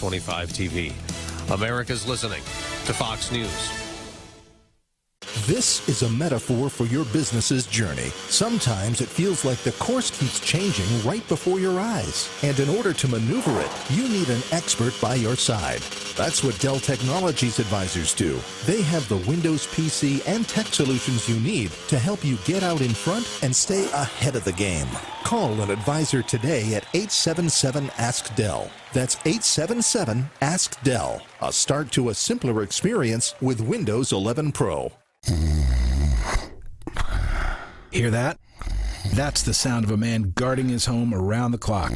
25 TV. America's listening to Fox News. This is a metaphor for your business's journey. Sometimes it feels like the course keeps changing right before your eyes. And in order to maneuver it, you need an expert by your side. That's what Dell Technologies advisors do. They have the Windows PC and tech solutions you need to help you get out in front and stay ahead of the game. Call an advisor today at 877-ASK-DELL. That's 877-ASK-DELL. A start to a simpler experience with Windows 11 Pro. Hear that? That's the sound of a man guarding his home around the clock.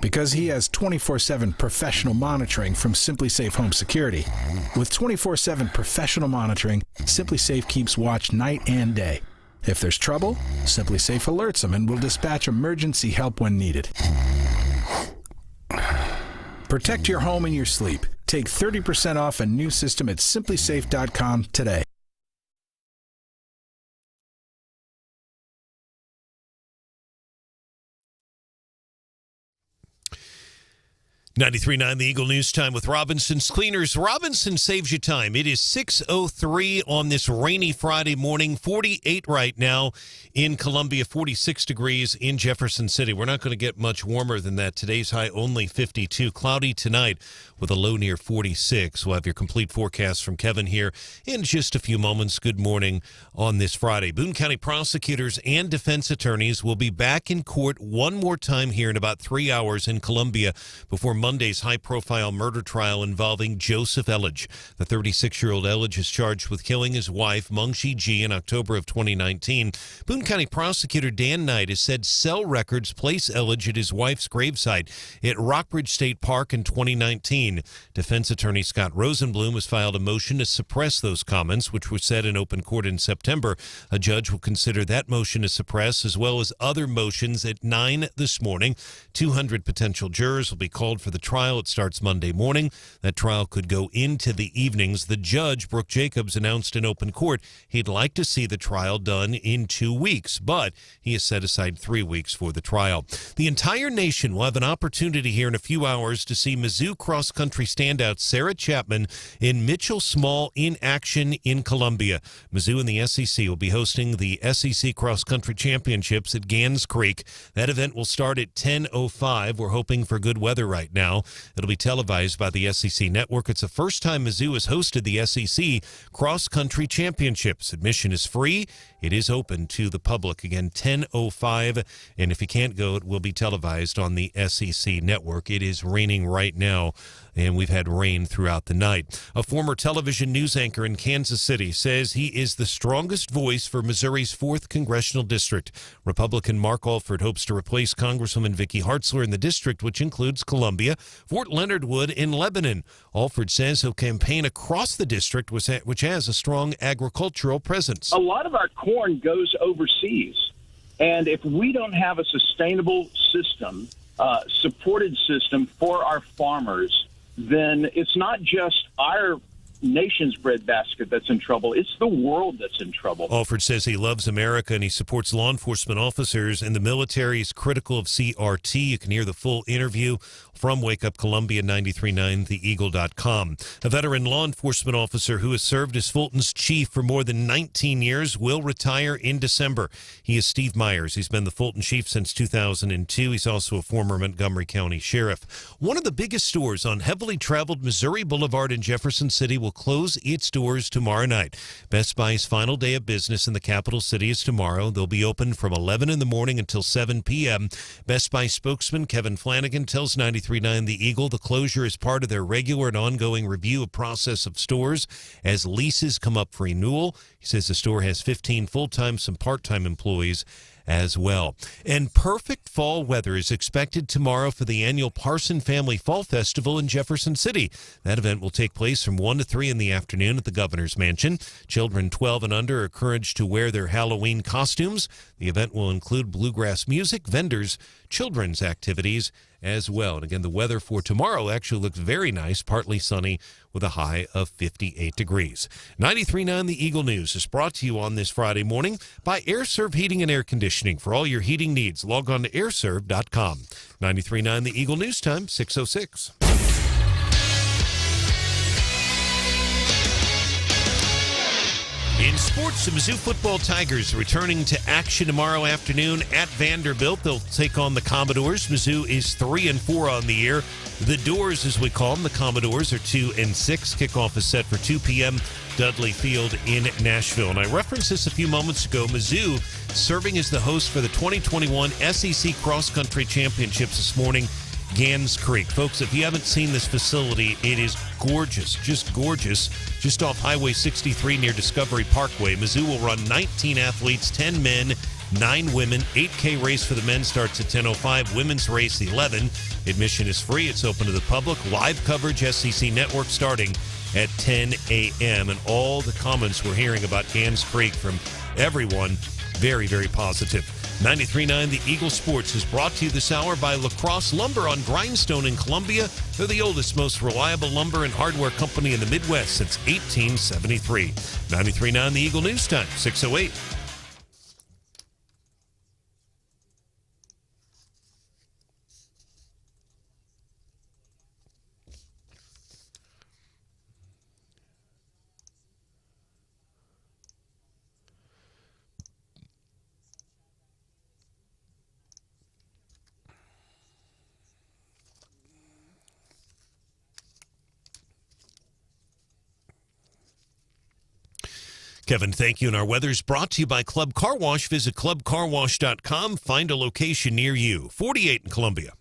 Because he has 24/7 professional monitoring from SimpliSafe Home Security. With 24/7 professional monitoring, SimpliSafe keeps watch night and day. If there's trouble, SimpliSafe alerts him and will dispatch emergency help when needed. Protect your home and your sleep. Take 30% off a new system at SimpliSafe.com today. .939 The Eagle News Time with Robinson's Cleaners. Robinson saves you time. It is 6:03 on this rainy Friday morning. 48 right now in Columbia, 46 degrees in Jefferson City. We're not going to get much warmer than that. Today's high only 52. Cloudy tonight with a low near 46. We'll have your complete forecast from Kevin here in just a few moments. Good morning on this Friday. Boone County prosecutors and defense attorneys will be back in court one more time here in about 3 hours in Columbia before Monday's high-profile murder trial involving Joseph Elledge. The 36-year-old Elledge is charged with killing his wife, Mungshi G, in October of 2019. Boone County prosecutor Dan Knight has said cell records place Elledge at his wife's gravesite at Rockbridge State Park in 2019. Defense attorney Scott Rosenblum has filed a motion to suppress those comments, which were said in open court in September. A judge will consider that motion to suppress, as well as other motions at 9 this morning. 200 potential jurors will be called for the trial. It starts Monday morning. That trial could go into the evenings. The judge, Brooke Jacobs, announced in open court he'd like to see the trial done in 2 weeks, but he has set aside 3 weeks for the trial. The entire nation will have an opportunity here in a few hours to see Mizzou cross-country standout Sarah Chapman in Mitchell Small in action in Columbia. Mizzou and the SEC will be hosting the SEC cross-country championships at Gans Creek. That event will start at 10:05. We're hoping for good weather right now. It'll be televised by the SEC Network. It's the first time Mizzou has hosted the SEC cross-country championships. Admission is free. It is open to the public. Again, 10:05. And if you can't go, it will be televised on the SEC Network. It is raining right now, and we've had rain throughout the night. A former television news anchor in Kansas City says he is the strongest voice for Missouri's 4th Congressional District. Republican Mark Alford hopes to replace Congresswoman Vicky Hartzler in the district, which includes Columbia, Fort Leonard Wood, and Lebanon. Alford says he'll campaign across the district, which has a strong agricultural presence. A lot of our corn goes overseas, and if we don't have a sustainable system, supported system for our farmers, then it's not just our nation's breadbasket that's in trouble. It's the world that's in trouble. Alford says he loves America and he supports law enforcement officers, and the military is critical of CRT. You can hear the full interview from Wake Up Columbia, 939theeagle.com. A veteran law enforcement officer who has served as Fulton's chief for more than 19 years will retire in December. He is Steve Myers. He's been the Fulton chief since 2002. He's also a former Montgomery County sheriff. One of the biggest stores on heavily traveled Missouri Boulevard in Jefferson City will close its doors tomorrow night. Best Buy's final day of business in the capital city is tomorrow. They'll be open from 11 in the morning until 7 p.m. Best Buy spokesman Kevin Flanagan tells 93.9 The Eagle the closure is part of their regular and ongoing review of process of stores as leases come up for renewal. He says the store has 15 full-time, some part-time employees as well. And perfect fall weather is expected tomorrow for the annual Parson Family Fall Festival in Jefferson City. That event will take place from 1 to 3 in the afternoon at the Governor's Mansion. Children 12 and under are encouraged to wear their Halloween costumes. The event will include bluegrass music, vendors, children's activities as well. And again, the weather for tomorrow actually looks very nice, partly sunny with a high of 58 degrees. 93.9 The Eagle News is brought to you on this Friday morning by AirServe Heating and Air Conditioning. For all your heating needs, log on to airserve.com. 93.9 The Eagle News Time, 6:06. In sports, the Mizzou football Tigers returning to action tomorrow afternoon at Vanderbilt. They'll take on the Commodores. Mizzou is 3-4 on the year. The Doors, as we call them, the Commodores, are 2-6. Kickoff is set for 2 p.m. Dudley Field in Nashville. And I referenced this a few moments ago. Mizzou serving as the host for the 2021 SEC Cross Country Championships this morning. Gans Creek. Folks, if you haven't seen this facility, it is gorgeous, just off Highway 63 near Discovery Parkway. Mizzou will run 19 athletes, 10 men, 9 women. 8K race for the men starts at 10:05. Women's race 11. Admission is free. It's open to the public. Live coverage, SEC Network, starting at 10 a.m. And all the comments we're hearing about Gans Creek from everyone, very, very positive. 93.9 The Eagle Sports is brought to you this hour by La Crosse Lumber on Grindstone in Columbia. They're the oldest, most reliable lumber and hardware company in the Midwest since 1873. 93.9 The Eagle News Time, 6:08. Kevin, thank you. And our weather's brought to you by Club Car Wash. Visit clubcarwash.com. Find a location near you. 48 in Columbia.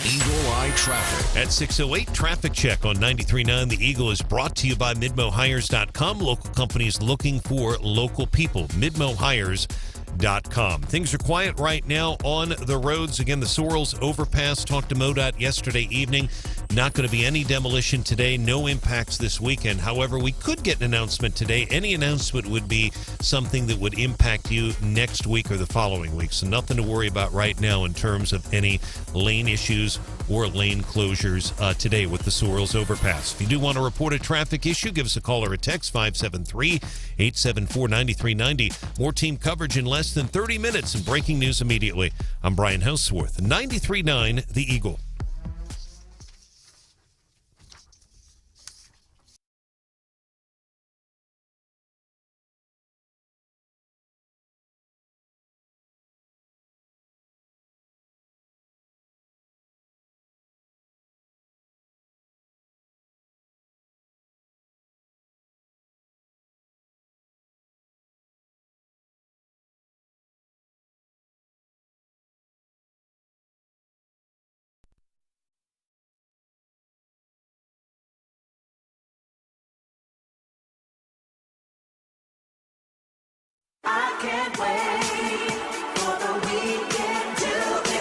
Eagle Eye Traffic. At 6:08, traffic check on 93.9 The Eagle is brought to you by MidmoHires.com. Local companies looking for local people. MidmoHires.com. Things are quiet right now on the roads. Again, the Sorrells overpass. Talked to MoDOT yesterday evening. Not going to be any demolition today. No impacts this weekend. However, we could get an announcement today. Any announcement would be something that would impact you next week or the following week. So nothing to worry about right now in terms of any lane issues or lane closures today with the Sorrells overpass. If you do want to report a traffic issue, give us a call or a text, 573-874-9390. More team coverage in less than 30 minutes and breaking news immediately. I'm Brian Hauswirth, 93.9 The Eagle. I can't wait for the weekend to be.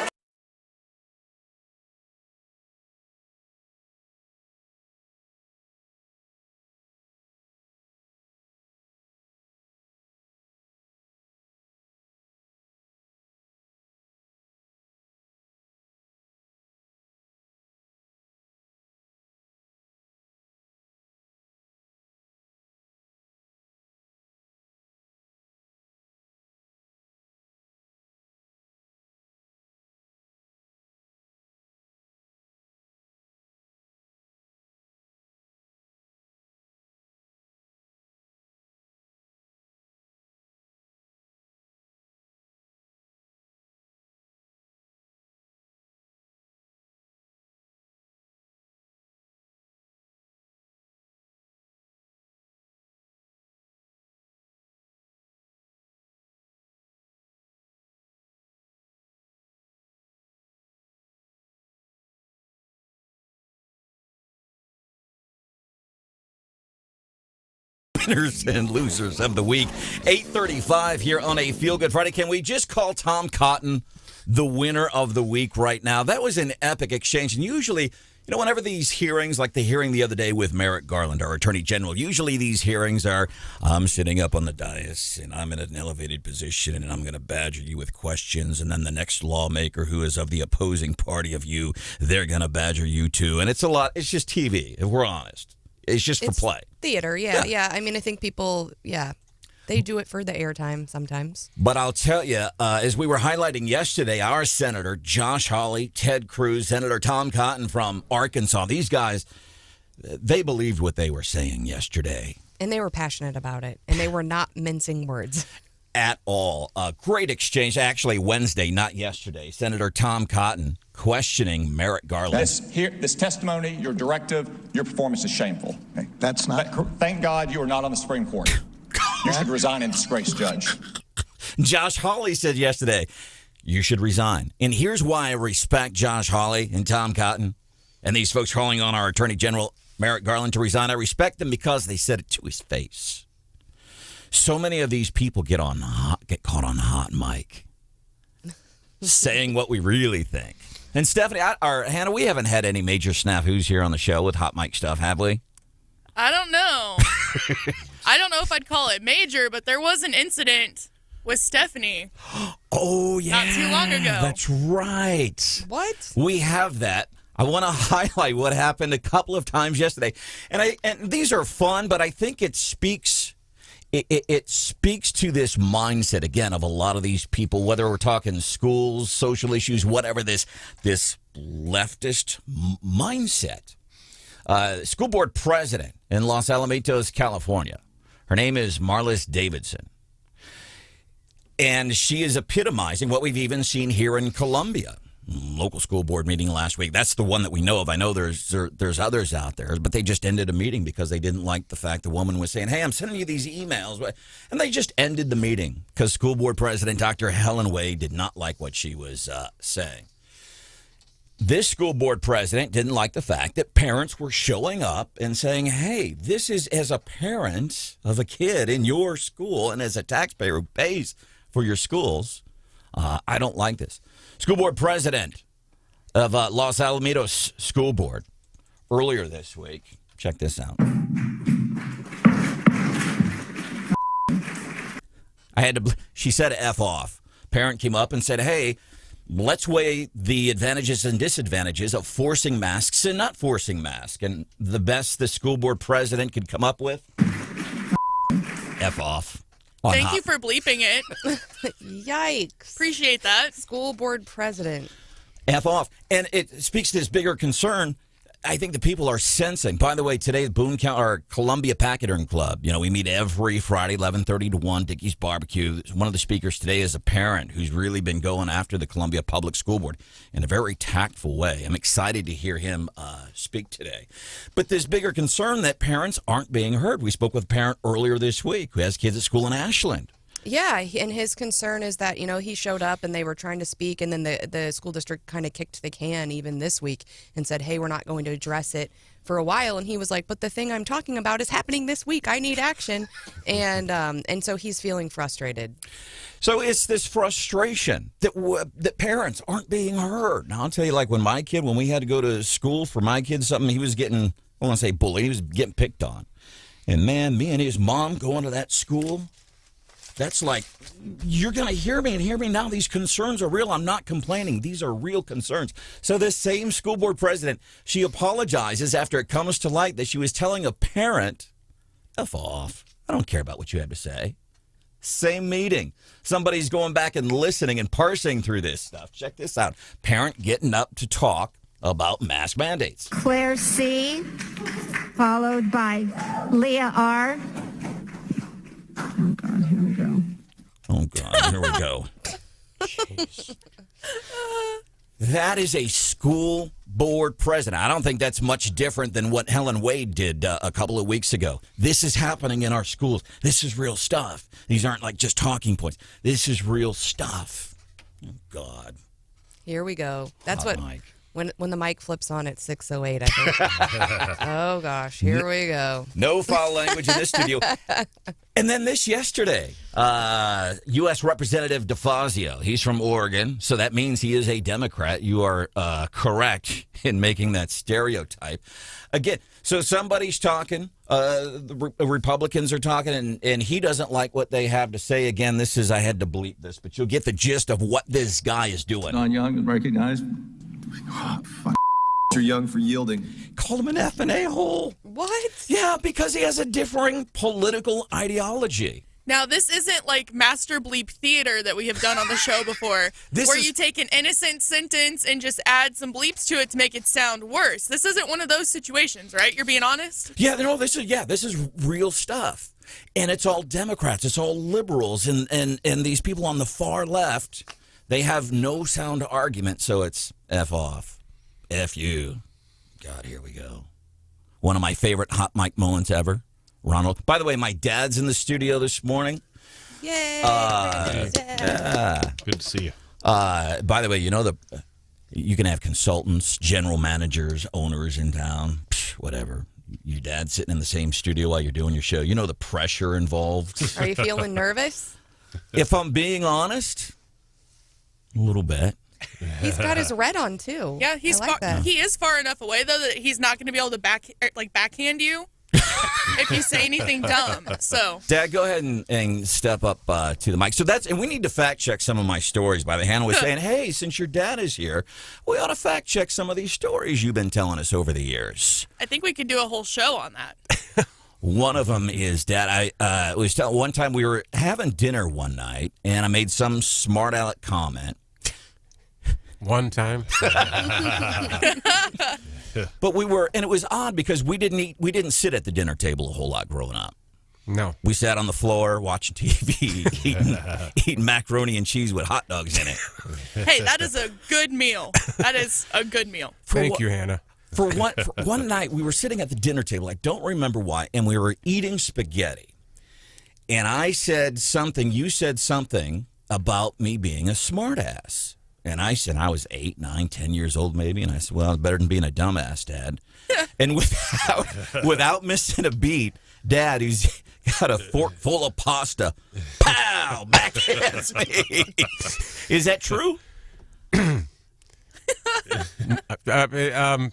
Winners and losers of the week. 8:35 here on a Feel Good Friday. Can we just call Tom Cotton the winner of the week right now? That was an epic exchange. And usually, whenever these hearings, like the hearing the other day with Merrick Garland, our Attorney General, usually these hearings are, I'm sitting up on the dais and I'm in an elevated position and I'm going to badger you with questions. And then the next lawmaker who is of the opposing party of you, they're going to badger you too. And it's a lot. It's just TV, if we're honest. It's just for play. Theater, yeah. I mean, I think people, They do it for the airtime sometimes. But I'll tell you, as we were highlighting yesterday, our Senator Josh Hawley, Ted Cruz, Senator Tom Cotton from Arkansas, these guys, they believed what they were saying yesterday. And they were passionate about it, and they were not mincing words. At all. Great exchange. Actually, Wednesday, not yesterday. Senator Tom Cotton questioning Merrick Garland. This testimony, your directive, your performance is shameful. Okay. That's not. Thank God you are not on the Supreme Court. You should resign in disgrace, Judge. Josh Hawley said yesterday, you should resign. And here's why I respect Josh Hawley and Tom Cotton and these folks calling on our Attorney General Merrick Garland to resign. I respect them because they said it to his face. So many of these people get caught on the hot mic, saying what we really think. And Stephanie, or Hannah, we haven't had any major snafus here on the show with hot mic stuff, have we? I don't know. I don't know if I'd call it major, but there was an incident with Stephanie. Oh, yeah. Not too long ago. That's right. What? We have that. I want to highlight what happened a couple of times yesterday. And these are fun, but I think it speaks to this mindset, again, of a lot of these people, whether we're talking schools, social issues, whatever, this leftist mindset. School board president in Los Alamitos, California. Her name is Marlis Davidson. And she is epitomizing what we've even seen here in Columbia. Local school board meeting last week. That's the one that we know of. I know there's others out there, but they just ended a meeting because they didn't like the fact the woman was saying, hey, I'm sending you these emails. And they just ended the meeting because school board president Dr. Helen Wade did not like what she was saying. This school board president didn't like the fact that parents were showing up and saying, hey, this is as a parent of a kid in your school and as a taxpayer who pays for your schools, I don't like this. School board president of Los Alamitos School Board earlier this week. Check this out. She said F off. Parent came up and said, hey, let's weigh the advantages and disadvantages of forcing masks and not forcing masks. And the best the school board president could come up with, F off. Thank you for bleeping it. Yikes. Appreciate that. School board president. F off. And it speaks to this bigger concern. I think the people are sensing. By the way, today, the Boone County, our Columbia Packeting Club, we meet every Friday, 11:30 to 1, Dickie's Barbecue. One of the speakers today is a parent who's really been going after the Columbia Public School Board in a very tactful way. I'm excited to hear him speak today. But this bigger concern that parents aren't being heard. We spoke with a parent earlier this week who has kids at school in Ashland. Yeah, and his concern is that, he showed up and they were trying to speak, and then the school district kind of kicked the can even this week and said, hey, we're not going to address it for a while. And he was like, but the thing I'm talking about is happening this week. I need action. And so he's feeling frustrated. So it's this frustration that parents aren't being heard. Now, I'll tell you, like when we had to go to school for my kid, something, he was getting, I don't want to say bullied, he was getting picked on. And man, me and his mom going to that school, that's like, you're going to hear me now. These concerns are real. I'm not complaining. These are real concerns. So this same school board president, she apologizes after it comes to light that she was telling a parent, F off. I don't care about what you have to say. Same meeting. Somebody's going back and listening and parsing through this stuff. Check this out. Parent getting up to talk about mask mandates. Claire C., followed by Leah R. Oh, God, here we go. Oh, God, here we go. Jeez. That is a school board president. I don't think that's much different than what Helen Wade did a couple of weeks ago. This is happening in our schools. This is real stuff. These aren't like just talking points. This is real stuff. Oh, God. Here we go. That's Hot what... mic. When the mic flips on at 6:08, I think. Oh, gosh. Here we go. No foul language in this studio. And then this yesterday, U.S. Representative DeFazio, he's from Oregon, so that means he is a Democrat. You are correct in making that stereotype. Again, so somebody's talking, the Republicans are talking, and he doesn't like what they have to say. Again, I had to bleep this, but you'll get the gist of what this guy is doing. Don Young, recognized. Oh, you're young for yielding. Call him an F and A-hole. What? Yeah, because he has a differing political ideology. Now, this isn't like master bleep theater that we have done on the show before, where you take an innocent sentence and just add some bleeps to it to make it sound worse. This isn't one of those situations, right? You're being honest? Yeah, no, this is real stuff. And it's all Democrats, it's all liberals, and these people on the far left, they have no sound argument, so it's F off, F you. God, here we go. One of my favorite hot mic moments ever. Ronald. By the way, my dad's in the studio this morning. Yay! Good to see you. By the way, you can have consultants, general managers, owners in town, whatever. Your dad sitting in the same studio while you're doing your show. You know the pressure involved. Are you feeling nervous? If I'm being honest, a little bit. He's got his red on too. Yeah, he is far enough away though that he's not going to be able to backhand you if you say anything dumb. So, Dad, go ahead and step up to the mic. And we need to fact check some of my stories. By the Hannah was saying, hey, since your dad is here, we ought to fact check some of these stories you've been telling us over the years. I think we could do a whole show on that. One of them is, Dad, I was telling one time we were having dinner one night, and I made some smart aleck comment. One time. But and it was odd because we didn't sit at the dinner table a whole lot growing up. No. We sat on the floor watching TV, eating macaroni and cheese with hot dogs in it. Hey, that is a good meal. That is a good meal. Thank you, Hannah. For one night, we were sitting at the dinner table. I don't remember why, and we were eating spaghetti. And I said something, you said something about me being a smartass. And I said, I was 8, 9, 10 years old maybe. And I said, well, it's better than being a dumbass, Dad. And without missing a beat, Dad, who's got a fork full of pasta, pow, backhands me. Is that true?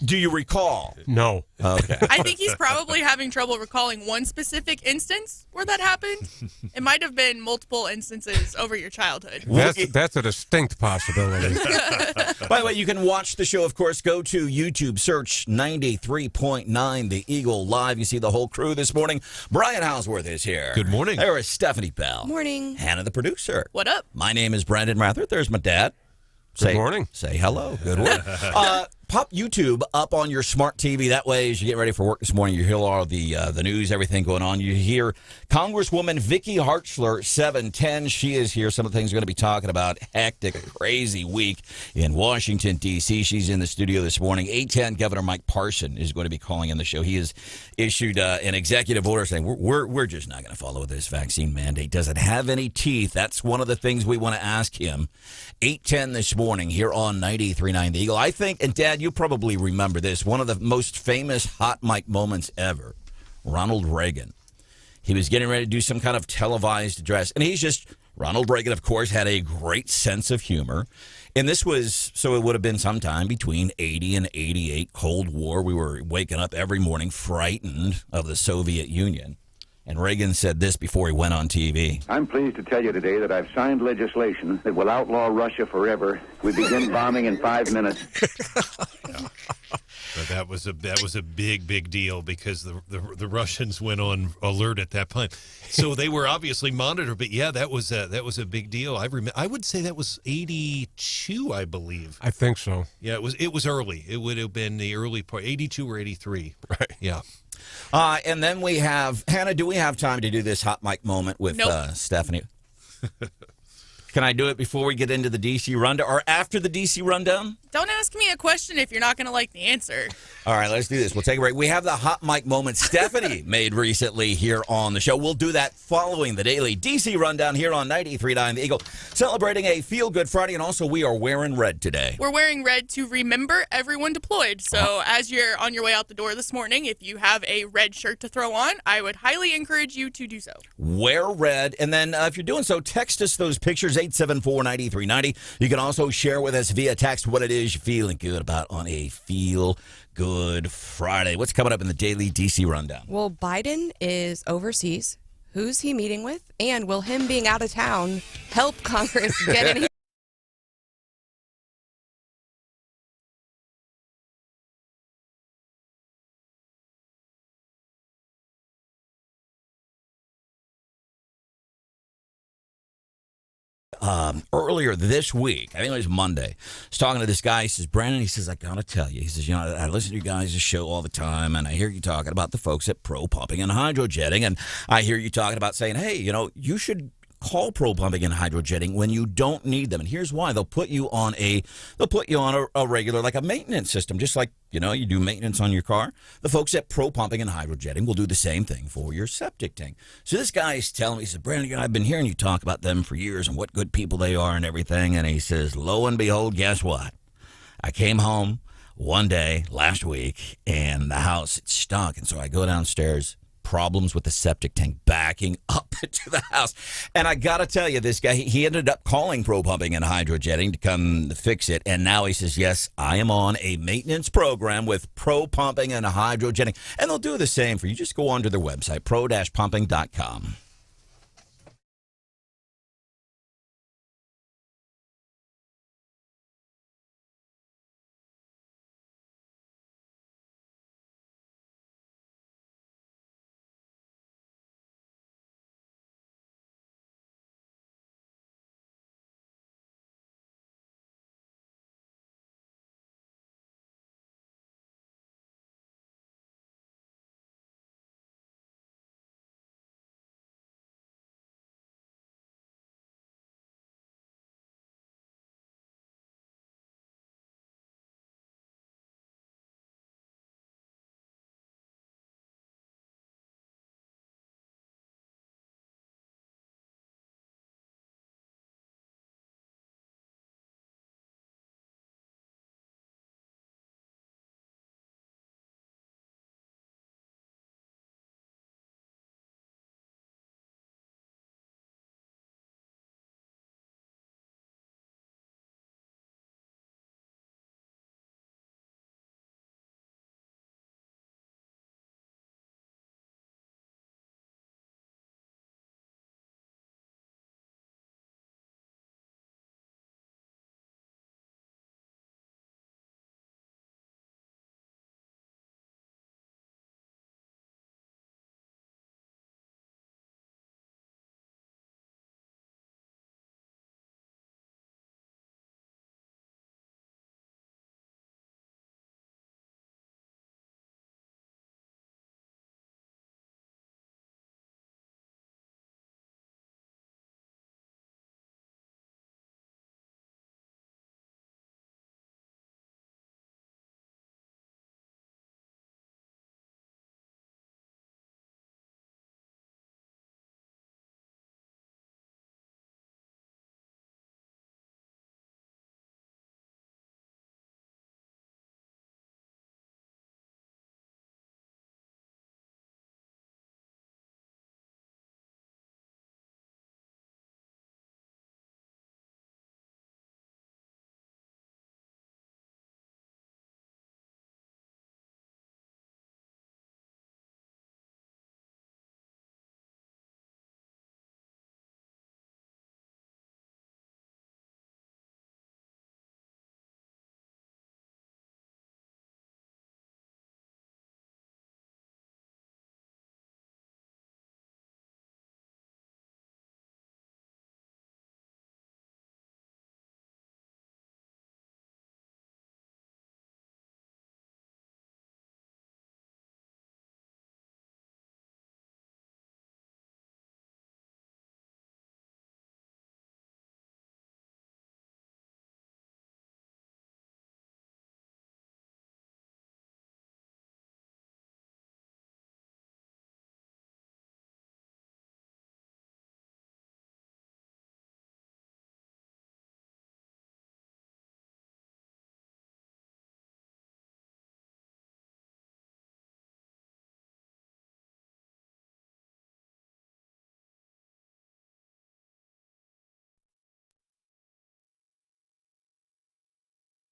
Do you recall? No. Okay. I think he's probably having trouble recalling one specific instance where that happened. It might have been multiple instances over your childhood. That's a distinct possibility. By the way, you can watch the show, of course. Go to YouTube, search 93.9 The Eagle Live. You see the whole crew this morning. Brian Hauswirth is here. Good morning. There is Stephanie Bell. Morning. Hannah, the producer. What up? My name is Branden Rathert. There's my dad. Good morning. Say hello. Good work. Pop YouTube up on your smart TV. That way, as you get ready for work this morning, you hear all the news, everything going on. You hear Congresswoman Vicky Hartzler, 710. She is here. Some of the things we're going to be talking about. Hectic, crazy week in Washington, D.C. She's in the studio this morning. 810, Governor Mike Parson is going to be calling in the show. He has issued an executive order saying we're just not going to follow this vaccine mandate. Does it have any teeth? That's one of the things we want to ask him. 810 this morning here on 93.9 The Eagle. I think, and Dad, you probably remember this, one of the most famous hot mic moments ever, Ronald Reagan. He was getting ready to do some kind of televised address, and Ronald Reagan, of course, had a great sense of humor, and this was, so it would have been sometime between 80 and 88, Cold War. We were waking up every morning frightened of the Soviet Union. And Reagan said this before he went on TV. I'm pleased to tell you today that I've signed legislation that will outlaw Russia forever. We begin bombing in 5 minutes. But that was a big deal because the Russians went on alert at that point. So they were obviously monitored. But yeah, that was a big deal. I would say that was 82, I believe. I think so. Yeah, it was early. It would have been the early part, 82 or 83. Right. Yeah. And then we have, Hannah, do we have time to do this hot mic moment with Stephanie? Can I do it before we get into the D.C. rundown or after the D.C. rundown? Don't ask me a question if you're not going to like the answer. All right, let's do this. We'll take a break. We have the hot mic moment Stephanie made recently here on the show. We'll do that following the daily D.C. rundown here on 93.9 The Eagle, celebrating a feel-good Friday, and also we are wearing red today. We're wearing red to remember everyone deployed. So as you're on your way out the door this morning, if you have a red shirt to throw on, I would highly encourage you to do so. Wear red, and then if you're doing so, text us those pictures, 874-9390. You can also share with us via text what it is you're feeling good about on a feel-good Friday. What's coming up in the daily D.C. rundown? Well, Biden is overseas. Who's he meeting with? And will him being out of town help Congress get any earlier this week. I think it was Monday. I was talking to this guy. He says, Branden, he says, I got to tell you. He says, I listen to you guys' show all the time, and I hear you talking about the folks at Pro Pumping and Hydrojetting, and I hear you talking about saying, hey, you should call Pro Pumping and Hydrojetting when you don't need them. And here's why. They'll put you on a regular, like a maintenance system, just like, you do maintenance on your car. The folks at Pro Pumping and Hydrojetting will do the same thing for your septic tank. So this guy is telling me, he said, Branden, I've been hearing you talk about them for years and what good people they are and everything. And he says, lo and behold, guess what? I came home one day last week and the house, it's stunk. And so I go downstairs, problems with the septic tank backing up to the house. And I got to tell you, this guy, he ended up calling Pro Pumping and Hydrojetting to come fix it. And now he says, yes, I am on a maintenance program with Pro Pumping and Hydrojetting. And they'll do the same for you. Just go onto their website, pro-pumping.com.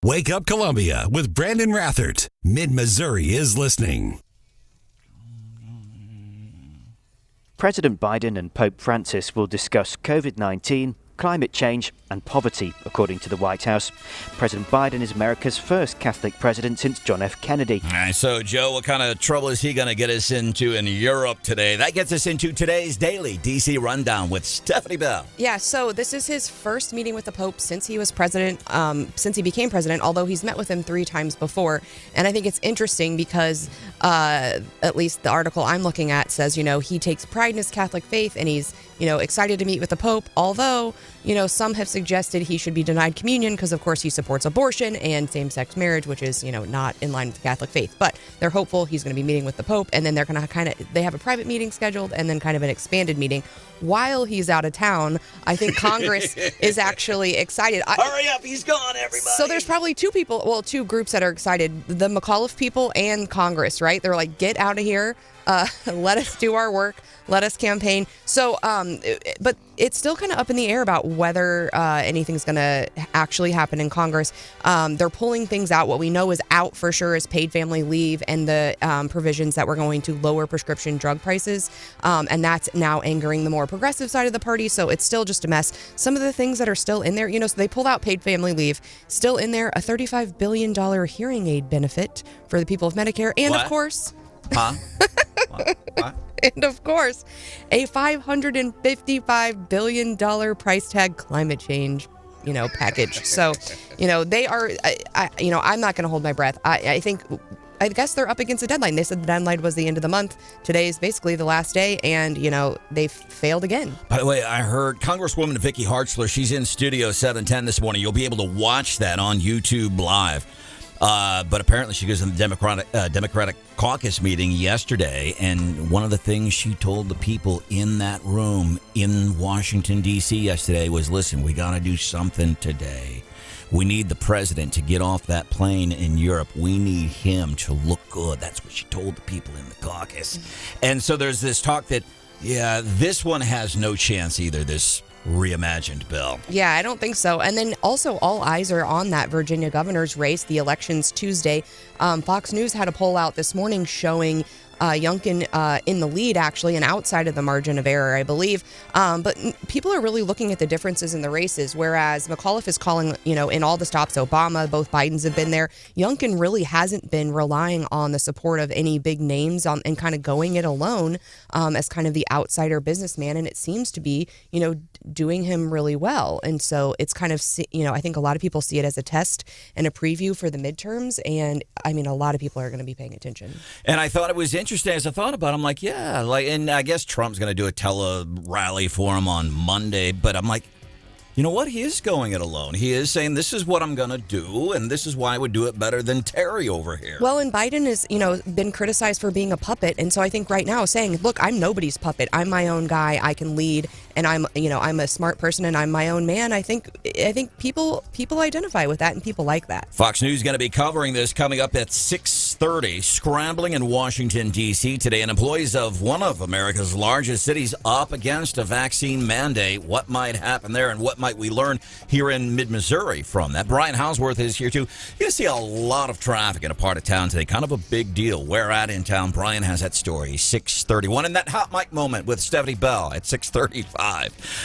Wake Up Columbia with Branden Rathert. Mid-Missouri is listening. President Biden and Pope Francis will discuss COVID-19, climate change and poverty, according to the White House. President Biden is America's first Catholic president since John F. Kennedy. All right, so, Joe, what kind of trouble is he going to get us into in Europe today? That gets us into today's Daily DC Rundown with Stephanie Bell. Yeah, so this is his first meeting with the Pope since he was president, since he became president, although he's met with him 3 times before. And I think it's interesting because at least the article I'm looking at says, he takes pride in his Catholic faith and he's, excited to meet with the Pope, although, some have suggested he should be denied communion because, of course, he supports abortion and same-sex marriage, which is, not in line with the Catholic faith. But they're hopeful he's going to be meeting with the Pope, and then they're going to they have a private meeting scheduled and then kind of an expanded meeting. While he's out of town, I think Congress is actually excited. Hurry up, he's gone, everybody. So there's probably two groups that are excited, the McAuliffe people and Congress, right? They're like, get out of here. Let us do our work. Let us campaign. So, but it's still kind of up in the air about whether anything's going to actually happen in Congress. They're pulling things out. What we know is out for sure is paid family leave and the provisions that were going to lower prescription drug prices. And that's now angering the more progressive side of the party. So it's still just a mess. Some of the things that are still in there, so they pulled out paid family leave, still in there, a $35 billion hearing aid benefit for the people of Medicare. And What? of course... Huh? What? And of course, a $555 billion price tag climate change, package. So, they are, I'm not going to hold my breath. I guess they're up against a deadline. They said the deadline was the end of the month. Today is basically the last day, and, they failed again. By the way, I heard Congresswoman Vicky Hartzler, she's in Studio 710 this morning. You'll be able to watch that on YouTube Live. But apparently she goes in the Democratic caucus meeting yesterday, and one of the things she told the people in that room in Washington, D.C. yesterday was, listen, we got to do something today. We need the president to get off that plane in Europe. We need him to look good. That's what she told the people in the caucus. And so there's this talk that, this one has no chance either, this reimagined bill. Yeah, I don't think so. And then also all eyes are on that Virginia governor's race. The election's Tuesday. Fox News had a poll out this morning showing Youngkin in the lead, actually, and outside of the margin of error, I believe. But people are really looking at the differences in the races, whereas McAuliffe is calling, in all the stops, Obama, both Bidens have been there. Youngkin really hasn't been relying on the support of any big names and kind of going it alone as kind of the outsider businessman. And it seems to be, doing him really well. And so it's kind of, I think a lot of people see it as a test and a preview for the midterms. And I mean, a lot of people are going to be paying attention. And I thought it was interesting as I thought about it. I'm like, and I guess Trump's going to do a tele-rally for him on Monday. But I'm like, you know what? He is going it alone. He is saying, this is what I'm going to do, and this is why I would do it better than Terry over here. Well, and Biden has, been criticized for being a puppet. And so I think right now saying, look, I'm nobody's puppet. I'm my own guy. I can lead. And I'm a smart person and I'm my own man. I think people identify with that and people like that. Fox News is going to be covering this coming up at 6:30. Scrambling in Washington, D.C. today, and employees of one of America's largest cities up against a vaccine mandate. What might happen there and what might we learn here in mid-Missouri from that? Brian Hauswirth is here too. You're going to see a lot of traffic in a part of town today. Kind of a big deal. Where at in town? Brian has that story. 6:31. And that hot mic moment with Stephanie Bell at 6:35.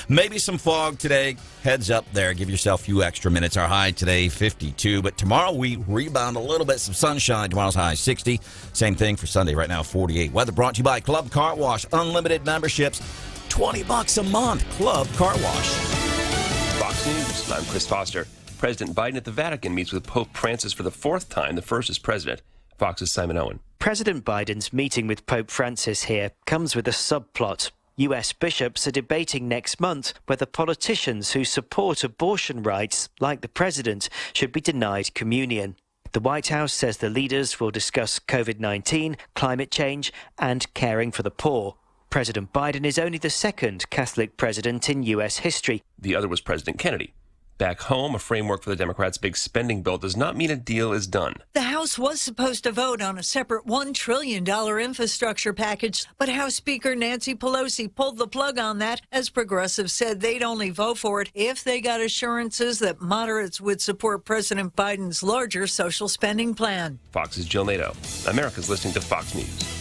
Maybe some fog today. Heads up there. Give yourself a few extra minutes. Our high today, 52. But tomorrow we rebound a little bit. Some sunshine. Tomorrow's high, 60. Same thing for Sunday. Right now, 48. Weather brought to you by Club Car Wash. Unlimited memberships. $20 a month. Club Car Wash. Fox News. I'm Chris Foster. President Biden at the Vatican meets with Pope Francis for the 4th time, the first as president. Fox's Simon Owen. President Biden's meeting with Pope Francis here comes with a subplot. U.S. bishops are debating next month whether politicians who support abortion rights, like the president, should be denied communion. The White House says the leaders will discuss COVID-19, climate change, and caring for the poor. President Biden is only the second Catholic president in U.S. history. The other was President Kennedy. Back home, a framework for the Democrats' big spending bill does not mean a deal is done. The House was supposed to vote on a separate $1 trillion infrastructure package, but House Speaker Nancy Pelosi pulled the plug on that as progressives said they'd only vote for it if they got assurances that moderates would support President Biden's larger social spending plan. Fox's Jill Nato. America's listening to Fox News.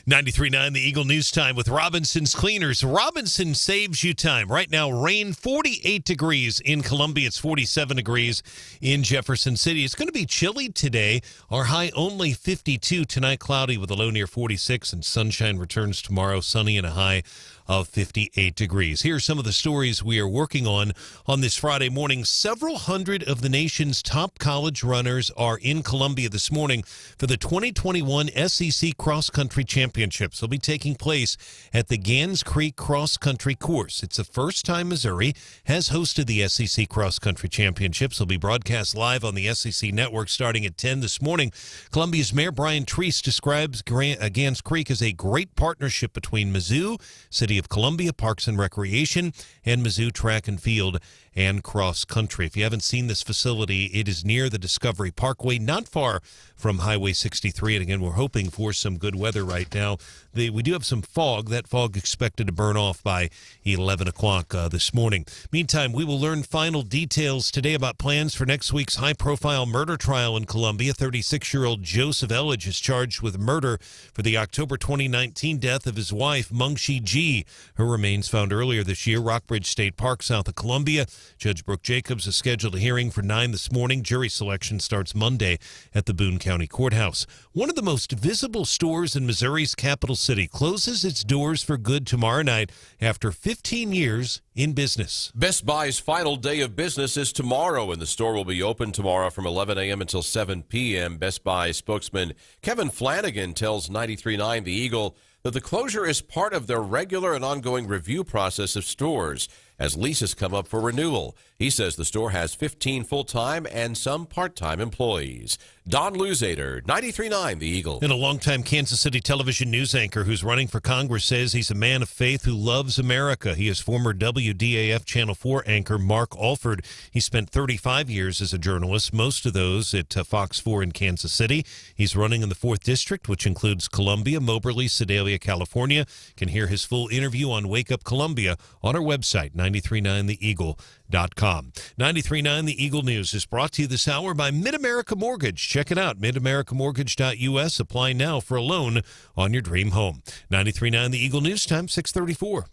93.9 The Eagle News Time with Robinson's Cleaners. Robinson saves you time. Right now, rain 48 degrees in Columbia. It's 47 degrees in Jefferson City. It's going to be chilly today. Our high only 52. Tonight, cloudy with a low near 46. And sunshine returns tomorrow, sunny and a high of 58 degrees. Here are some of the stories we are working on this Friday morning. Several hundred of the nation's top college runners are in Columbia this morning for the 2021 SEC Cross Country Championships. They'll be taking place at the Gans Creek Cross Country Course. It's the first time Missouri has hosted the SEC Cross Country Championships. They'll be broadcast live on the SEC Network starting at 10 this morning. Columbia's Mayor Brian Treese describes Gans Creek as a great partnership between Mizzou, City of Columbia, Parks and Recreation, and Mizzou Track and Field and Cross Country. If you haven't seen this facility, it is near the Discovery Parkway, not far from Highway 63. And again, we're hoping for some good weather right now. We do have some fog. That fog expected to burn off by 11 o'clock this morning. Meantime, we will learn final details today about plans for next week's high-profile murder trial in Columbia. 36-year-old Joseph Elledge is charged with murder for the October 2019 death of his wife, Mungshi G. Her remains found earlier this year, Rockbridge State Park, south of Columbia. Judge Brooke Jacobs has scheduled a hearing for 9 this morning. Jury selection starts Monday at the Boone County Courthouse. One of the most visible stores in Missouri's capital city closes its doors for good tomorrow night after 15 years in business. Best Buy's final day of business is tomorrow, and the store will be open tomorrow from 11 a.m. until 7 p.m. Best Buy spokesman Kevin Flanagan tells 93.9 The Eagle that the closure is part of their regular and ongoing review process of stores as leases come up for renewal. He says the store has 15 full-time and some part-time employees. Don Luzader, 93.9 The Eagle. And a longtime Kansas City television news anchor who's running for Congress says he's a man of faith who loves America. He is former WDAF Channel 4 anchor Mark Alford. He spent 35 years as a journalist, most of those at Fox 4 in Kansas City. He's running in the 4th District, which includes Columbia, Moberly, Sedalia, California. You can hear his full interview on Wake Up Columbia on our website, 939theeagle.com. 93.9 The Eagle News is brought to you this hour by Mid-America Mortgage. Check it out, midamericanmortgage.us. Apply now for a loan on your dream home. 93.9 The Eagle News time, 6:34.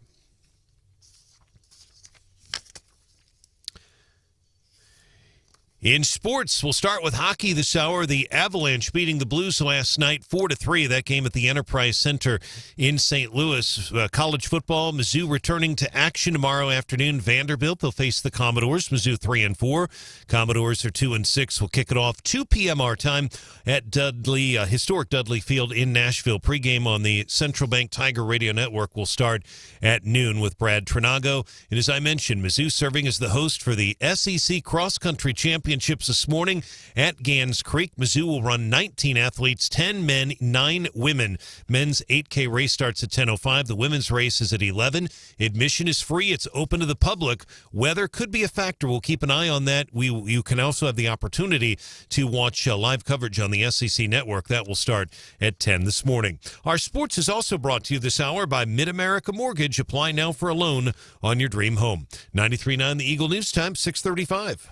In sports, we'll start with hockey this hour. The Avalanche beating the Blues last night 4-3. That game at the Enterprise Center in St. Louis. College football, Mizzou returning to action tomorrow afternoon. Vanderbilt, they'll face the Commodores. Mizzou 3-4. Commodores are 2-6. We'll kick it off 2 p.m. our time at historic Dudley Field in Nashville. Pregame on the Central Bank Tiger Radio Network will start at noon with Brad Tregnago. And as I mentioned, Mizzou serving as the host for the SEC Cross Country Championships this morning at Gans Creek. Mizzou will run 19 athletes, 10 men, 9 women. Men's 8K race starts at 10:05. The women's race is at 11. Admission is free. It's open to the public. Weather could be a factor. We'll keep an eye on that. You can also have the opportunity to watch live coverage on the SEC Network. That will start at 10 this morning. Our sports is also brought to you this hour by Mid-America Mortgage. Apply now for a loan on your dream home. 93.9 The Eagle News time, 6:35.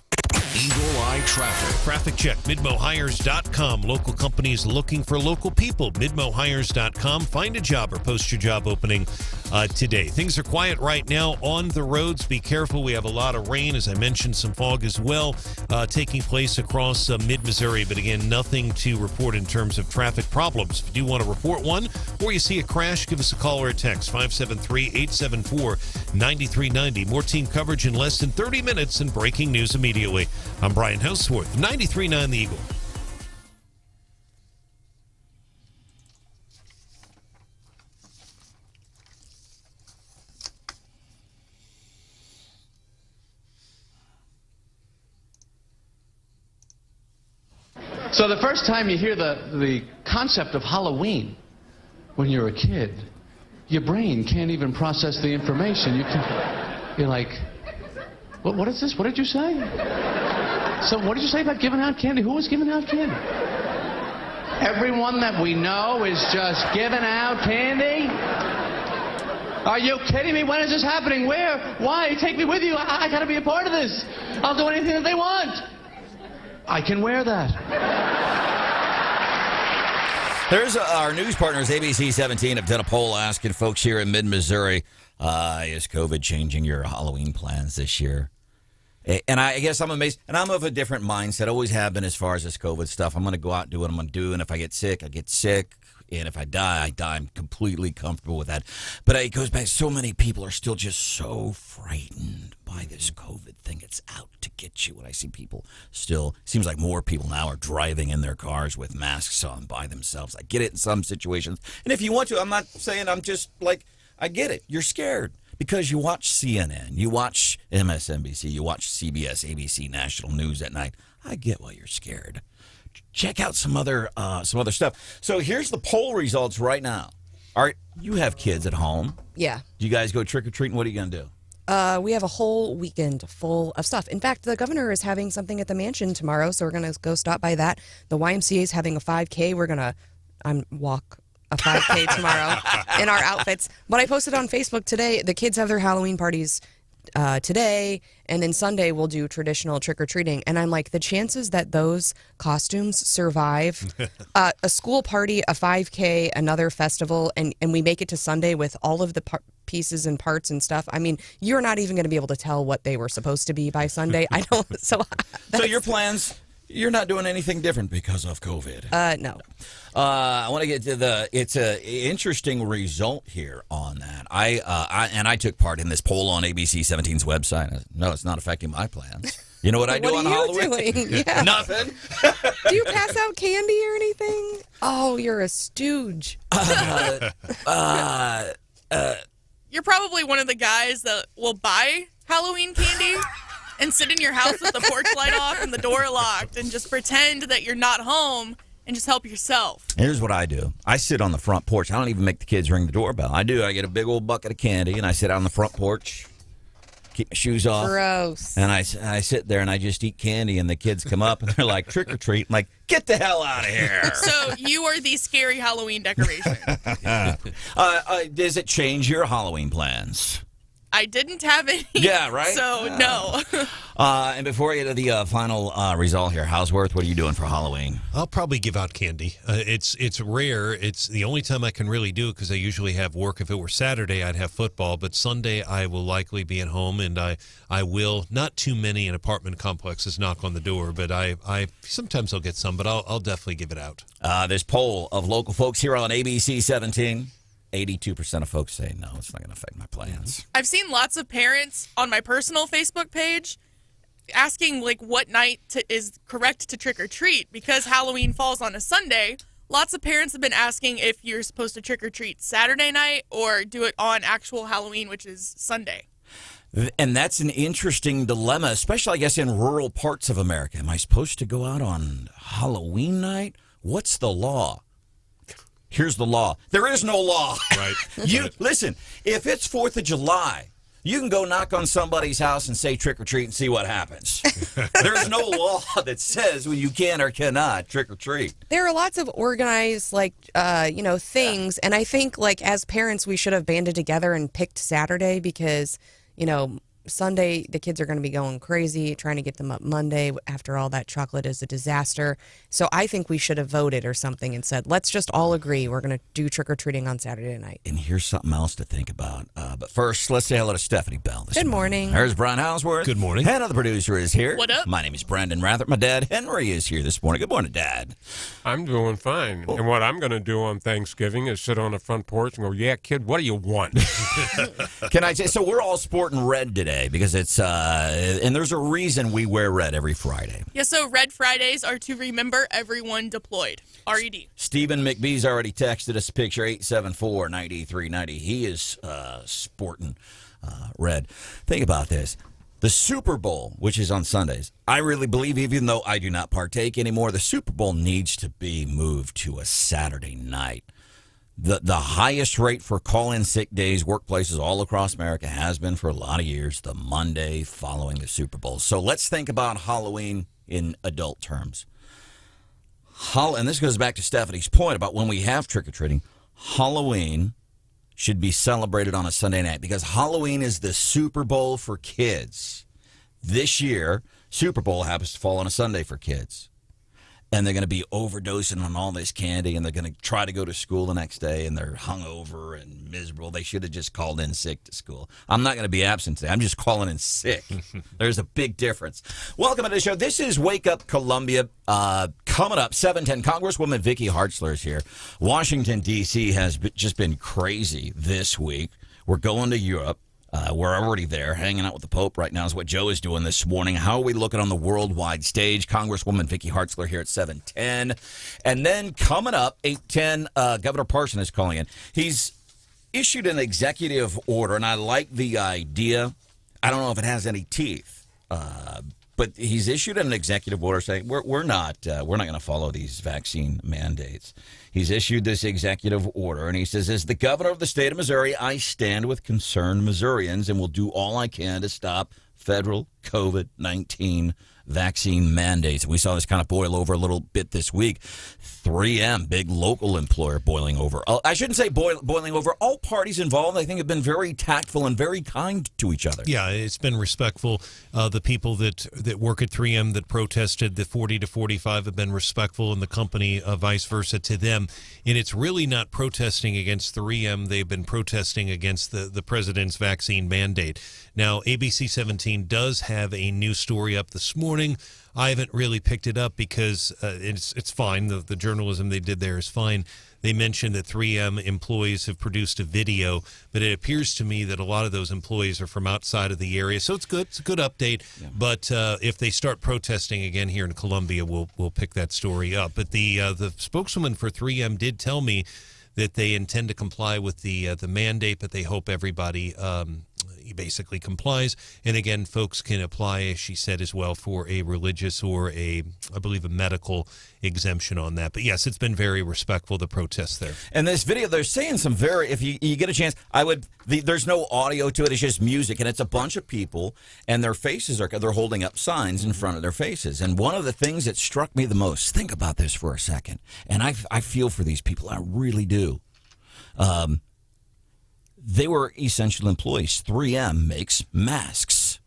Eagle Eye Traffic. Traffic check, MidmoHires.com. Local companies looking for local people. MidmoHires.com. Find a job or post your job opening today. Things are quiet right now on the roads. Be careful. We have a lot of rain. As I mentioned, some fog as well taking place across mid-Missouri. But again, nothing to report in terms of traffic problems. If you do want to report one or you see a crash, give us a call or a text. 573-874-9390. More team coverage in less than 30 minutes and breaking news immediately. I'm Brian Hauswirth, 93.9 The Eagle. So the first time you hear the concept of Halloween when you're a kid, your brain can't even process the information. You're like, what is this? What did you say? So what did you say about giving out candy? Who was giving out candy? Everyone that we know is just giving out candy? Are you kidding me? When is this happening? Where? Why? Take me with you. I got to be a part of this. I'll do anything that they want. I can wear that. There's our news partners, ABC 17, have done a poll asking folks here in mid-Missouri, is COVID changing your Halloween plans this year? And I guess I'm amazed, and I'm of a different mindset, always have been as far as this COVID stuff. I'm going to go out and do what I'm going to do, and if I get sick, I get sick. And if I die, I die. I'm completely comfortable with that. But it goes back, so many people are still just so frightened by this COVID thing. It's out to get you. When I see people still, seems like more people now are driving in their cars with masks on by themselves. I get it in some situations. And if you want to, I'm not saying I'm just like, I get it. You're scared because you watch CNN, you watch MSNBC, you watch CBS, ABC, National News at night. I get why you're scared. Check out some other stuff. So here's the poll results right now. All right, you have kids at home. Yeah. Do you guys go trick-or-treating? What are you going to do? We have a whole weekend full of stuff. In fact, the governor is having something at the mansion tomorrow, so we're going to go stop by that. The YMCA is having a 5K. We're going to walk a 5K tomorrow in our outfits. But I posted on Facebook today, the kids have their Halloween parties today, and then Sunday we'll do traditional trick-or-treating. And I'm like, the chances that those costumes survive a school party, a 5K, another festival, and we make it to Sunday with all of the pieces and parts and stuff. I mean, you're not even going to be able to tell what they were supposed to be by Sunday. I don't. So your plans, you're not doing anything different because of COVID. No. I want to get to it's an interesting result here on that. I took part in this poll on ABC 17's website. No, it's not affecting my plans. You know what I do on Halloween? What are you doing? Yeah. Nothing. Do you pass out candy or anything? Oh, you're a stooge. You're probably one of the guys that will buy Halloween candy and sit in your house with the porch light off and the door locked and just pretend that you're not home and just help yourself. Here's what I do. I sit on the front porch. I don't even make the kids ring the doorbell. I get a big old bucket of candy, and I sit on the front porch, keep my shoes off. Gross. And I sit there, and I just eat candy, and the kids come up, and they're like, trick or treat. I'm like, get the hell out of here. So you are the scary Halloween decoration. Does it change your Halloween plans? I didn't have any. Yeah, right? So, no. And before I get to the final result here, Hauswirth, what are you doing for Halloween? I'll probably give out candy. It's rare. It's the only time I can really do it because I usually have work. If it were Saturday, I'd have football. But Sunday, I will likely be at home, and I will, not too many in apartment complexes knock on the door, but I sometimes I'll get some, but I'll definitely give it out. This poll of local folks here on ABC 17. 82% of folks say no, it's not going to affect my plans. I've seen lots of parents on my personal Facebook page asking like what night is correct to trick or treat because Halloween falls on a Sunday. Lots of parents have been asking if you're supposed to trick or treat Saturday night or do it on actual Halloween, which is Sunday. And that's an interesting dilemma, especially I guess in rural parts of America. Am I supposed to go out on Halloween night? What's the law? Here's the law. There is no law. Right. Listen, if it's 4th of July, you can go knock on somebody's house and say trick or treat and see what happens. There's no law that says when you can or cannot trick or treat. There are lots of organized things, and I think like as parents we should have banded together and picked Saturday because, Sunday, the kids are going to be going crazy, trying to get them up Monday. After all, that chocolate is a disaster. So I think we should have voted or something and said, let's just all agree we're going to do trick-or-treating on Saturday night. And here's something else to think about. But first, let's say hello to Stephanie Bell. Good morning. There's Brian Hauswirth. Good morning. And the producer is here. What up? My name is Branden Rathert. My dad, Henry, is here this morning. Good morning, Dad. I'm doing fine. And what I'm going to do on Thanksgiving is sit on the front porch and go, yeah, kid, what do you want? Can I say, so we're all sporting red today because it's, and there's a reason we wear red every Friday. Yeah, so Red Fridays are to remember everyone deployed. RED. Stephen McBee's already texted us a picture, 874-9390. He is sporting red. Think about this. The Super Bowl, which is on Sundays, I really believe, even though I do not partake anymore, the Super Bowl needs to be moved to a Saturday night. The highest rate for call-in sick days, workplaces all across America has been for a lot of years the Monday following the Super Bowl. So let's think about Halloween in adult terms. And this goes back to Stephanie's point about when we have trick-or-treating. Halloween should be celebrated on a Sunday night because Halloween is the Super Bowl for kids. This year, Super Bowl happens to fall on a Sunday for kids. and they're going to be overdosing on all this candy, and they're going to try to go to school the next day, and they're hungover and miserable. They should have just called in sick to school. I'm not going to be absent today. I'm just calling in sick. There's a big difference. Welcome to the show. This is Wake Up Columbia. Coming up, 7:10, Congresswoman Vicky Hartzler is here. Washington, D.C. has just been crazy this week. We're going to Europe. We're already there, hanging out with the Pope right now is what Joe is doing this morning. How are we looking on the worldwide stage? Congresswoman Vicky Hartzler here at 7:10. And then coming up, 8:10, Governor Parson is calling in. He's issued an executive order, and I like the idea. I don't know if it has any teeth, but he's issued an executive order saying we're not going to follow these vaccine mandates. He's issued this executive order, and he says, as the governor of the state of Missouri, I stand with concerned Missourians and will do all I can to stop federal COVID-19 vaccine mandates. We saw this kind of boil over a little bit this week. 3M, big local employer, boiling over. I shouldn't say boiling over. All parties involved, I think, have been very tactful and very kind to each other. Yeah, it's been respectful. The people that work at 3M that protested, the 40 to 45, have been respectful, and the company vice versa to them. And it's really not protesting against 3M. They've been protesting against the president's vaccine mandate. Now, ABC 17 does have a news story up this morning. I haven't really picked it up because it's fine. The journalism they did there is fine. They mentioned that 3M employees have produced a video, but it appears to me that a lot of those employees are from outside of the area. So it's good. It's a good update. Yeah. But if they start protesting again here in Columbia, we'll pick that story up. But the spokeswoman for 3M did tell me that they intend to comply with the mandate, but they hope everybody basically complies. And again, folks can apply, as she said, as well, for a religious or I believe a medical exemption on that. But yes, it's been very respectful, the protests there. And this video, they're saying some if you get a chance, there's no audio to it, it's just music, and it's a bunch of people, and their faces they're holding up signs in front of their faces. And one of the things that struck me the most, think about this for a second, and I feel for these people, I really do. They were essential employees. 3M makes masks.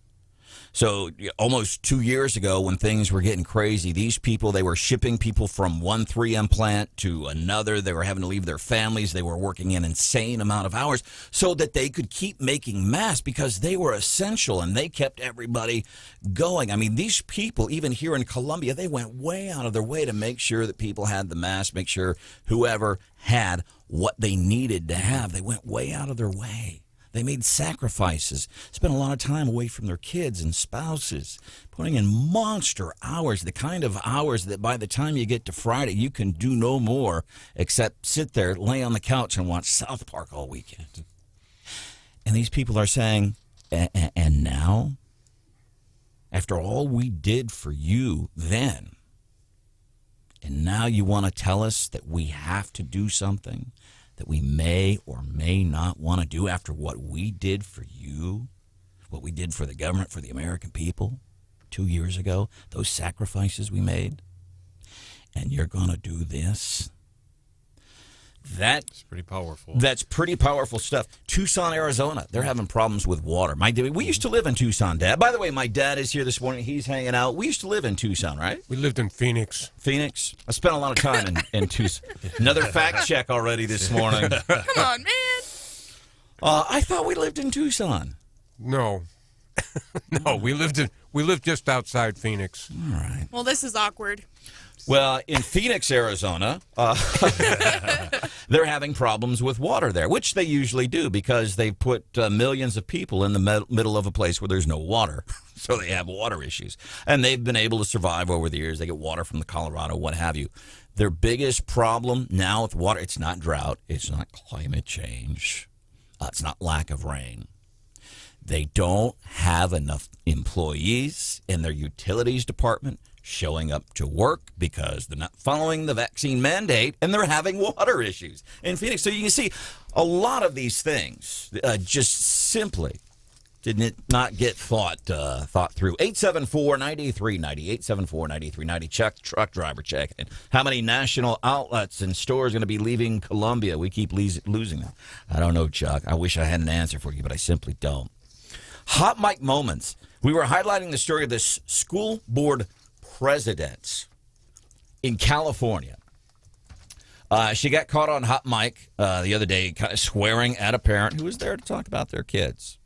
So almost 2 years ago when things were getting crazy, these people, they were shipping people from one 3M plant to another. They were having to leave their families. They were working an insane amount of hours so that they could keep making masks because they were essential and they kept everybody going. I mean, these people, even here in Columbia, they went way out of their way to make sure that people had the mask, make sure whoever had what they needed to have. They went way out of their way. They made sacrifices, spent a lot of time away from their kids and spouses, putting in monster hours, the kind of hours that by the time you get to Friday, you can do no more except sit there, lay on the couch, and watch South Park all weekend. And these people are saying, and now, after all we did for you then, and now you want to tell us that we have to do something that we may or may not want to do after what we did for you, what we did for the government, for the American people 2 years ago, those sacrifices we made, and you're going to do this? That's pretty powerful. That's pretty powerful stuff. Tucson, Arizona, they're having problems with water. We used to live in Tucson, Dad. By the way, my dad is here this morning. He's hanging out. We used to live in Tucson, right? We lived in Phoenix. Phoenix? I spent a lot of time in Tucson. Another fact check already this morning. Come on, man. I thought we lived in Tucson. No. No, we lived just outside Phoenix. All right. Well, this is awkward. Well, in Phoenix, Arizona, they're having problems with water there, which they usually do because they put millions of people in the middle of a place where there's no water. So they have water issues. And they've been able to survive over the years. They get water from the Colorado, what have you. Their biggest problem now with water, it's not drought. It's not climate change. It's not lack of rain. They don't have enough employees in their utilities department showing up to work because they're not following the vaccine mandate, and they're having water issues in Phoenix. So you can see a lot of these things just simply did not get thought through. 874-9390, 874-9390. Truck driver checking. How many national outlets and stores are going to be leaving Columbia? We keep losing them. I don't know, Chuck. I wish I had an answer for you, but I simply don't. Hot mic moments. We were highlighting the story of this school board president in California. She got caught on hot mic the other day, kind of swearing at a parent who was there to talk about their kids.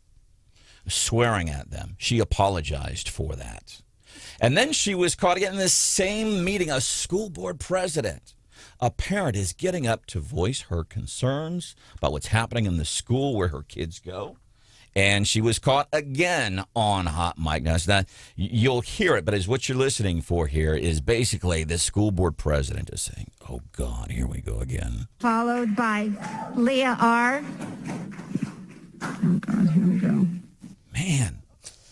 Swearing at them. She apologized for that. And then she was caught again in this same meeting, a school board president. A parent is getting up to voice her concerns about what's happening in the school where her kids go. And she was caught again on hot mic. Now, you'll hear it, but as what you're listening for here is basically the school board president is saying, oh, God, here we go again. Followed by Leah R. Oh, God, here we go. Man.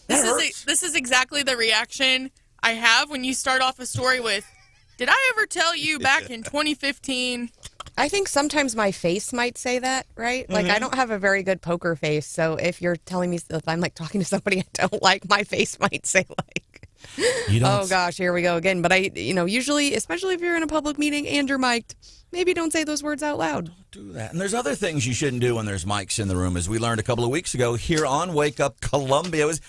This is exactly the reaction I have when you start off a story with, did I ever tell you back in 2015? I think sometimes my face might say that, right? Like, I don't have a very good poker face, so if you're telling me, if I'm, like, talking to somebody I don't like, my face might say, like, oh, gosh, here we go again. But usually, especially if you're in a public meeting and you're mic'd, maybe don't say those words out loud. Don't do that. And there's other things you shouldn't do when there's mics in the room, as we learned a couple of weeks ago here on Wake Up Columbia. It was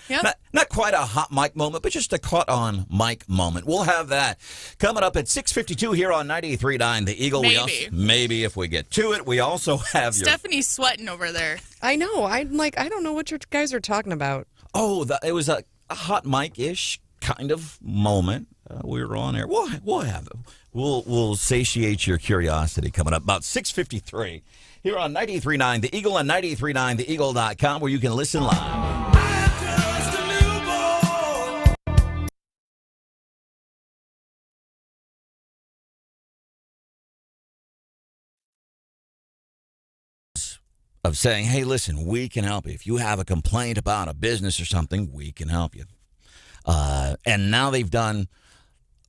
not quite a hot mic moment, but just a caught on mic moment. We'll have that coming up at 6:52 here on 93.9 The Eagle. Maybe if we get to it. We also have Stephanie's sweating over there. I know. I'm like, I don't know what you guys are talking about. Oh, it was a hot mic-ish kind of moment. We were on air. We'll have it. We'll satiate your curiosity coming up about 6:53 here on 93.9 The Eagle and 93.9theeagle.com, where you can listen live. Of saying, hey, listen, we can help you. If you have a complaint about a business or something, we can help you. And now they've done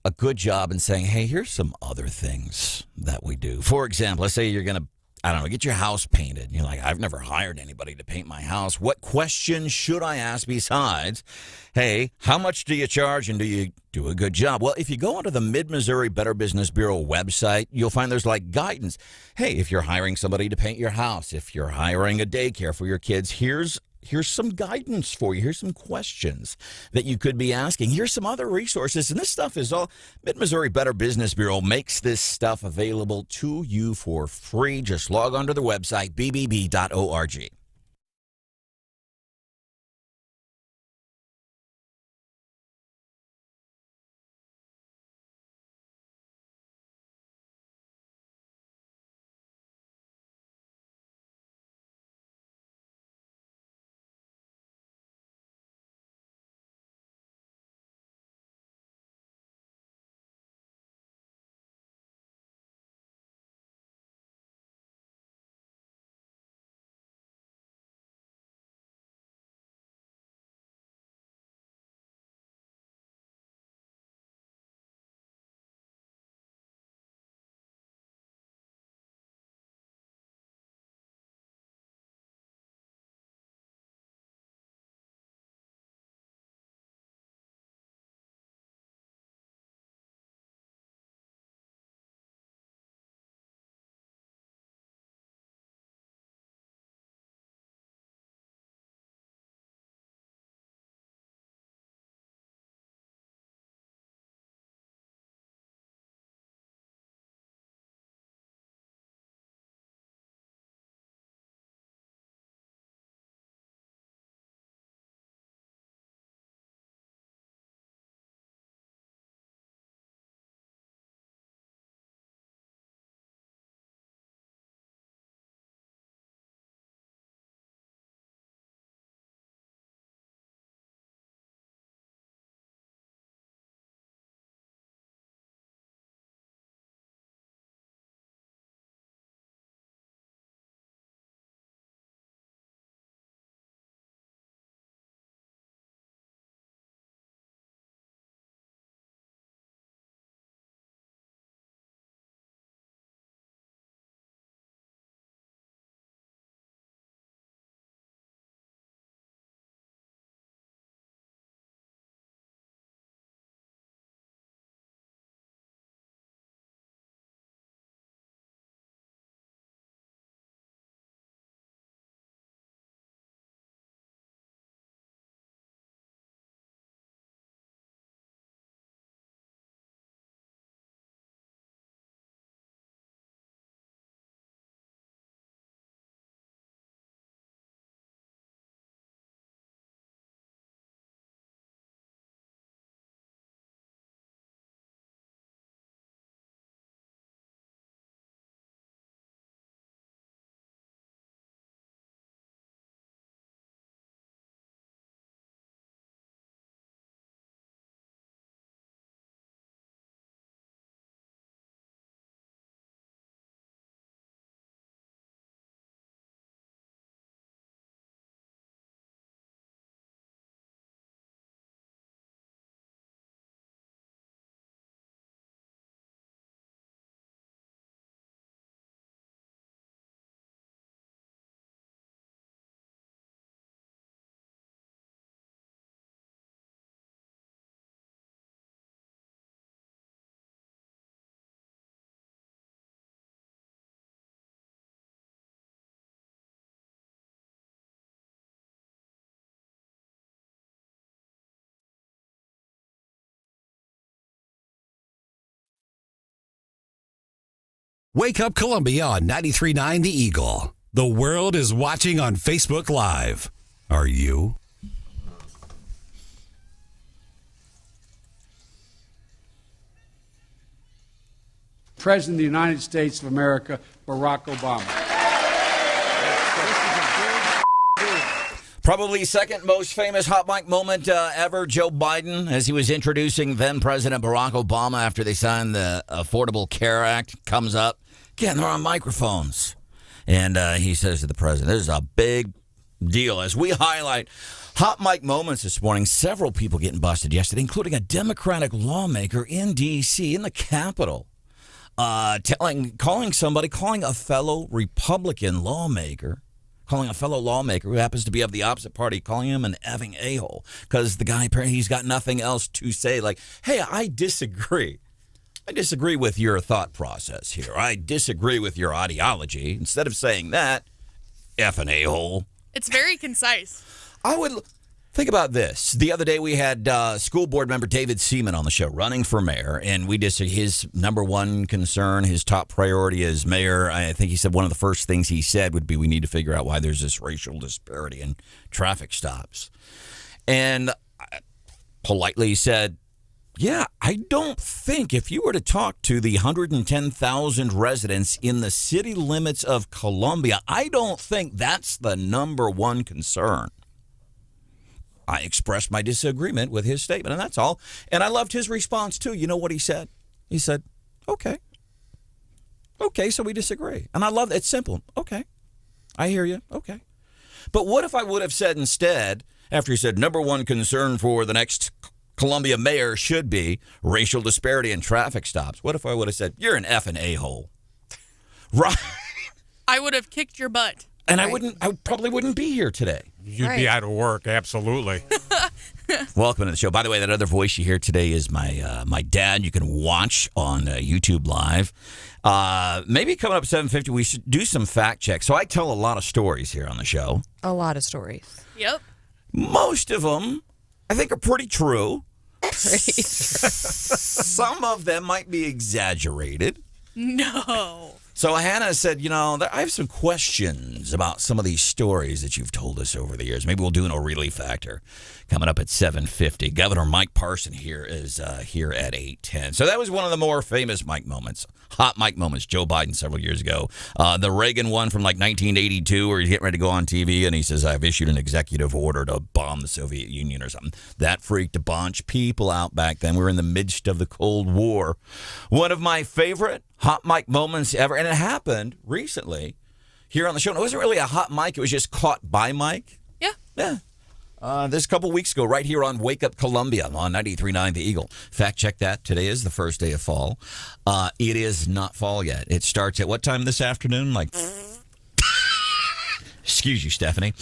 a good job in saying, hey, here's some other things that we do. For example, let's say you're going to, get your house painted. And you're like, I've never hired anybody to paint my house. What questions should I ask besides, hey, how much do you charge and do you do a good job? Well, if you go onto the Mid-Missouri Better Business Bureau website, you'll find there's like guidance. Hey, if you're hiring somebody to paint your house, if you're hiring a daycare for your kids, here's some guidance for you. Here's some questions that you could be asking. Here's some other resources. And this stuff is all Mid-Missouri Better Business Bureau makes this stuff available to you for free. Just log on to the website, bbb.org. Wake Up Columbia on 93.9 The Eagle. The world is watching on Facebook Live. Are you? President of the United States of America, Barack Obama. Probably second most famous hot mic moment ever, Joe Biden, as he was introducing then President Barack Obama after they signed the Affordable Care Act, comes up. Again, they're on microphones. And he says to the president, this is a big deal. As we highlight hot mic moments this morning, several people getting busted yesterday, including a Democratic lawmaker in D.C., in the Capitol, calling a fellow Republican lawmaker, calling a fellow lawmaker who happens to be of the opposite party, calling him an effing a-hole because the guy, apparently, he's got nothing else to say. Like, hey, I disagree. I disagree with your thought process here. I disagree with your ideology. Instead of saying that, effing a-hole. It's very concise. I would think about this. The other day we had school board member David Seaman on the show running for mayor, and we just his number one concern, his top priority as mayor, I think he said one of the first things he said would be we need to figure out why there's this racial disparity in traffic stops. And I politely said, yeah, I don't think if you were to talk to the 110,000 residents in the city limits of Columbia, I don't think that's the number one concern. I expressed my disagreement with his statement, and that's all. And I loved his response, too. You know what he said? He said, okay. Okay, so we disagree. And I love it. It's simple. Okay. I hear you. Okay. But what if I would have said instead, after he said, number one concern for the next Columbia mayor should be racial disparity in traffic stops. What if I would have said, you're an effing a-hole? Right. I would have kicked your butt. And I probably wouldn't be here today. You'd be out of work, absolutely. Welcome to the show. By the way, that other voice you hear today is my dad. You can watch on YouTube Live. Maybe coming up 7:50, we should do some fact checks. So I tell a lot of stories here on the show. A lot of stories. Yep. Most of them, I think, are pretty true. Pretty true. Some of them might be exaggerated. No. So Hannah said, I have some questions about some of these stories that you've told us over the years. Maybe we'll do an O'Reilly Factor coming up at 7:50. Governor Mike Parson here is here at 8:10. So that was one of the more famous Mike moments, hot Mike moments, Joe Biden several years ago. The Reagan one from like 1982 where he's getting ready to go on TV and he says, I've issued an executive order to bomb the Soviet Union or something. That freaked a bunch of people out back then. We were in the midst of the Cold War. One of my favorite hot mic moments ever, and it happened recently here on the show. And it wasn't really a hot mic. It was just caught by Mike. Yeah. Yeah. This couple weeks ago, right here on Wake Up Columbia on 93.9 The Eagle. Fact check that. Today is the first day of fall. It is not fall yet. It starts at what time this afternoon? Like, excuse you, Stephanie.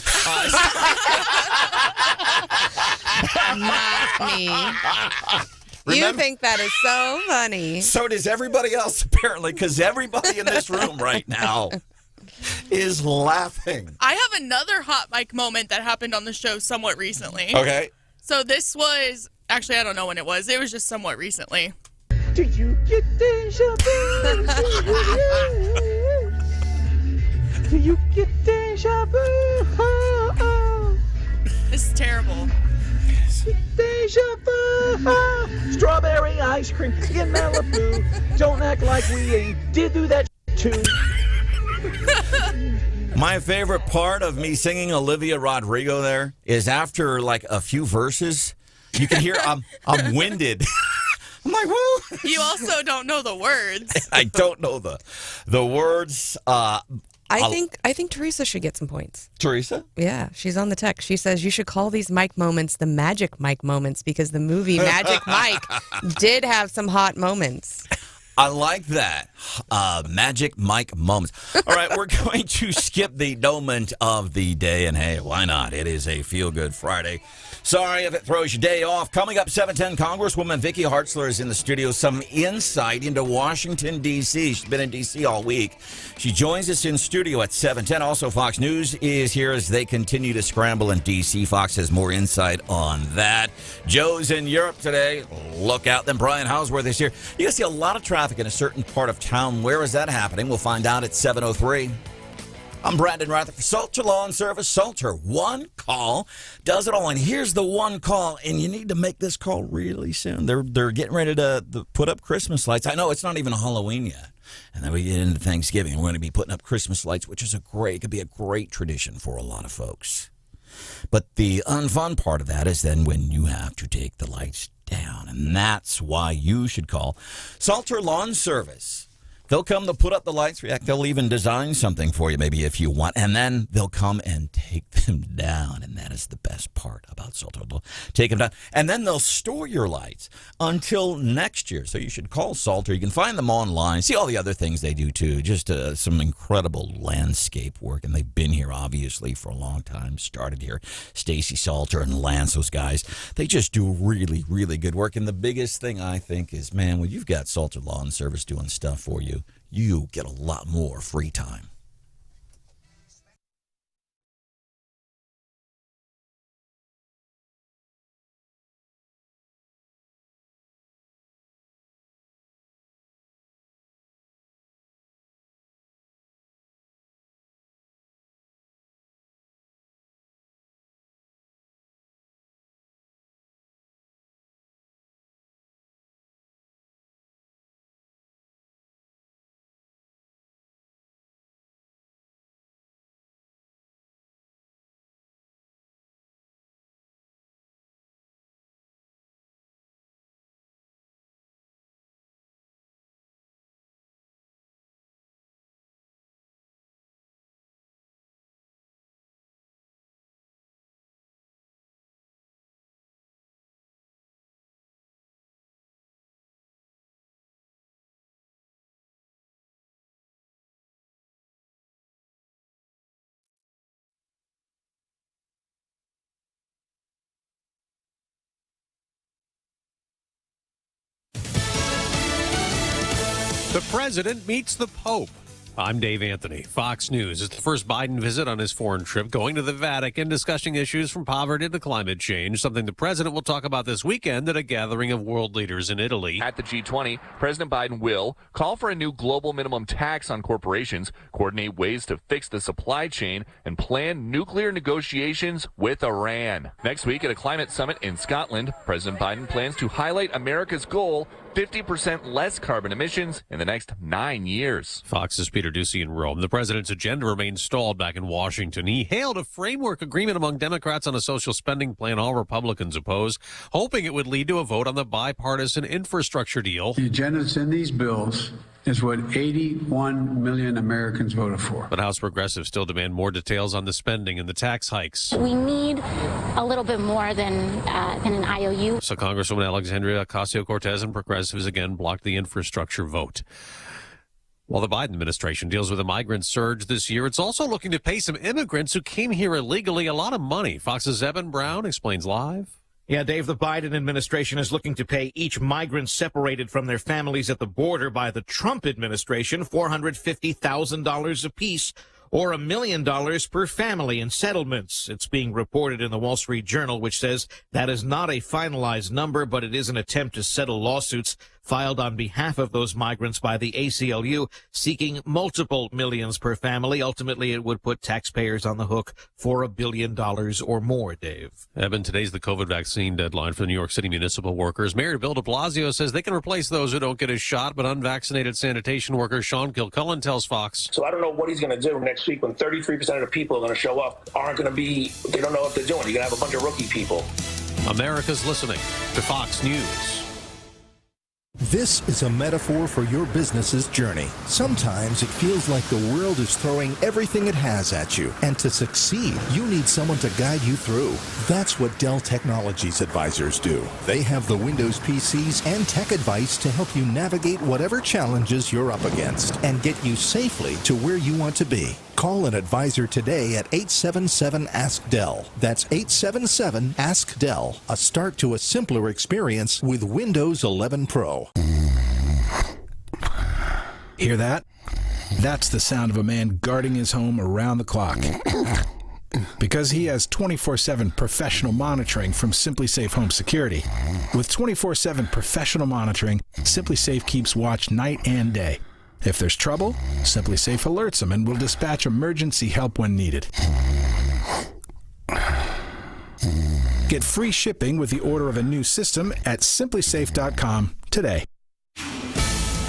Not me. You think that is so funny. So does everybody else, apparently, because everybody in this room right now is laughing. I have another hot mic moment that happened on the show somewhat recently. Okay. So this was, actually, I don't know when it was. It was just somewhat recently. Do you get deja vu? Do you get deja vu? Oh, oh. This is terrible. Deja vu. Strawberry ice cream in Malibu. Don't act like we ain't did do that too. My favorite part of me singing Olivia Rodrigo there is after like a few verses, you can hear I'm winded. I'm like, woo. You also don't know the words. I don't know the words. I think Teresa should get some points. Teresa? Yeah, she's on the text. She says you should call these Mike moments the Magic Mike moments because the movie Magic Mike did have some hot moments. I like that. Magic Mike moments. All right, we're going to skip the moment of the day, and hey, why not? It is a feel-good Friday. Sorry if it throws your day off. Coming up 7:10, Congresswoman Vicky Hartzler is in the studio. Some insight into Washington, D.C. She's been in D.C. all week. She joins us in studio at 7:10. Also, Fox News is here as they continue to scramble in D.C. Fox has more insight on that. Joe's in Europe today. Look out. Then Brian Hauswirth is here. You guys see a lot of traffic traffic in a certain part of town. Where is that happening? We'll find out at 7:03. I'm Branden Rathert for Salter Lawn Service. Salter, one call does it all. And here's the one call, and you need to make this call really soon. They're getting ready to put up Christmas lights. I know it's not even Halloween yet. And then we get into Thanksgiving. We're going to be putting up Christmas lights, which is could be a great tradition for a lot of folks. But the unfun part of that is then when you have to take the lights down. And that's why you should call Salter Lawn Service. They'll come to put up the lights. They'll even design something for you, maybe if you want. And then they'll come and take them down. And that is the best part about Salter. They'll take them down. And then they'll store your lights until next year. So you should call Salter. You can find them online. See all the other things they do, too. Just some incredible landscape work. And they've been here, obviously, for a long time. Started here. Stacy Salter and Lance, those guys. They just do really, really good work. And the biggest thing, I think, is, man, when you've got Salter Lawn Service doing stuff for you, you get a lot more free time. The president meets the Pope. I'm Dave Anthony. Fox News. It's the first Biden visit on his foreign trip, going to the Vatican, discussing issues from poverty to climate change, something the president will talk about this weekend at a gathering of world leaders in Italy. At the G20, President Biden will call for a new global minimum tax on corporations, coordinate ways to fix the supply chain, and plan nuclear negotiations with Iran. Next week at a climate summit in Scotland, President Biden plans to highlight America's goal, 50% less carbon emissions in the next 9 years. Fox's Peter Ducey in Rome. The president's agenda remains stalled back in Washington. He hailed a framework agreement among Democrats on a social spending plan all Republicans oppose, hoping it would lead to a vote on the bipartisan infrastructure deal. The agenda that's in these bills is what 81 million Americans voted for. But House progressives still demand more details on the spending and the tax hikes. We need a little bit more than an IOU. So Congresswoman Alexandria Ocasio-Cortez and progressives again blocked the infrastructure vote. While the Biden administration deals with a migrant surge this year, it's also looking to pay some immigrants who came here illegally a lot of money. Fox's Evan Brown explains live. Yeah, Dave, the Biden administration is looking to pay each migrant separated from their families at the border by the Trump administration $450,000 apiece, or $1 million per family in settlements. It's being reported in the Wall Street Journal, which says that is not a finalized number, but it is an attempt to settle lawsuits filed on behalf of those migrants by the ACLU, seeking multiple millions per family. Ultimately, it would put taxpayers on the hook for $1 billion or more, Dave. Evan, today's the COVID vaccine deadline for the New York City municipal workers. Mayor Bill de Blasio says they can replace those who don't get a shot, but unvaccinated sanitation worker Sean Kilcullen tells Fox. So I don't know what he's going to do next week when 33% of the people are going to show up aren't going to be, they don't know what they're doing. You're going to have a bunch of rookie people. America's listening to Fox News. This is a metaphor for your business's journey. Sometimes it feels like the world is throwing everything it has at you. And to succeed, you need someone to guide you through. That's what Dell Technologies advisors do. They have the Windows PCs and tech advice to help you navigate whatever challenges you're up against and get you safely to where you want to be. Call an advisor today at 877-ASK-DELL. That's 877-ASK-DELL. A start to a simpler experience with Windows 11 Pro. Hear that? That's the sound of a man guarding his home around the clock. Because he has 24/7 professional monitoring from Simply Safe Home Security. With 24/7 professional monitoring, Simply Safe keeps watch night and day. If there's trouble, Simply Safe alerts them and will dispatch emergency help when needed. Get free shipping with the order of a new system at simplysafe.com today.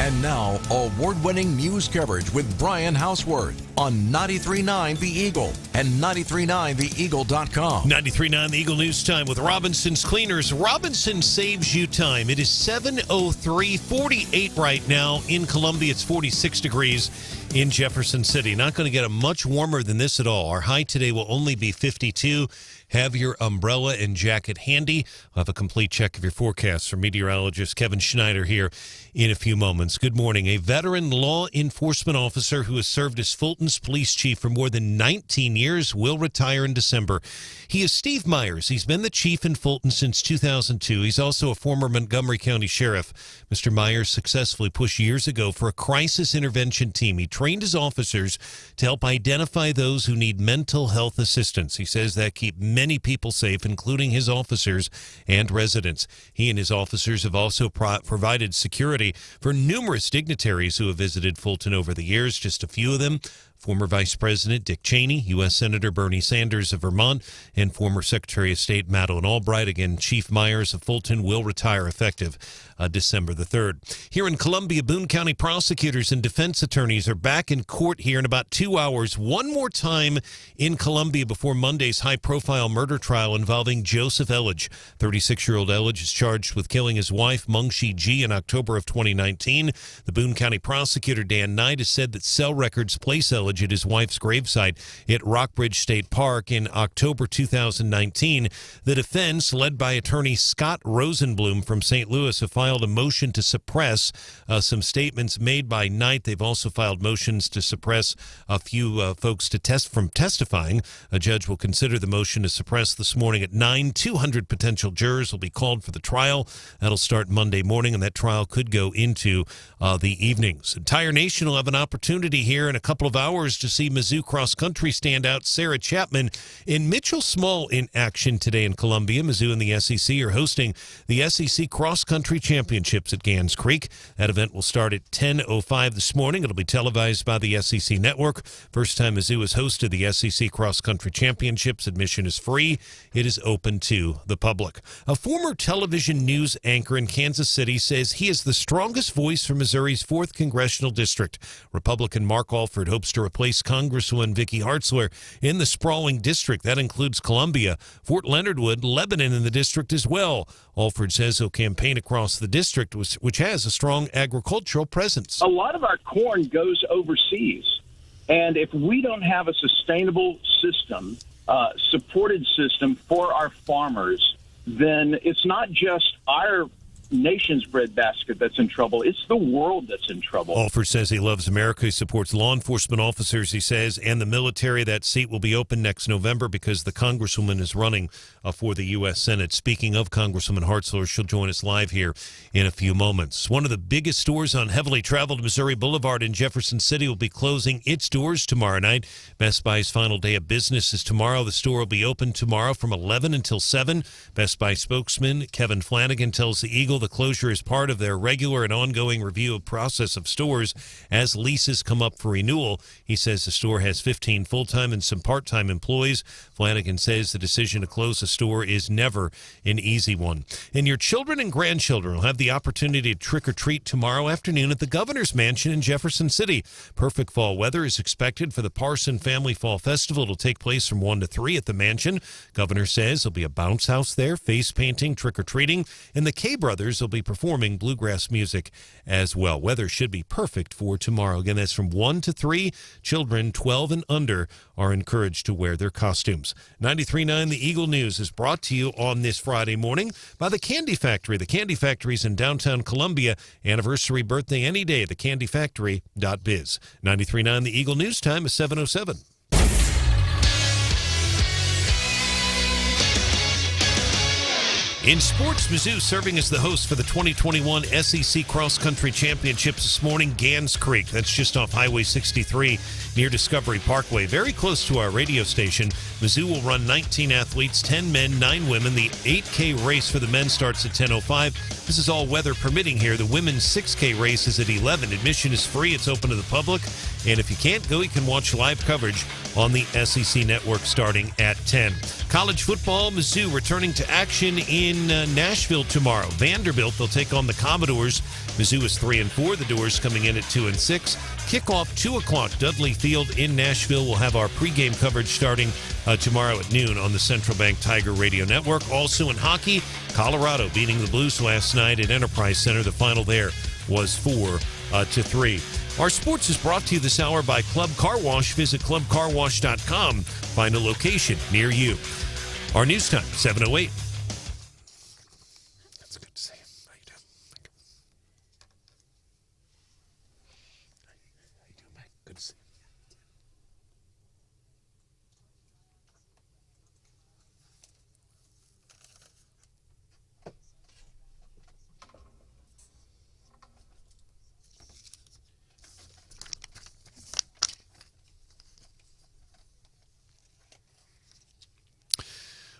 And now, award-winning news coverage with Brian Hauswirth on 93.9 The Eagle and 93.9theeagle.com. 93.9 The Eagle News Time with Robinson's Cleaners. Robinson saves you time. It is 7:03, 48 right now. In Columbia, it's 46 degrees in Jefferson City. Not going to get much warmer than this at all. Our high today will only be 52. Have your umbrella and jacket handy. I'll have a complete check of your forecast from meteorologist Kevin Schneider here in a few moments. Good morning. A veteran law enforcement officer who has served as Fulton's police chief for more than 19 years will retire in December. He is Steve Myers. He's been the chief in Fulton since 2002. He's also a former Montgomery County sheriff. Mr. Myers successfully pushed years ago for a crisis intervention team. He trained his officers to help identify those who need mental health assistance. He says that keep many people safe, including his officers and residents. He and his officers have also provided security for numerous dignitaries who have visited Fulton over the years. Just a few of them: former Vice President Dick Cheney, U.S. Senator Bernie Sanders of Vermont, and former Secretary of State Madeleine Albright. Again, Chief Myers of Fulton will retire effective December the 3rd. Here in Columbia, Boone County prosecutors and defense attorneys are back in court here in about 2 hours. One more time in Columbia before Monday's high-profile murder trial involving Joseph Elledge. 36-year-old Elledge is charged with killing his wife, Mungshi G, in October of 2019. The Boone County prosecutor, Dan Knight, has said that cell records place Elledge at his wife's gravesite at Rockbridge State Park in October 2019. The defense, led by attorney Scott Rosenblum from St. Louis, have filed a motion to suppress some statements made by Knight. They've also filed motions to suppress a few folks from testifying. A judge will consider the motion to suppress this morning at 9. 200 potential jurors will be called for the trial. That'll start Monday morning, and that trial could go into the evenings. Entire nation will have an opportunity here in a couple of hours to see Mizzou cross-country standout Sarah Chapman and Mitchell Small in action today in Columbia. Mizzou and the SEC are hosting the SEC cross-country championships at Gans Creek. That event will start at 10:05 this morning. It'll be televised by the SEC Network. First time Mizzou has hosted the SEC cross-country championships. Admission is free. It is open to the public. A former television news anchor in Kansas City says he is the strongest voice for Missouri's 4th Congressional District. Republican Mark Alford hopes to replace Congresswoman Vicky Hartzler in the sprawling district. That includes Columbia, Fort Leonard Wood, Lebanon in the district as well. Alford says he'll campaign across the district, which has a strong agricultural presence. A lot of our corn goes overseas. And if we don't have a sustainable system, supported system for our farmers, then it's not just our nation's breadbasket that's in trouble. It's the world that's in trouble. Alford says he loves America. He supports law enforcement officers, he says, and the military. That seat will be open next November because the Congresswoman is running for the U.S. Senate. Speaking of Congresswoman Hartzler, she'll join us live here in a few moments. One of the biggest stores on heavily traveled Missouri Boulevard in Jefferson City will be closing its doors tomorrow night. Best Buy's final day of business is tomorrow. The store will be open tomorrow from 11 until 7. Best Buy spokesman Kevin Flanagan tells the Eagle the closure is part of their regular and ongoing review of process of stores as leases come up for renewal. He says the store has 15 full-time and some part-time employees. Flanagan says the decision to close the store is never an easy one. And your children and grandchildren will have the opportunity to trick-or-treat tomorrow afternoon at the Governor's Mansion in Jefferson City. Perfect fall weather is expected for the Parson Family Fall Festival. It'll take place from 1 to 3 at the mansion. Governor says there'll be a bounce house there, face painting, trick-or-treating, and the K Brothers will be performing bluegrass music as well. Weather should be perfect for tomorrow. Again, that's from 1 to 3. Children 12 and under are encouraged to wear their costumes. 93.9 The Eagle News is brought to you on this Friday morning by the Candy Factory. The Candy Factory's in downtown Columbia. Anniversary birthday any day. thecandyfactory.biz. 93.9 The Eagle News time is 7:07. In sports, Mizzou serving as the host for the 2021 SEC Cross Country Championships this morning, Gans Creek. That's just off Highway 63 near Discovery Parkway, very close to our radio station. Mizzou will run 19 athletes, 10 men, 9 women. The 8K race for the men starts at 10:05. This is all weather permitting here. The women's 6K race is at 11. Admission is free. It's open to the public. And if you can't go, you can watch live coverage on the SEC Network starting at 10. College football, Mizzou returning to action in Nashville tomorrow. Vanderbilt, they'll take on the Commodores. Mizzou is 3-4. The Doors coming in at 2-6. Kickoff 2 o'clock. Dudley Field in Nashville. We'll have our pregame coverage starting tomorrow at noon on the Central Bank Tiger Radio Network. Also in hockey, Colorado beating the Blues last night at Enterprise Center. The final there was 4-3. Our sports is brought to you this hour by Club Car Wash. Visit clubcarwash.com. Find a location near you. Our news time, 7:08. That's good to see you. How you doing? How you doing, Mike? Good to see you.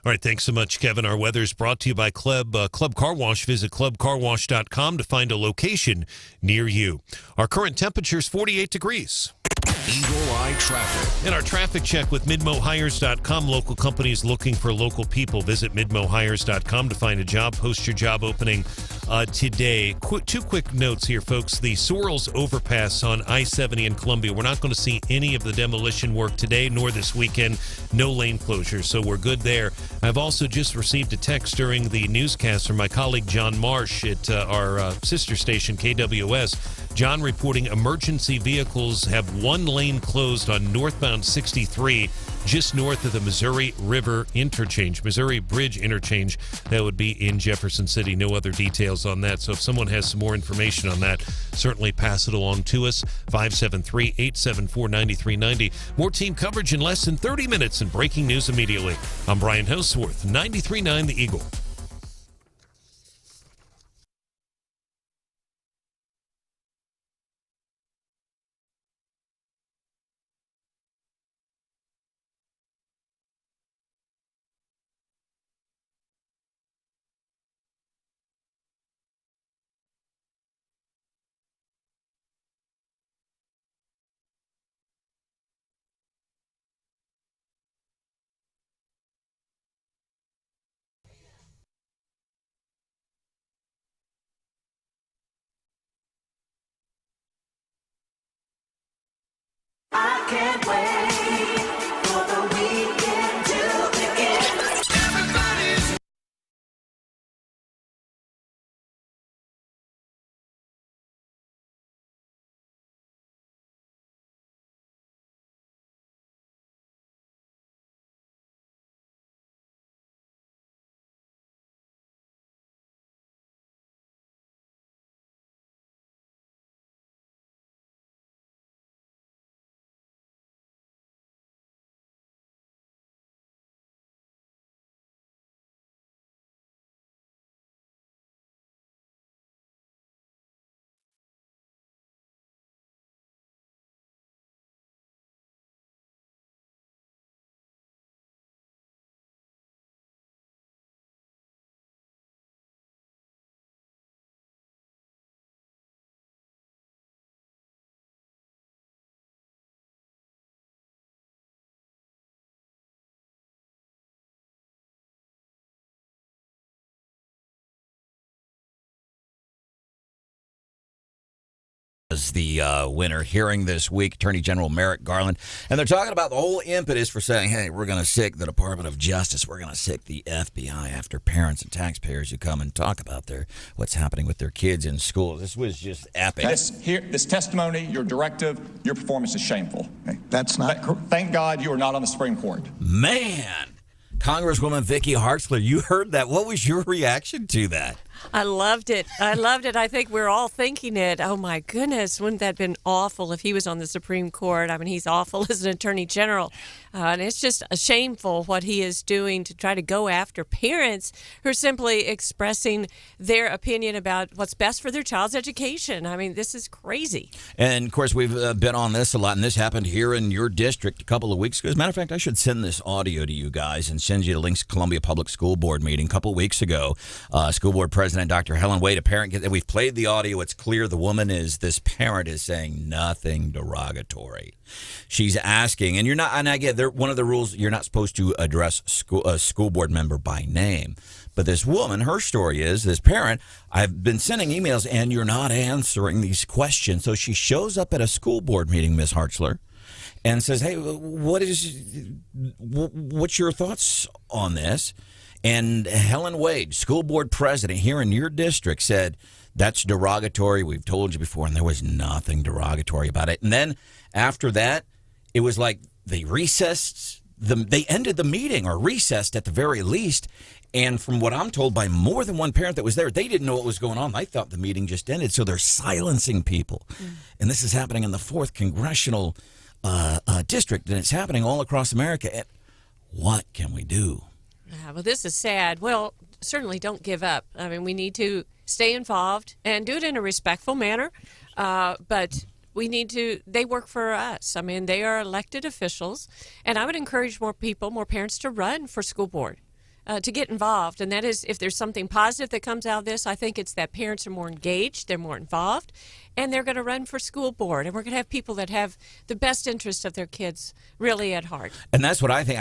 All right, thanks so much, Kevin. Our weather is brought to you by Club Car Wash. Visit clubcarwash.com to find a location near you. Our current temperature is 48 degrees. Eagle Eye Traffic. And our traffic check with MidmoHires.com. Local companies looking for local people. Visit MidmoHires.com to find a job. Post your job opening today. Two quick notes here, folks. The Sorrells overpass on I-70 in Columbia. We're not going to see any of the demolition work today nor this weekend. No lane closures, so we're good there. I've also just received a text during the newscast from my colleague John Marsh at our sister station, KWS. John reporting emergency vehicles have one lane closed on northbound 63 just north of the Missouri River interchange, Missouri Bridge interchange. That would be in Jefferson City. No other details on that. So if someone has some more information on that, certainly pass it along to us. 573-874-9390. More team coverage in less than 30 minutes and breaking news immediately. I'm Brian Hauswirth, 93.9 The Eagle. I can't wait for the weekend to begin. Everybody's as the winner hearing this week, Attorney General Merrick Garland. And they're talking about the whole impetus for saying, hey, we're going to sick the Department of Justice. We're going to sick the FBI after parents and taxpayers who come and talk about what's happening with their kids in school. This was just epic. This testimony, your directive, your performance is shameful. That's not... Thank God you are not on the Supreme Court. Man. Congresswoman Vicky Hartzler, you heard that. What was your reaction to that? I loved it. I think we're all thinking it. Oh, my goodness. Wouldn't that have been awful if he was on the Supreme Court? I mean, he's awful as an attorney general. And it's just shameful what he is doing to try to go after parents who are simply expressing their opinion about what's best for their child's education. I mean, this is crazy. And, of course, we've been on this a lot, and this happened here in your district a couple of weeks ago. As a matter of fact, I should send this audio to you guys and send you the links to Columbia Public School Board meeting a couple of weeks ago. School Board President Dr. Helen Wade, a parent, we've played the audio. It's clear this parent is saying nothing derogatory. She's asking, and you're not, and I get one of the rules, you're not supposed to address a school board member by name. But this woman, her story is, this parent, I've been sending emails and you're not answering these questions. So she shows up at a school board meeting, Ms. Hartzler, and says, hey, what's your thoughts on this? And Helen Wade, school board president here in your district, said, that's derogatory. We've told you before, and there was nothing derogatory about it. And then after that, it was like they recessed, they ended the meeting, or recessed at the very least. And from what I'm told by more than one parent that was there, they didn't know what was going on. They thought the meeting just ended. So they're silencing people. And this is happening in the 4th Congressional District, and it's happening all across America. And what can we do? Well, this is sad. Well, certainly don't give up. I mean, we need to stay involved and do it in a respectful manner. But we need to, they work for us. I mean, they are elected officials. And I would encourage more people, more parents to run for school board, to get involved. And that is, if there's something positive that comes out of this, I think it's that parents are more engaged, they're more involved, and they're going to run for school board. And we're going to have people that have the best interest of their kids really at heart. And that's what I think.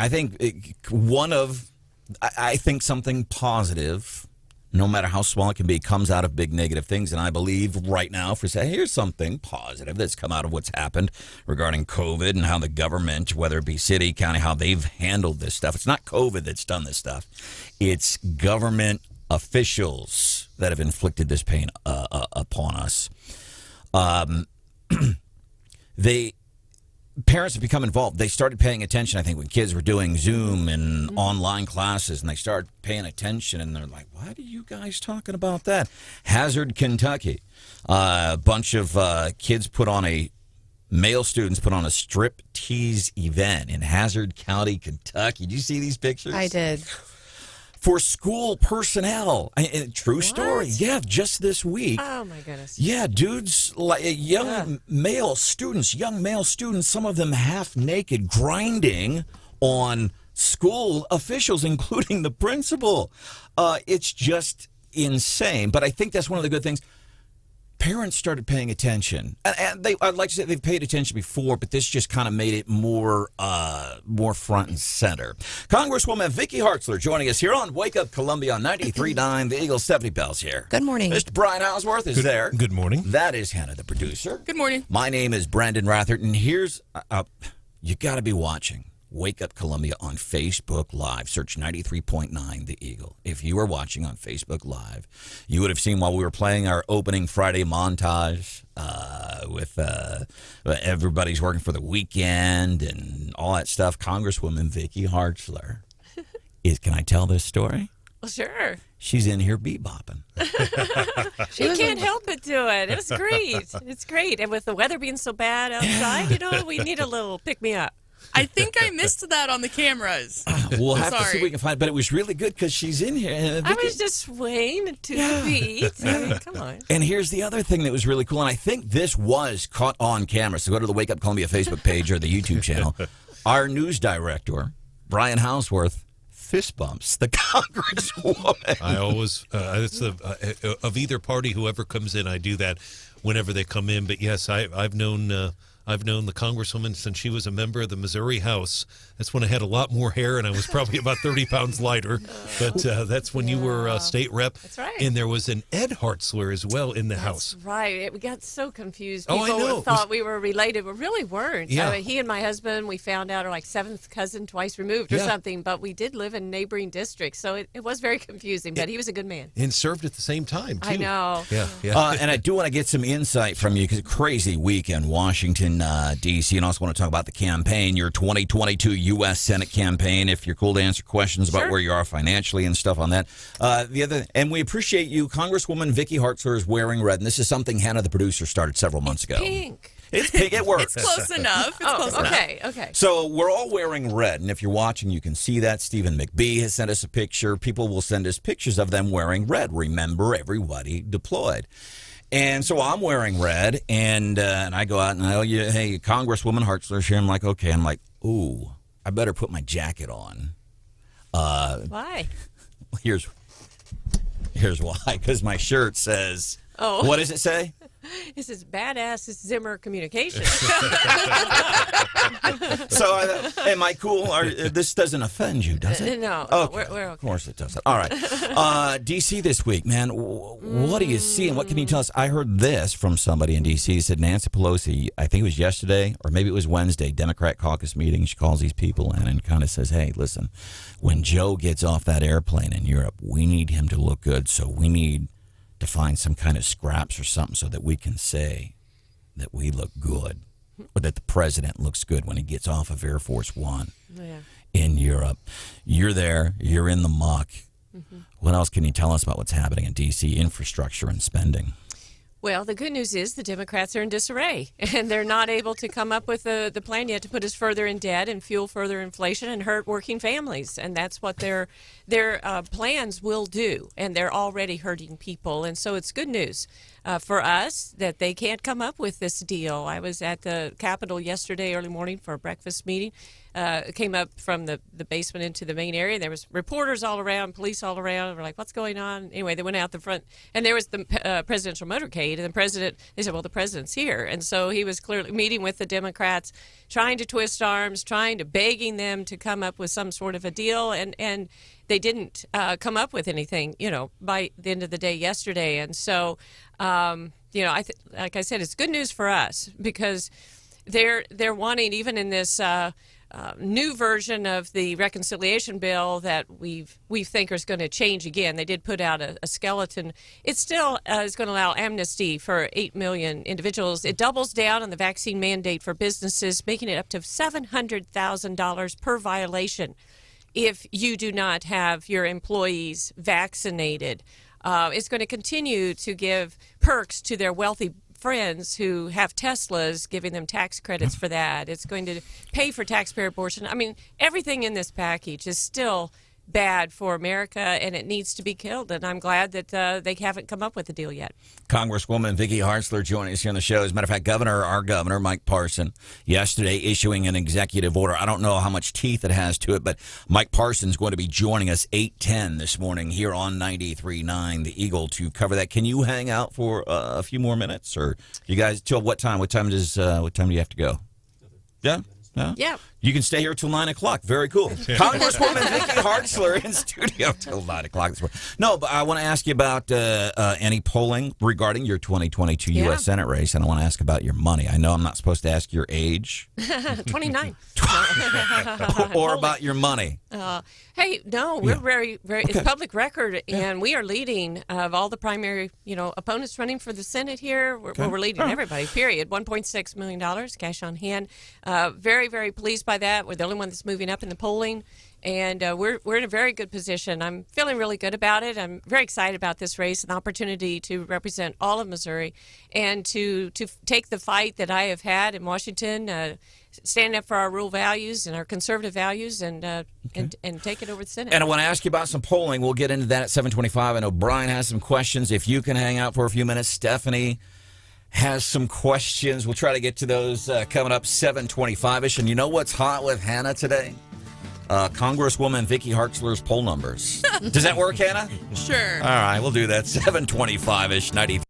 I think something positive, no matter how small it can be, comes out of big negative things. And I believe right now, if we say, here's something positive that's come out of what's happened regarding COVID and how the government, whether it be city, county, how they've handled this stuff. It's not COVID that's done this stuff. It's government officials that have inflicted this pain upon us. Parents have become involved. They started paying attention, I think, when kids were doing Zoom and online classes, and they started paying attention, and they're like, what are you guys talking about that? Hazard, Kentucky. A bunch of male students put on a strip tease event in Hazard County, Kentucky. Did you see these pictures? I did. For school personnel. True story. Yeah, just this week. Oh, my goodness. Yeah, dudes, like young male students, some of them half naked, grinding on school officials, including the principal. It's just insane. But I think that's one of the good things. Parents started paying attention, and I'd like to say they've paid attention before, but this just kind of made it more front and center. Congresswoman Vicky Hartzler joining us here on Wake Up Columbia on 93.9 The Eagle. Stephanie Bell's here. Good morning. Mr. Brian Hauswirth is there. Good morning. That is Hannah, the producer. Good morning. My name is Branden Rathert, and here's you got to be watching Wake Up Columbia on Facebook Live. Search 93.9 The Eagle. If you were watching on Facebook Live, you would have seen while we were playing our opening Friday montage with everybody's working for the weekend and all that stuff. Congresswoman Vicky Hartzler. Can I tell this story? Well, sure. She's in here bebopping. You can't help but do it. It was great. It's great. And with the weather being so bad outside, we need a little pick-me-up. I think I missed that on the cameras. We'll have to see if we can find it. But it was really good because she's in here. I was just swaying to the beat. I mean, come on. And here's the other thing that was really cool, and I think this was caught on camera. So go to the Wake Up Columbia Facebook page or the YouTube channel. Our news director, Brian Hauswirth, fist bumps the Congresswoman. I always, it's of either party, whoever comes in, I do that whenever they come in. But yes, I've known the Congresswoman since she was a member of the Missouri House. That's when I had a lot more hair and I was probably about 30 pounds lighter. But that's when you were a state rep. That's right. And there was an Ed Hartzler as well in the House. That's right. We got so confused. Oh, I know. People thought we were related, but really weren't. Yeah. I mean, he and my husband, we found out, are like seventh cousin twice removed or something. But we did live in neighboring districts, so it was very confusing. But he was a good man. And served at the same time, too. I know. Yeah. And I do want to get some insight from you because crazy week in Washington, in D.C. and also want to talk about the campaign, your 2022 U.S. Senate campaign, if you're cool to answer questions about where you are financially and stuff on that. And we appreciate you. Congresswoman Vicky Hartzler is wearing red, and this is something Hannah, the producer, started several months ago. Pink. It's pink. It works. It's close enough. It's close enough. Okay. So we're all wearing red, and if you're watching, you can see that. Stephen McBee has sent us a picture. People will send us pictures of them wearing red. Remember, everybody deployed. And so I'm wearing red, and I go out and I go, hey, Congresswoman Hartzler's here. I'm like, okay. I'm like, ooh, I better put my jacket on. Why? Here's why. Because my shirt says, Oh. What does it say? It says badass Zimmer Communications. So, am I cool? This doesn't offend you, does it? No, okay. we're okay. Of course it doesn't. All right. D.C. this week, man. What do you see, and what can you tell us? I heard this from somebody in D.C. He said Nancy Pelosi, I think it was yesterday, or maybe it was Wednesday, Democrat caucus meeting. She calls these people in and kind of says, hey, listen, when Joe gets off that airplane in Europe, we need him to look good, so we need to find some kind of scraps or something so that we can say that we look good, or that the president looks good when he gets off of Air Force One in Europe. You're there. You're in the muck. Mm-hmm. What else can you tell us about what's happening in D.C., infrastructure and spending? Well, the good news is the Democrats are in disarray, and they're not able to come up with the plan yet to put us further in debt and fuel further inflation and hurt working families. And that's what their plans will do, and they're already hurting people. And so it's good news for us that they can't come up with this deal. I was at the Capitol yesterday early morning for a breakfast meeting. Came up from the basement into the main area. There was reporters all around, police all around. We're like, what's going on? Anyway, they went out the front, and there was the presidential motorcade. And the president, they said, well, the president's here. And so he was clearly meeting with the Democrats, trying to twist arms, begging them to come up with some sort of a deal. And they didn't come up with anything, by the end of the day yesterday. And so, like I said, it's good news for us because they're wanting, even in this new version of the reconciliation bill that we think is going to change again. They did put out a skeleton. It still is going to allow amnesty for 8 million individuals. It doubles down on the vaccine mandate for businesses, making it up to $700,000 per violation if you do not have your employees vaccinated. It's going to continue to give perks to their wealthy friends who have Teslas, giving them tax credits for that. It's going to pay for taxpayer abortion. I mean, everything in this package is still bad for America, and it needs to be killed. And I'm glad that they haven't come up with a deal yet. Congresswoman Vicky Hartzler joining us here on the show. As a matter of fact, our governor, Mike Parson, yesterday issuing an executive order. I don't know how much teeth it has to it, but Mike Parson's going to be joining us 8:10 this morning here on 93.9 The Eagle to cover that. Can you hang out for a few more minutes, or you guys till what time? What time do you have to go? Yeah. No? Yeah. You can stay here till 9 o'clock. Very cool. Congresswoman Vicky Hartzler in studio till 9 o'clock this morning. No, but I want to ask you about any polling regarding your 2022 U.S. Senate race, and I want to ask about your money. I know I'm not supposed to ask your age. 29. Or about your money. Hey, no, we're very, very, it's public record, and we are leading of all the primary, opponents running for the Senate here. We're leading everybody, period. $1.6 million cash on hand. Very, very pleased by that. We're the only one that's moving up in the polling, and we're in a very good position. I'm feeling really good about it. I'm very excited about this race, an opportunity to represent all of Missouri and to take the fight that I have had in Washington, stand up for our rural values and our conservative values, and take it over the Senate. And I want to ask you about some polling. We'll get into that at 7:25. I know Brian has some questions. If you can hang out for a few minutes, Stephanie has some questions. We'll try to get to those coming up 7:25-ish. And you know what's hot with Hannah today? Congresswoman Vicky Hartzler's poll numbers. Does that work, Hannah? Sure. All right, we'll do that 7:25-ish, 93.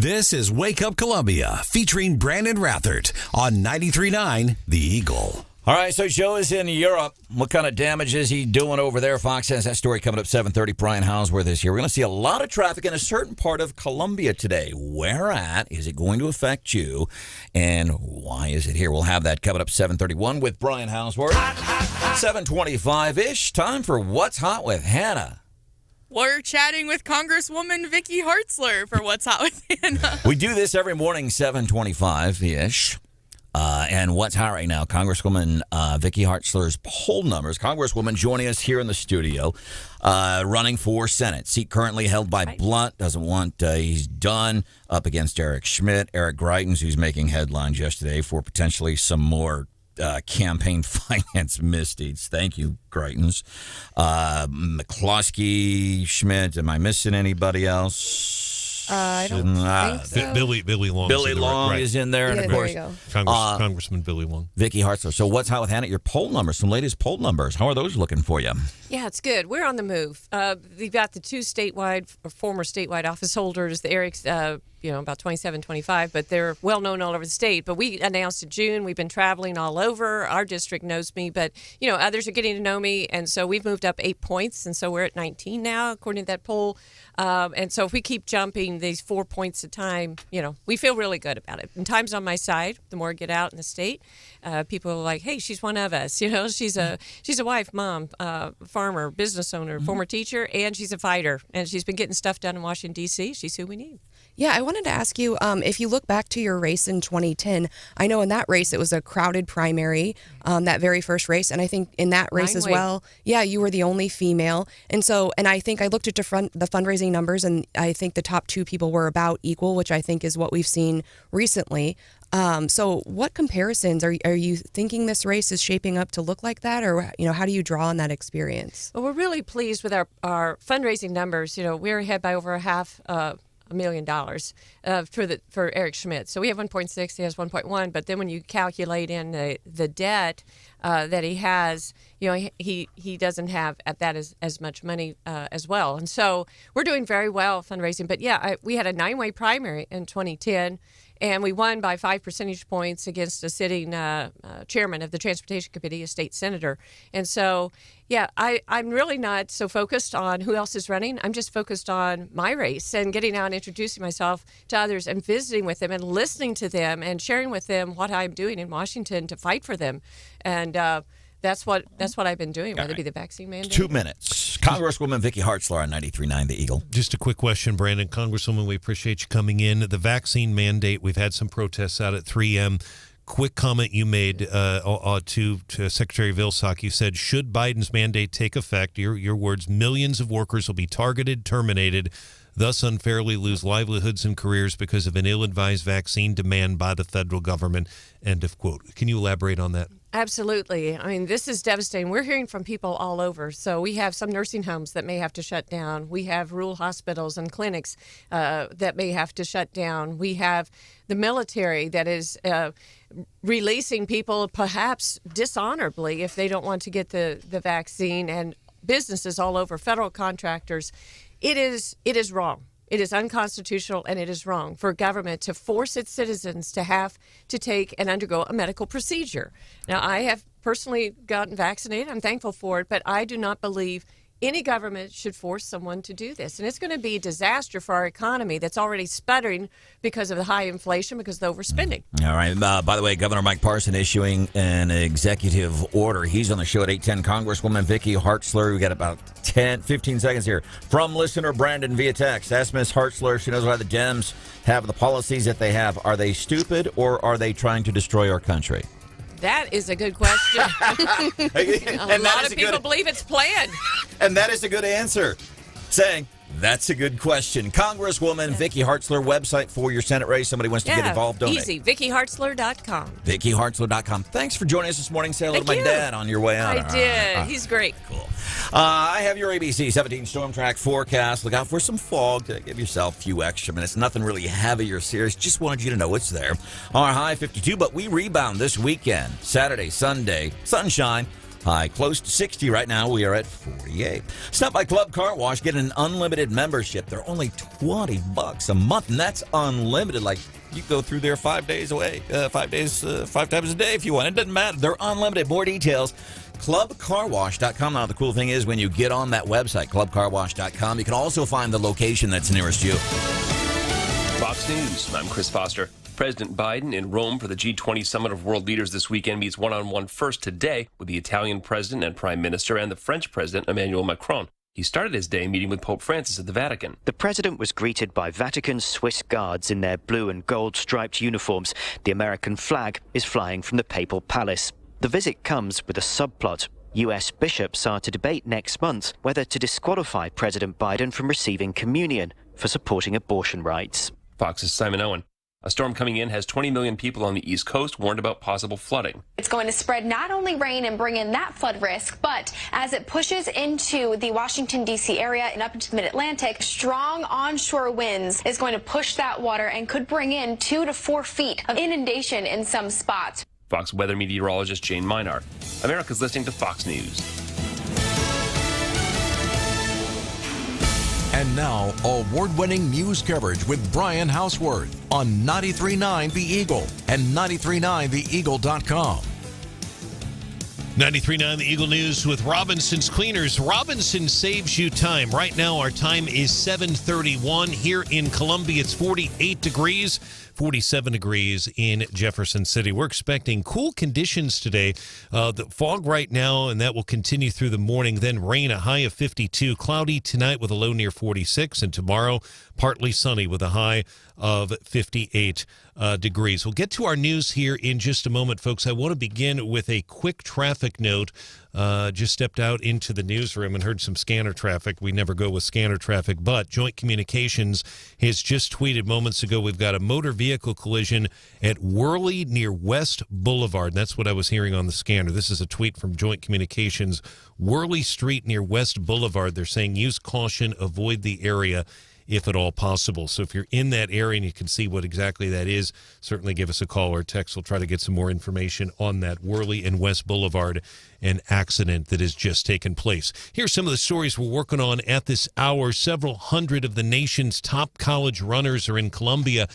This is Wake Up Columbia, featuring Branden Rathert on 93.9 The Eagle. All right, so Joe is in Europe. What kind of damage is he doing over there? Fox has that story coming up 7:30. Brian Hauswirth is here. We're going to see a lot of traffic in a certain part of Columbia today. Where at? Is it going to affect you? And why is it here? We'll have that coming up 7:31 with Brian Hauswirth. 7:25-ish. Time for What's Hot with Hannah. We're chatting with Congresswoman Vicky Hartzler for What's Hot with Hannah. We do this every morning, 7:25-ish. And what's hot right now, Congresswoman Vicky Hartzler's poll numbers. Congresswoman joining us here in the studio, running for Senate. Seat currently held by Blunt. Doesn't want, he's done, up against Eric Schmidt. Eric Greitens, who's making headlines yesterday for potentially some more campaign finance misdeeds. Thank you, Greitens. McCloskey, Schmidt. Am I missing anybody else? I don't think so. Billy Long. Billy Long is in there, and of course, Congressman Billy Long. Vicky Hartzler. So what's hot with Hannah? Your poll numbers, some latest poll numbers. How are those looking for you? Yeah, it's good. We're on the move. We've got the two former statewide office holders, the Eric's, about 27, 25, but they're well known all over the state. But we announced in June. We've been traveling all over. Our district knows me, but others are getting to know me, and so we've moved up 8 points, and so we're at 19 now, according to that poll. And so if we keep jumping these 4 points a time, we feel really good about it. And time's on my side. The more I get out in the state, people are like, "Hey, she's one of us." She's a wife, mom, farmer, business owner, former teacher, and she's a fighter. And she's been getting stuff done in Washington D.C. She's who we need. Yeah, I wanted to ask you, if you look back to your race in 2010, I know in that race it was a crowded primary, that very first race, and I think in that race as well, you were the only female. And I think I looked at the fundraising numbers, and I think the top two people were about equal, which I think is what we've seen recently. So what comparisons are you thinking this race is shaping up to look like that, or how do you draw on that experience? Well, we're really pleased with our fundraising numbers. We're ahead by over $500,000 for Eric Schmidt. So we have 1.6, he has 1.1, but then when you calculate in the debt that he has, he doesn't have at that as much money as well. And so we're doing very well fundraising. But we had a 9-way primary in 2010. And we won by 5 percentage points against a sitting chairman of the Transportation Committee, a state senator. And so, I'm really not so focused on who else is running. I'm just focused on my race and getting out and introducing myself to others and visiting with them and listening to them and sharing with them what I'm doing in Washington to fight for them. And that's what I've been doing, whether it be the vaccine mandate. 2 minutes. Congresswoman Vicky Hartzler on 93.9 The Eagle. Just a quick question, Branden. Congresswoman, we appreciate you coming in. The vaccine mandate, we've had some protests out at 3M. Quick comment you made to Secretary Vilsack. You said, should Biden's mandate take effect, your words, millions of workers will be targeted, terminated, thus unfairly lose livelihoods and careers because of an ill-advised vaccine demand by the federal government. End of quote. Can you elaborate on that? Absolutely. I mean, this is devastating. We're hearing from people all over. So we have some nursing homes that may have to shut down. We have rural hospitals and clinics that may have to shut down. We have the military that is releasing people perhaps dishonorably if they don't want to get the vaccine, and businesses all over, federal contractors. It is wrong. It is unconstitutional, and it is wrong for government to force its citizens to have to take and undergo a medical procedure. Now, I have personally gotten vaccinated. I'm thankful for it, but I do not believe any government should force someone to do this. And it's going to be a disaster for our economy that's already sputtering because of the high inflation, because of the overspending. All right. By the way, Governor Mike Parson issuing an executive order. He's on the show at 8:10. Congresswoman Vicky Hartzler. We got about 15 seconds here. From listener Branden via text. Ask Ms. Hartzler. She knows why the Dems have the policies that they have. Are they stupid, or are they trying to destroy our country? That is a good question. A lot of people believe it's planned. And that is a good answer. Saying, that's a good question. Congresswoman Vicky Hartzler, website for your Senate race. Somebody wants to get involved, donate. Easy. VickyHartzler.com. VickyHartzler.com. Thanks for joining us this morning. Say hello to my dad on your way out. I did. He's great. Cool. I have your ABC 17 storm track forecast. Look out for some fog. Give yourself a few extra minutes. Nothing really heavy or serious. Just wanted you to know it's there. Our high 52, but we rebound this weekend. Saturday, Sunday, sunshine. High close to 60 right now. We are at 48. Stop by Club Car Wash. Get an unlimited membership. They're only $20 a month, and that's unlimited. Like, you go through there 5 days away, 5 days, 5 times a day if you want. It doesn't matter. They're unlimited. More details, clubcarwash.com. Now, the cool thing is when you get on that website, clubcarwash.com, you can also find the location that's nearest you. Fox News, I'm Chris Foster. President Biden in Rome for the G20 Summit of World Leaders this weekend meets one-on-one first today with the Italian President and Prime Minister and the French President Emmanuel Macron. He started his day meeting with Pope Francis at the Vatican. The president was greeted by Vatican Swiss guards in their blue and gold striped uniforms. The American flag is flying from the papal palace. The visit comes with a subplot. U.S. bishops are to debate next month whether to disqualify President Biden from receiving communion for supporting abortion rights. Fox's Simon Owen. A storm coming in has 20 million people on the East Coast warned about possible flooding. It's going to spread not only rain and bring in that flood risk, but as it pushes into the Washington, D.C. area and up into the mid-Atlantic, strong onshore winds is going to push that water and could bring in 2 to 4 feet of inundation in some spots. Fox weather meteorologist Jane Minar. America's listening to Fox News. And now, award-winning news coverage with Brian Hauswirth on 93.9 The Eagle and 93.9theeagle.com. 93.9 The Eagle News with Robinson's Cleaners. Robinson saves you time. Right now, our time is 7:31. Here in Columbia, it's 48 degrees. 47 degrees in Jefferson City. We're expecting cool conditions today. The fog right now, and that will continue through the morning. Then rain, a high of 52. Cloudy tonight with a low near 46. And tomorrow, partly sunny with a high of 58 degrees. We'll get to our news here in just a moment, folks. I want to begin with a quick traffic note. Just stepped out into the newsroom and heard some scanner traffic. We never go with scanner traffic, but Joint Communications has just tweeted moments ago, we've got a motor vehicle collision at Worley near West Boulevard. And that's what I was hearing on the scanner. This is a tweet from Joint Communications. Worley Street near West Boulevard. They're saying use caution, avoid the area if at all possible. So if you're in that area and you can see what exactly that is, certainly give us a call or text. We'll try to get some more information on that. Worley and West Boulevard, an accident that has just taken place. Here's some of the stories we're working on at this hour. Several hundred of the nation's top college runners are in Columbia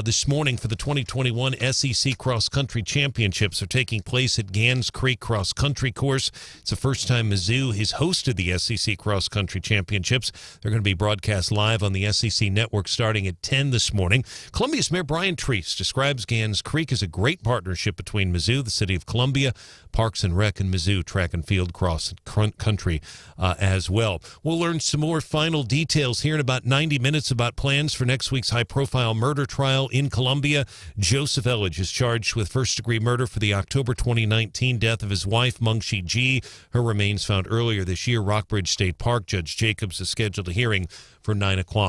this morning for the 2021 SEC Cross Country Championships. Are taking place at Gans Creek Cross Country Course. It's the first time Mizzou has hosted the SEC Cross Country Championships. They're going to be broadcast live on the SEC Network starting at 10 this morning. Columbia's Mayor Brian Treese describes Gans Creek as a great partnership between Mizzou, the City of Columbia, Parks and Rec, and Mizzou Track and Field Cross Country as well. We'll learn some more final details here in about 90 minutes about plans for next week's high-profile murder trial in Columbia. Joseph Elledge is charged with first-degree murder for the October 2019 death of his wife, Mungshi G. Her remains found earlier this year, Rockbridge State Park. Judge Jacobs has scheduled a hearing for 9 o'clock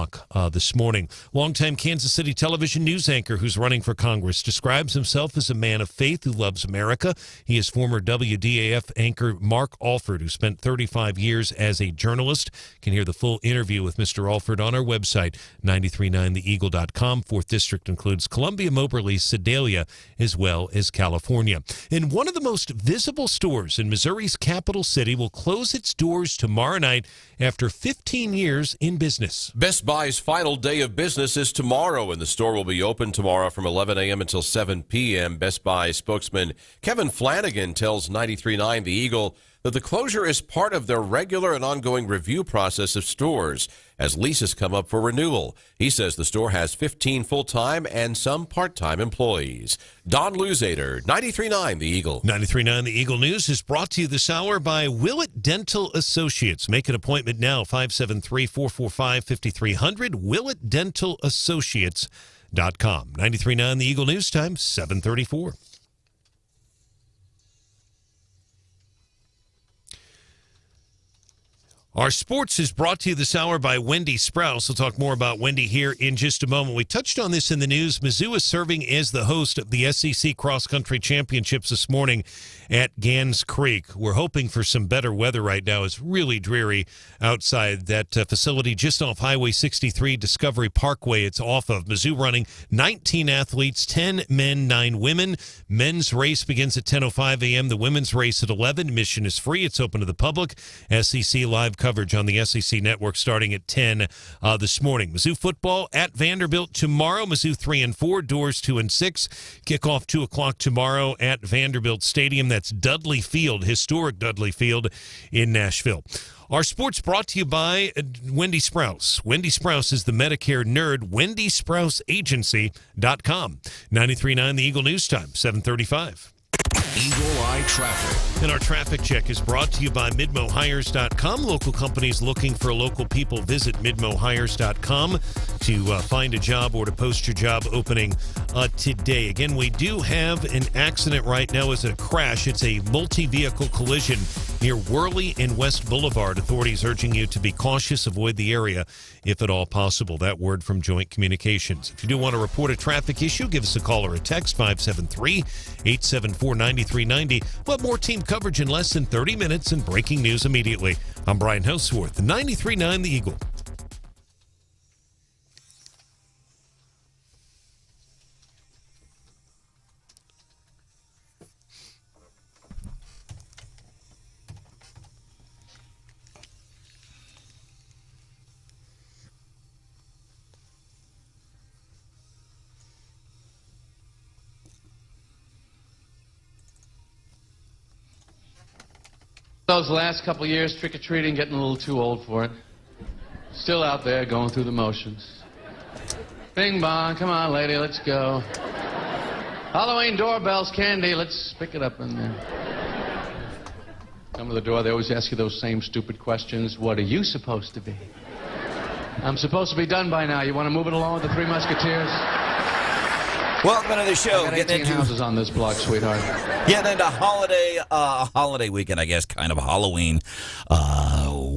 this morning. Longtime Kansas City television news anchor who's running for Congress describes himself as a man of faith who loves America. He is former WDAF anchor Mark Alford, who spent 35 years as a journalist. You can hear the full interview with Mr. Alford on our website, 939theeagle.com. 4th District includes Columbia, Moberly, Sedalia, as well as California. And one of the most visible stores in Missouri's capital city will close its doors tomorrow night after 15 years in business. Best Buy's final day of business is tomorrow, and the store will be open tomorrow from 11 a.m. until 7 p.m. Best Buy spokesman Kevin Flanagan tells 93.9 The Eagle that the closure is part of their regular and ongoing review process of stores as leases come up for renewal. He says the store has 15 full-time and some part-time employees. Don Luzader, 93.9 The Eagle. 93.9 The Eagle News is brought to you this hour by Willett Dental Associates. Make an appointment now, 573-445-5300, WillettDentalAssociates.com. 93.9 The Eagle News time, 7:34. Our sports is brought to you this hour by Wendy Sprouse. We'll talk more about Wendy here in just a moment. We touched on this in the news. Mizzou is serving as the host of the SEC Cross Country Championships this morning at Gans Creek. We're hoping for some better weather right now. It's really dreary outside that facility just off Highway 63, Discovery Parkway. It's off of. Mizzou running 19 athletes, 10 men, 9 women. Men's race begins at 10:05 a.m. The women's race at 11. Admission is free. It's open to the public. SEC live coverage on the SEC network starting at 10 this morning. Mizzou football at Vanderbilt tomorrow. Mizzou 3 and 4, doors 2 and 6. Kickoff 2 o'clock tomorrow at Vanderbilt Stadium. That's Dudley Field, historic Dudley Field in Nashville. Our sports brought to you by Wendy Sprouse. Wendy Sprouse is the Medicare nerd. WendySprouseAgency.com. 93.9 The Eagle News Time, 7:35. Eagle Eye Traffic. And our traffic check is brought to you by MidmoHires.com. Local companies looking for local people. Visit MidmoHires.com to find a job or to post your job opening today. Again, we do have an accident right now. It's a crash. It's a multi-vehicle collision near Worley and West Boulevard. Authorities urging you to be cautious, avoid the area if at all possible. That word from Joint Communications. If you do want to report a traffic issue, give us a call or a text, 573-874-9390. We'll have more team coverage in less than 30 minutes and breaking news immediately. I'm Brian Hauswirth, 93.9 The Eagle. Those last couple of years, trick-or-treating, getting a little too old for it. Still out there, going through the motions. Bing bong, come on, lady, let's go. Halloween doorbells, candy, let's pick it up in there. Come to the door, they always ask you those same stupid questions. What are you supposed to be? I'm supposed to be done by now. You want to move it along with the Three Musketeers? Welcome to the show. I got 18 houses on this block, sweetheart. Getting into holiday weekend, I guess, kind of a Halloween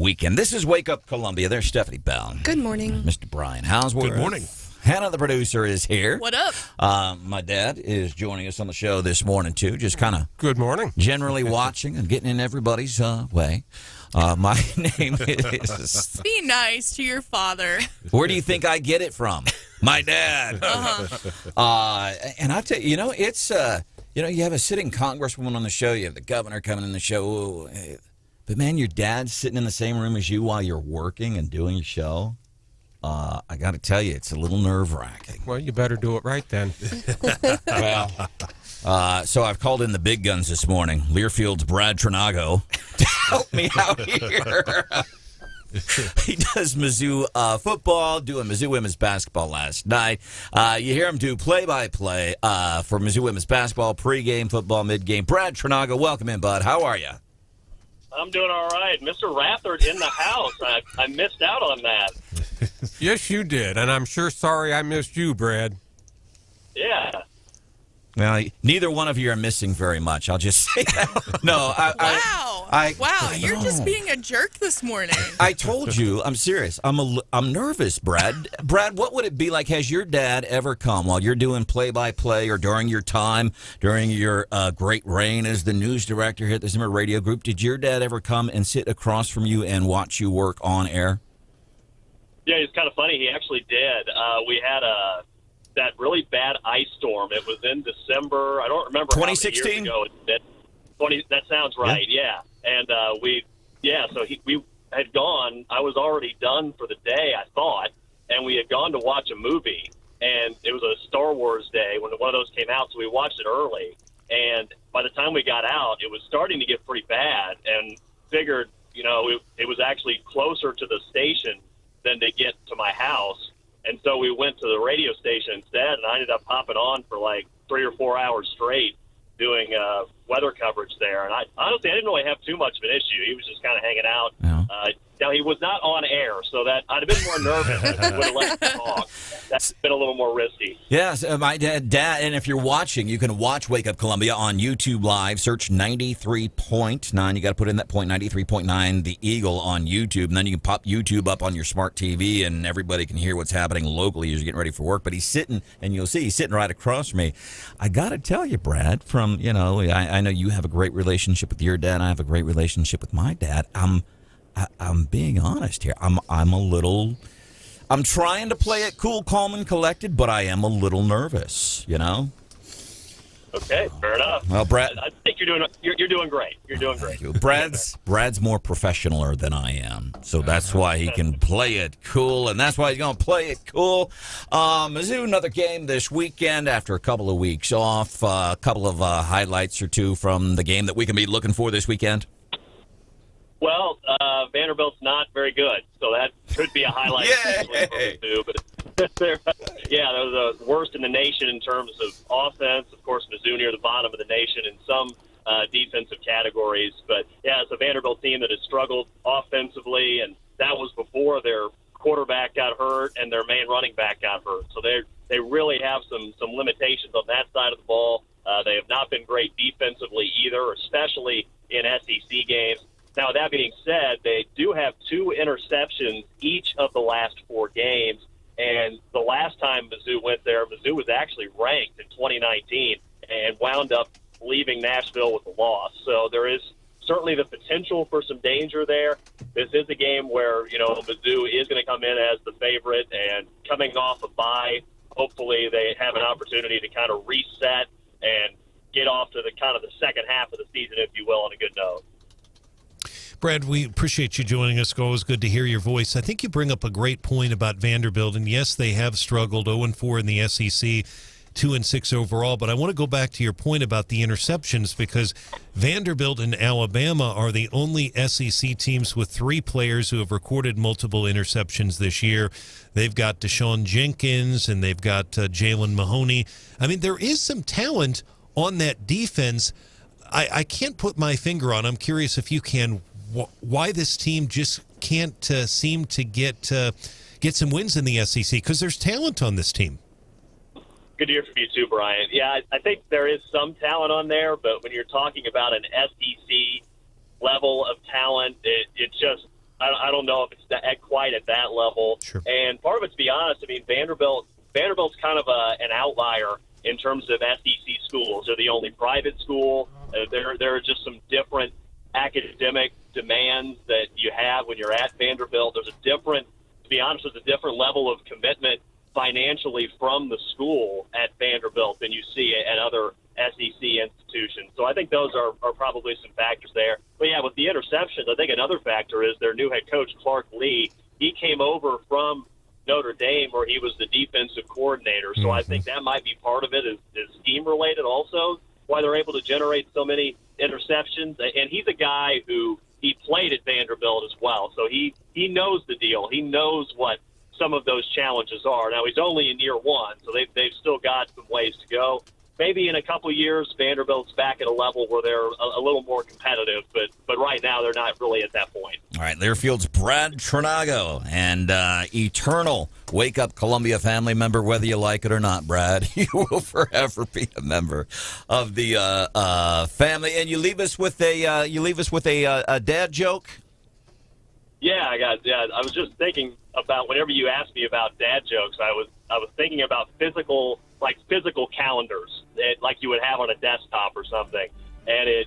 weekend. This is Wake Up Columbia. There's Stephanie Bell. Good morning. Mr. Brian Hauswirth. Good morning. Hannah, the producer, is here. What up? My dad is joining us on the show this morning, too. Just kind of good morning. Generally watching and getting in everybody's way. My name is... Be nice to your father. Where do you think I get it from? My dad. And I tell you, it's, you have a sitting congresswoman on the show. You have the governor coming in the show. But, man, your dad's sitting in the same room as you while you're working and doing your show. I got to tell you, it's a little nerve-wracking. Well, you better do it right then. So I've called in the big guns this morning. Learfield's Brad Tregnago to help me out here. He does Mizzou football, doing Mizzou women's basketball last night. You hear him do play-by-play for Mizzou women's basketball, pregame, football, midgame. Brad Tregnago, welcome in, bud. How are you? I'm doing all right. Mr. Rathert in the house. I missed out on that. Yes, you did, and I'm sure sorry I missed you, Brad. Yeah. Well, neither one of you are missing very much. I'll just say that. No, Wow, you're just being a jerk this morning. I told you, I'm serious. I'm nervous, Brad. Brad, what would it be like? Has your dad ever come while you're doing play-by-play or during your time, during your great reign as the news director here at the Zimmer Radio Group? Did your dad ever come and sit across from you and watch you work on air? Yeah, it's kind of funny. He actually did. We had that really bad ice storm. It was in December. I don't remember 2016? how many years ago. That sounds right, yeah. And we had gone. I was already done for the day, I thought, and we had gone to watch a movie. And it was a Star Wars day when one of those came out, so we watched it early. And by the time we got out, it was starting to get pretty bad, and figured, it was actually closer to the station than to get to my house. And so we went to the radio station instead, and I ended up hopping on for like 3 or 4 hours straight doing weather coverage there. And I honestly didn't really have too much of an issue. He was just kind of hanging out, Now, he was not on air, so that I'd have been more nervous if he would have let him talk. That's been a little more risky. Yes, my dad, and if you're watching, you can watch Wake Up Columbia on YouTube Live. Search 93.9. You got to put in that point, 93.9, The Eagle on YouTube. And then you can pop YouTube up on your smart TV, and everybody can hear what's happening locally as you're getting ready for work. But he's sitting, and you'll see he's sitting right across from me. I got to tell you, Brad, I know you have a great relationship with your dad. I have a great relationship with my dad. I'm being honest here. I'm trying to play it cool, calm, and collected, but I am a little nervous, Okay, fair enough. Well, Brad, I think you're doing great. You're doing great. Brad's more professionaler than I am, so that's why he can play it cool, and that's why he's going to play it cool. Mizzou, another game this weekend after a couple of weeks off. A couple of highlights or two from the game that we can be looking for this weekend. Well, Vanderbilt's not very good, so that could be a highlight. But they're the worst in the nation in terms of offense. Of course, Mizzou near the bottom of the nation in some defensive categories. But, it's a Vanderbilt team that has struggled offensively, and that was before their quarterback got hurt and their main running back got hurt. So they really have some limitations on that side of the ball. They have not been great defensively either, especially in SEC games. Now, that being said, they do have 2 interceptions each of the last 4 games. And the last time Mizzou went there, Mizzou was actually ranked in 2019 and wound up leaving Nashville with a loss. So there is certainly the potential for some danger there. This is a game where, Mizzou is going to come in as the favorite, and coming off a bye, hopefully they have an opportunity to kind of reset and get off to the kind of the second half of the season, if you will, on a good note. Brad, we appreciate you joining us. It's always good to hear your voice. I think you bring up a great point about Vanderbilt, and yes, they have struggled 0-4 in the SEC, 2-6 overall, but I want to go back to your point about the interceptions, because Vanderbilt and Alabama are the only SEC teams with 3 players who have recorded multiple interceptions this year. They've got Deshaun Jenkins, and they've got Jalen Mahoney. I mean, there is some talent on that defense. I can't put my finger on. I'm curious if you can, why this team just can't seem to get some wins in the SEC, because there's talent on this team. Good to hear from you too, Brian. Yeah, I think there is some talent on there, but when you're talking about an SEC level of talent, it just I don't know if it's quite at that level. Sure. And part of it, to be honest, I mean, Vanderbilt's kind of an outlier in terms of SEC schools. They're the only private school. There are just some different academic demands that you have when you're at Vanderbilt. There's a different level of commitment financially from the school at Vanderbilt than you see at other SEC institutions. So I think those are probably some factors there. But yeah, with the interceptions, I think another factor is their new head coach, Clark Lee. He came over from Notre Dame where he was the defensive coordinator. So I think that might be part of it, is scheme related also, why they're able to generate so many interceptions. And he's a guy who he played at Vanderbilt as well. So he knows the deal. He knows what some of those challenges are. Now, he's only in year 1, so they've still got some ways to go. Maybe in a couple years, Vanderbilt's back at a level where they're a little more competitive, but right now they're not really at that point. All right, Learfield's Brad Tregnago, and eternal Wake Up Columbia family member, whether you like it or not, Brad. You will forever be a member of the family. And you leave us with a dad joke. Yeah, I was just thinking about whenever you asked me about dad jokes, I was thinking about physical calendars, like you would have on a desktop or something. And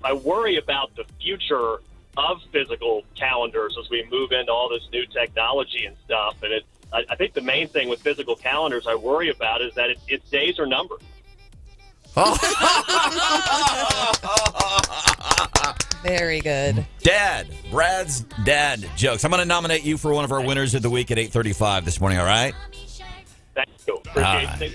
I worry about the future of physical calendars as we move into all this new technology and stuff. And I think the main thing with physical calendars I worry about is that its days are numbered. Very good. Brad's dad jokes. I'm going to nominate you for one of our winners of the week at 8:35 this morning, all right? Thank you. Appreciate it.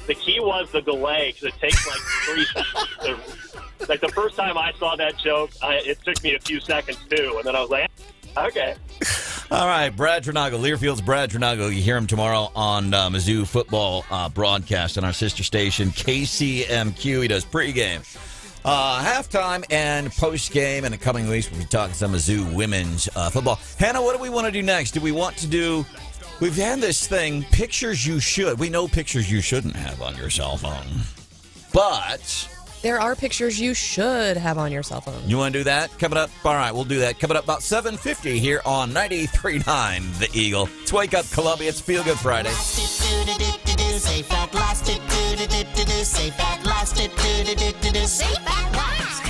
The key was the delay, because it takes like 3 seconds. Like the first time I saw that joke, it took me a few seconds too, and then I was like, okay. All right, Brad Tregnago, Learfield's Brad Tregnago. You hear him tomorrow on Mizzou football broadcast on our sister station, KCMQ. He does pregame Halftime and post-game in the coming weeks, we'll be talking some Mizzou women's football. Hannah, what do we want to do next? Do we want to do... We've had this thing, pictures you should. We know pictures you shouldn't have on your cell phone. But... There are pictures you should have on your cell phone. You want to do that? Coming up. All right, we'll do that. Coming up about 7:50 here on 93.9 The Eagle. It's Wake Up Columbia. It's Feel Good Friday. Safe at last. Safe at last. Safe at last.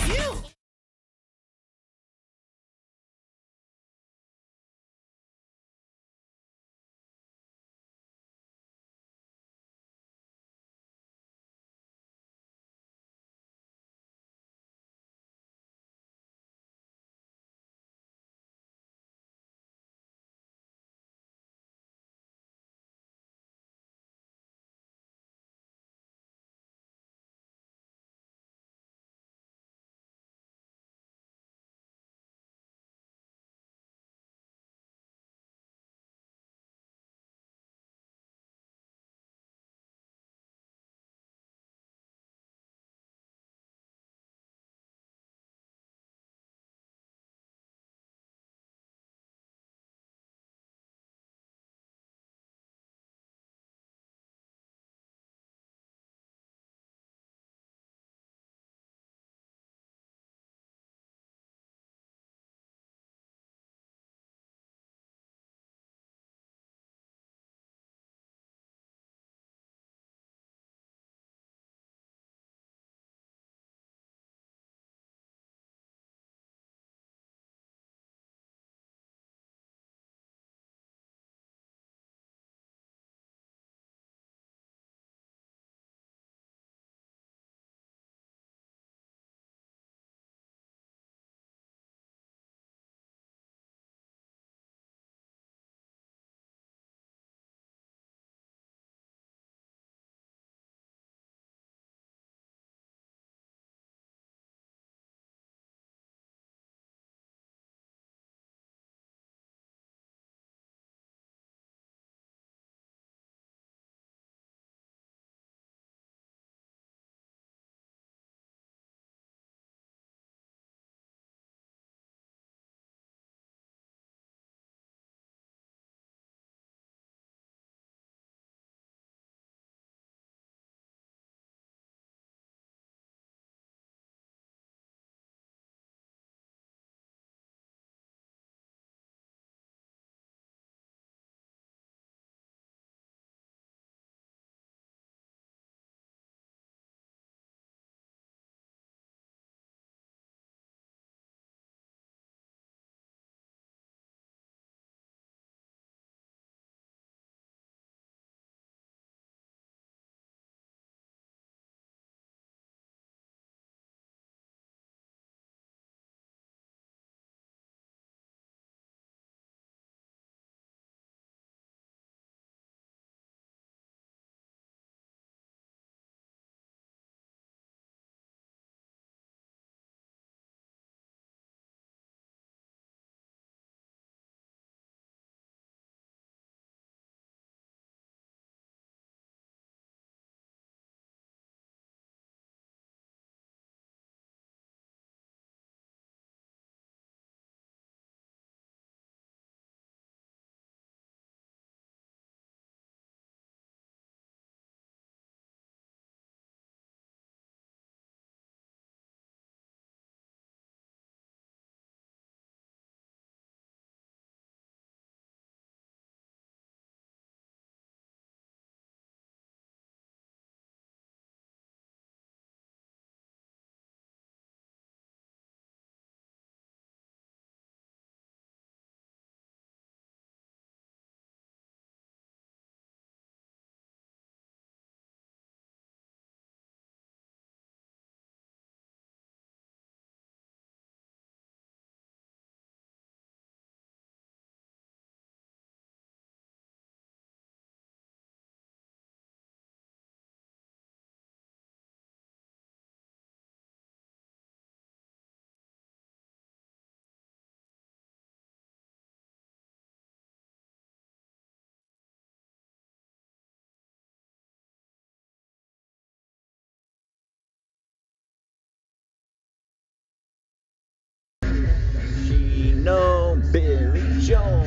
Joe.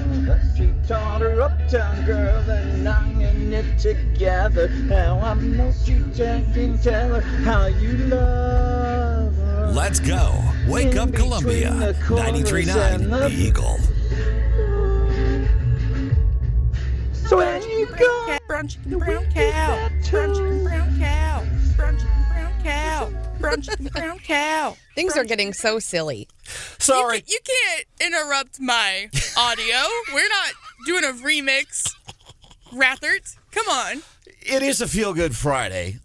She taught her uptown girl and I'm in it together. Now I know she can tell her how you love her. Let's go. Wake up Columbia. 93.9 The Eagle. So when you go, brown chicken, brown cow, brown chicken, brown cow, brown chicken, brown cow, brown chicken, brown cow. Things are getting so silly. Sorry. You can't interrupt my audio. We're not doing a remix. Rathert, come on. It is a feel-good Friday.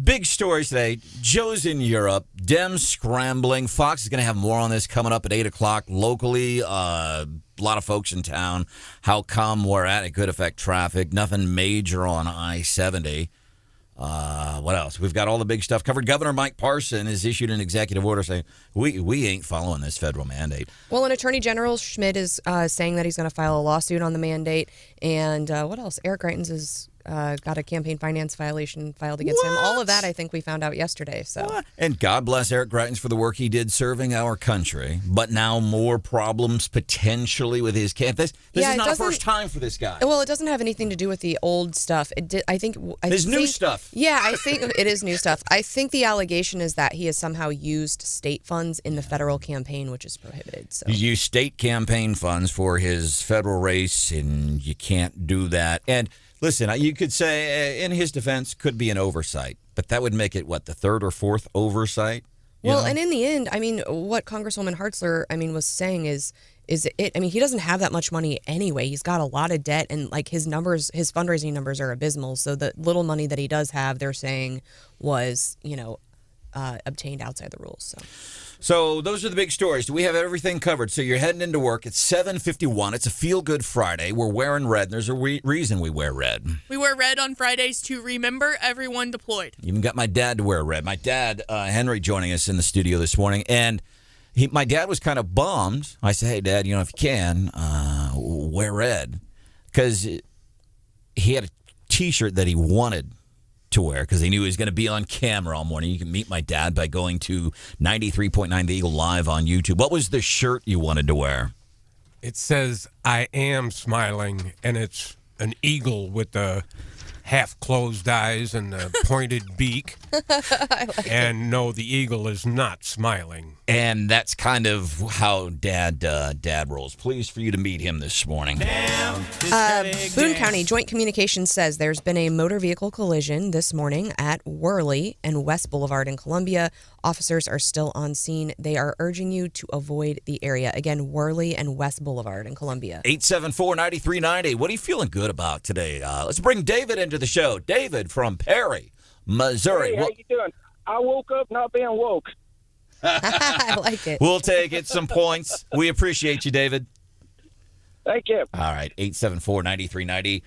Big stories today. Joe's in Europe. Dems scrambling. Fox is going to have more on this coming up at 8 o'clock locally. A lot of folks in town. How come we're at it could affect traffic. Nothing major on I-70. What else? We've got all the big stuff covered. Governor Mike Parson has issued an executive order saying we ain't following this federal mandate. Well, and Attorney General Schmidt is saying that he's going to file a lawsuit on the mandate. And what else? Eric Greitens has got a campaign finance violation filed against him. All of that, I think we found out yesterday. So, And God bless Eric Greitens for the work he did serving our country. But now more problems potentially with his campaign. This is not the first time for this guy. Well, it doesn't have anything to do with the old stuff. It did. I think new stuff. Yeah, I think it is new stuff. I think the allegation is that he has somehow used state funds in the federal campaign, which is prohibited. So he used state campaign funds for his federal race, and you can't do that. And listen, you could say, in his defense, could be an oversight, but that would make it, the third or fourth oversight? Well, and in the end, I mean, what Congresswoman Hartzler, was saying is it. I mean, he doesn't have that much money anyway. He's got a lot of debt, and his fundraising numbers are abysmal. So the little money that he does have, they're saying, was obtained outside the rules. So those are the big stories. We have everything covered. So you're heading into work. It's 7:51. It's a feel-good Friday. We're wearing red. There's a reason we wear red. We wear red on Fridays to remember everyone deployed. Even got my dad to wear red. My dad, Henry, joining us in the studio this morning. And my dad was kind of bummed. I said, hey, Dad, if you can, wear red. Because he had a T-shirt that he wanted to wear because he knew he was going to be on camera all morning. You can meet my dad by going to 93.9 The Eagle Live on YouTube. What was the shirt you wanted to wear? It says, I am smiling, and it's an eagle with the half-closed eyes and the pointed beak. And no, the eagle is not smiling. And that's kind of how Dad rolls. Pleased for you to meet him this morning. Boone County Joint Communications says there's been a motor vehicle collision this morning at Worley and West Boulevard in Columbia. Officers are still on scene. They are urging you to avoid the area. Again, Worley and West Boulevard in Columbia. 874-9390. What are you feeling good about today? Let's bring David into the show. David from Perry, Missouri. Hey, how you doing? I woke up not being woke. I like it. We'll take it. Some points. We appreciate you, David. Thank you. All right, 874-9390.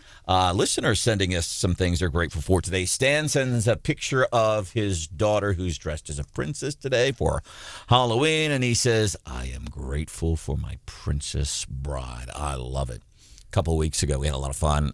Listeners sending us some things they're grateful for today. Stan sends a picture of his daughter who's dressed as a princess today for Halloween, and he says, I am grateful for my princess bride. I love it. A couple of weeks ago, we had a lot of fun.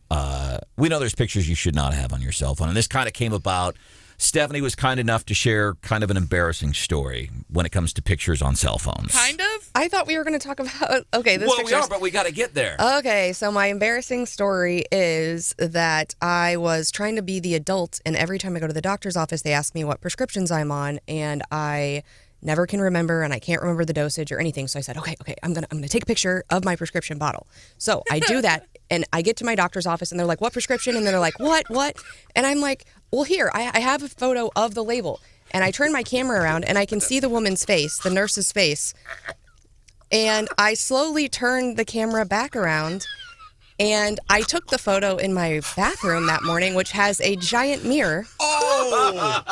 We know there's pictures you should not have on your cell phone, and this kind of came about. Stephanie was kind enough to share kind of an embarrassing story when it comes to pictures on cell phones. Kind of? I thought we were going to talk about, okay, this Well, we are, but we got to get there. Okay, so my embarrassing story is that I was trying to be the adult, and every time I go to the doctor's office, they ask me what prescriptions I'm on, and I never can remember, and I can't remember the dosage or anything. So I said, okay, I'm gonna take a picture of my prescription bottle. So I do that, and I get to my doctor's office, and they're like, what prescription? And they're like, what? And I'm like, well, here, I have a photo of the label. And I turn my camera around, and I can see the woman's face, the nurse's face. And I slowly turned the camera back around, and I took the photo in my bathroom that morning, which has a giant mirror. Oh!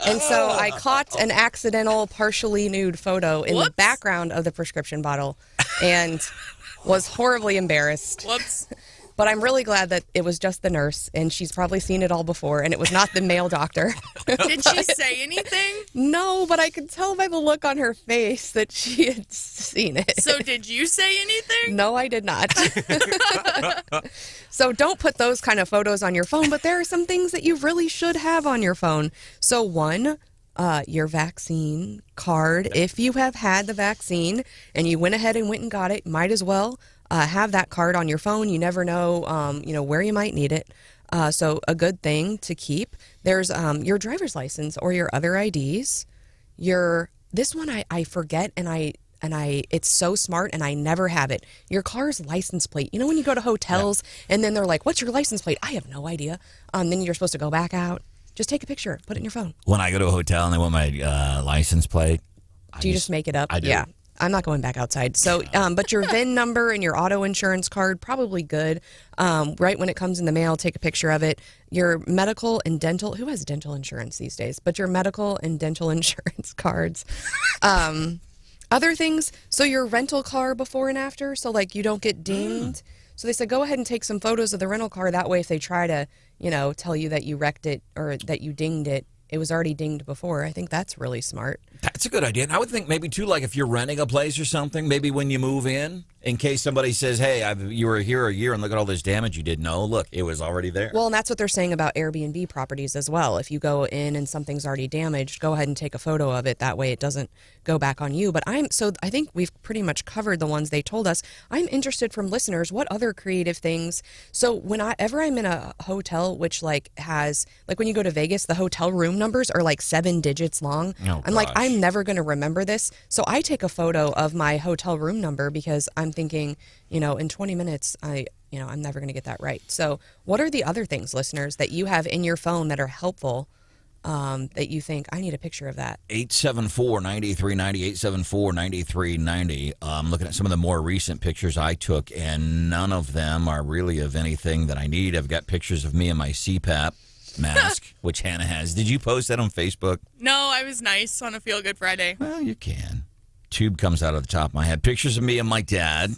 And so I caught an accidental, partially nude photo in the background of the prescription bottle and was horribly embarrassed. Whoops. But I'm really glad that it was just the nurse, and she's probably seen it all before, and it was not the male doctor. Did she say anything? No, but I could tell by the look on her face that she had seen it. So did you say anything? No, I did not. So don't put those kind of photos on your phone, but there are some things that you really should have on your phone. So one, your vaccine card. If you have had the vaccine and you went ahead and went and got it, might as well have that card on your phone. You never know, where you might need it. So a good thing to keep. There's your driver's license or your other IDs. This one I forget, and I it's so smart, and I never have it. Your car's license plate. You know when you go to hotels and then they're like, "What's your license plate?" I have no idea. Then you're supposed to go back out. Just take a picture, put it in your phone. When I go to a hotel and they want my license plate, Do you just make it up? I do. Yeah. I'm not going back outside. So, but your VIN number and your auto insurance card, probably good. Right when it comes in the mail, take a picture of it. Your medical and dental, who has dental insurance these days? But your medical and dental insurance cards. Other things, so your rental car before and after, so like you don't get dinged. So they said go ahead and take some photos of the rental car. That way if they try to, tell you that you wrecked it or that you dinged it, it was already dinged before. I think that's really smart. That's a good idea. And I would think maybe, too, like if you're renting a place or something, maybe when you move in case somebody says, hey, you were here a year and look at all this damage you did. No, look, it was already there. Well, and that's what they're saying about Airbnb properties as well. If you go in and something's already damaged, go ahead and take a photo of it. That way it doesn't go back on you. But I think we've pretty much covered the ones they told us. I'm interested from listeners, what other creative things? So whenever I'm in a hotel, which has, when you go to Vegas, the hotel room numbers are 7 digits long. Oh, I'm I'm never going to remember this. So I take a photo of my hotel room number because I'm thinking, in 20 minutes, I'm never going to get that right. So what are the other things, listeners, that you have in your phone that are helpful that you think, I need a picture of that? 874-9390, 874-9390. I'm looking at some of the more recent pictures I took, and none of them are really of anything that I need. I've got pictures of me and my CPAP mask, which Hannah has. Did you post that on Facebook? No, I was nice on a Feel Good Friday. Well, you can. Tube comes out of the top of my head. Pictures of me and my dad.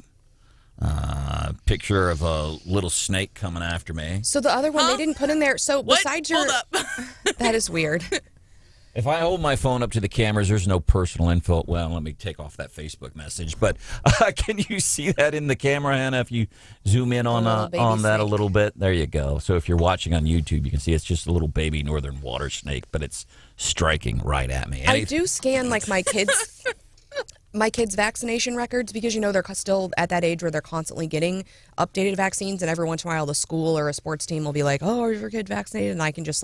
Picture of a little snake coming after me. So the other one they didn't put in there. So What? besides your... Hold up. That is weird. If I hold my phone up to the cameras, there's no personal info. Well, let me take off that Facebook message. But can you see that in the camera, Hannah? If you zoom in on that a little bit, there you go. So if you're watching on YouTube, you can see it's just a little baby northern water snake, but it's striking right at me. I do scan my kids. My kids' vaccination records because, they're still at that age where they're constantly getting updated vaccines. And every once in a while, the school or a sports team will be like, oh, are your kid vaccinated? And I can just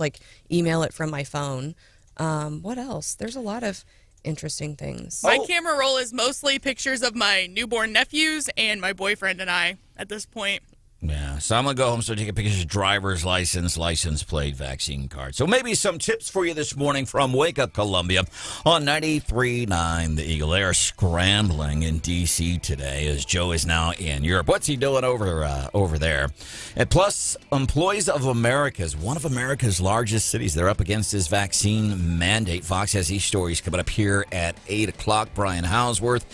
email it from my phone. What else? There's a lot of interesting things. My camera roll is mostly pictures of my newborn nephews and my boyfriend and I at this point. Yeah, so I'm going to go home, start taking pictures of driver's license plate, vaccine card. So maybe some tips for you this morning from Wake Up Columbia on 93.9 The Eagle. They are scrambling in D.C. today as Joe is now in Europe. What's he doing over there? And plus, employees of one of America's largest cities, they're up against this vaccine mandate. Fox has these stories coming up here at 8 o'clock. Brian Hauswirth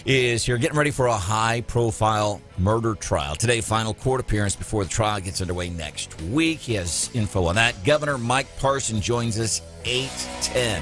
is here getting ready for a high-profile murder trial. Today, final court appearance before the trial gets underway next week. He has info on that. Governor Mike Parson joins us 8:10.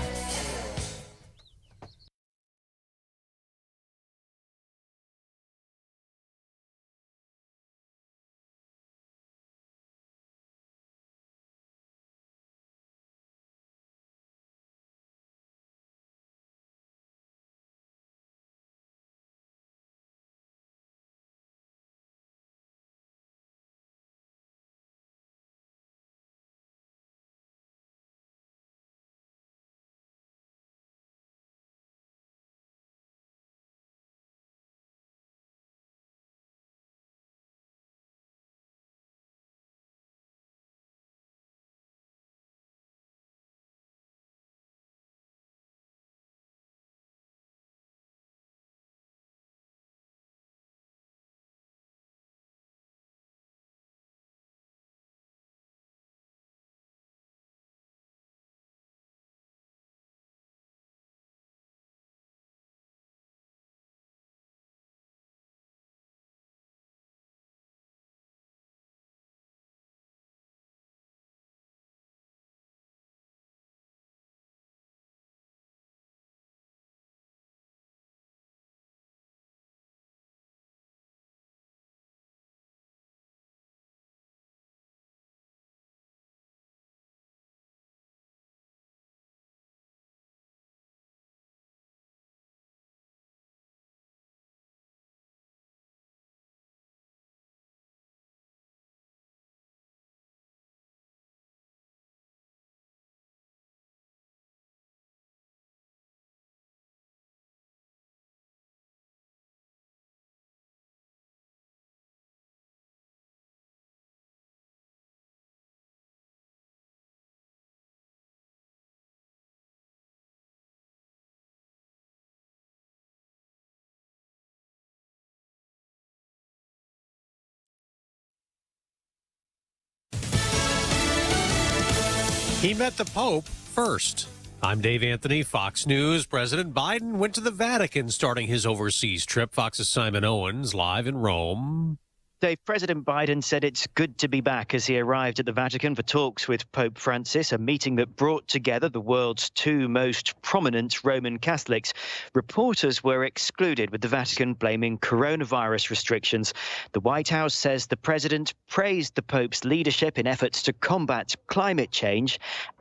He met the Pope first. I'm Dave Anthony, Fox News. President Biden went to the Vatican starting his overseas trip. Fox's Simon Owens live in Rome. Dave, President Biden said it's good to be back as he arrived at the Vatican for talks with Pope Francis, a meeting that brought together the world's two most prominent Roman Catholics. Reporters were excluded, with the Vatican blaming coronavirus restrictions. The White House says the president praised the Pope's leadership in efforts to combat climate change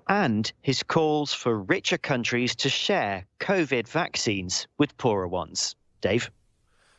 and his calls for richer countries to share COVID vaccines with poorer ones. Dave?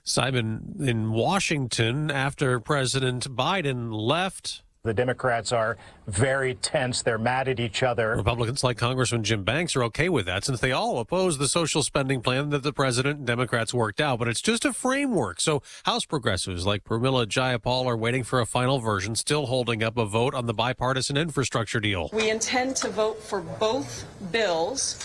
Simon, in Washington, after President Biden left, the Democrats are very tense. They're mad at each other. Republicans like Congressman Jim Banks are okay with that, since they all oppose the social spending plan that the president and Democrats worked out. But it's just a framework. So House progressives like Pramila Jayapal are waiting for a final version, still holding up a vote on the bipartisan infrastructure deal. We intend to vote for both bills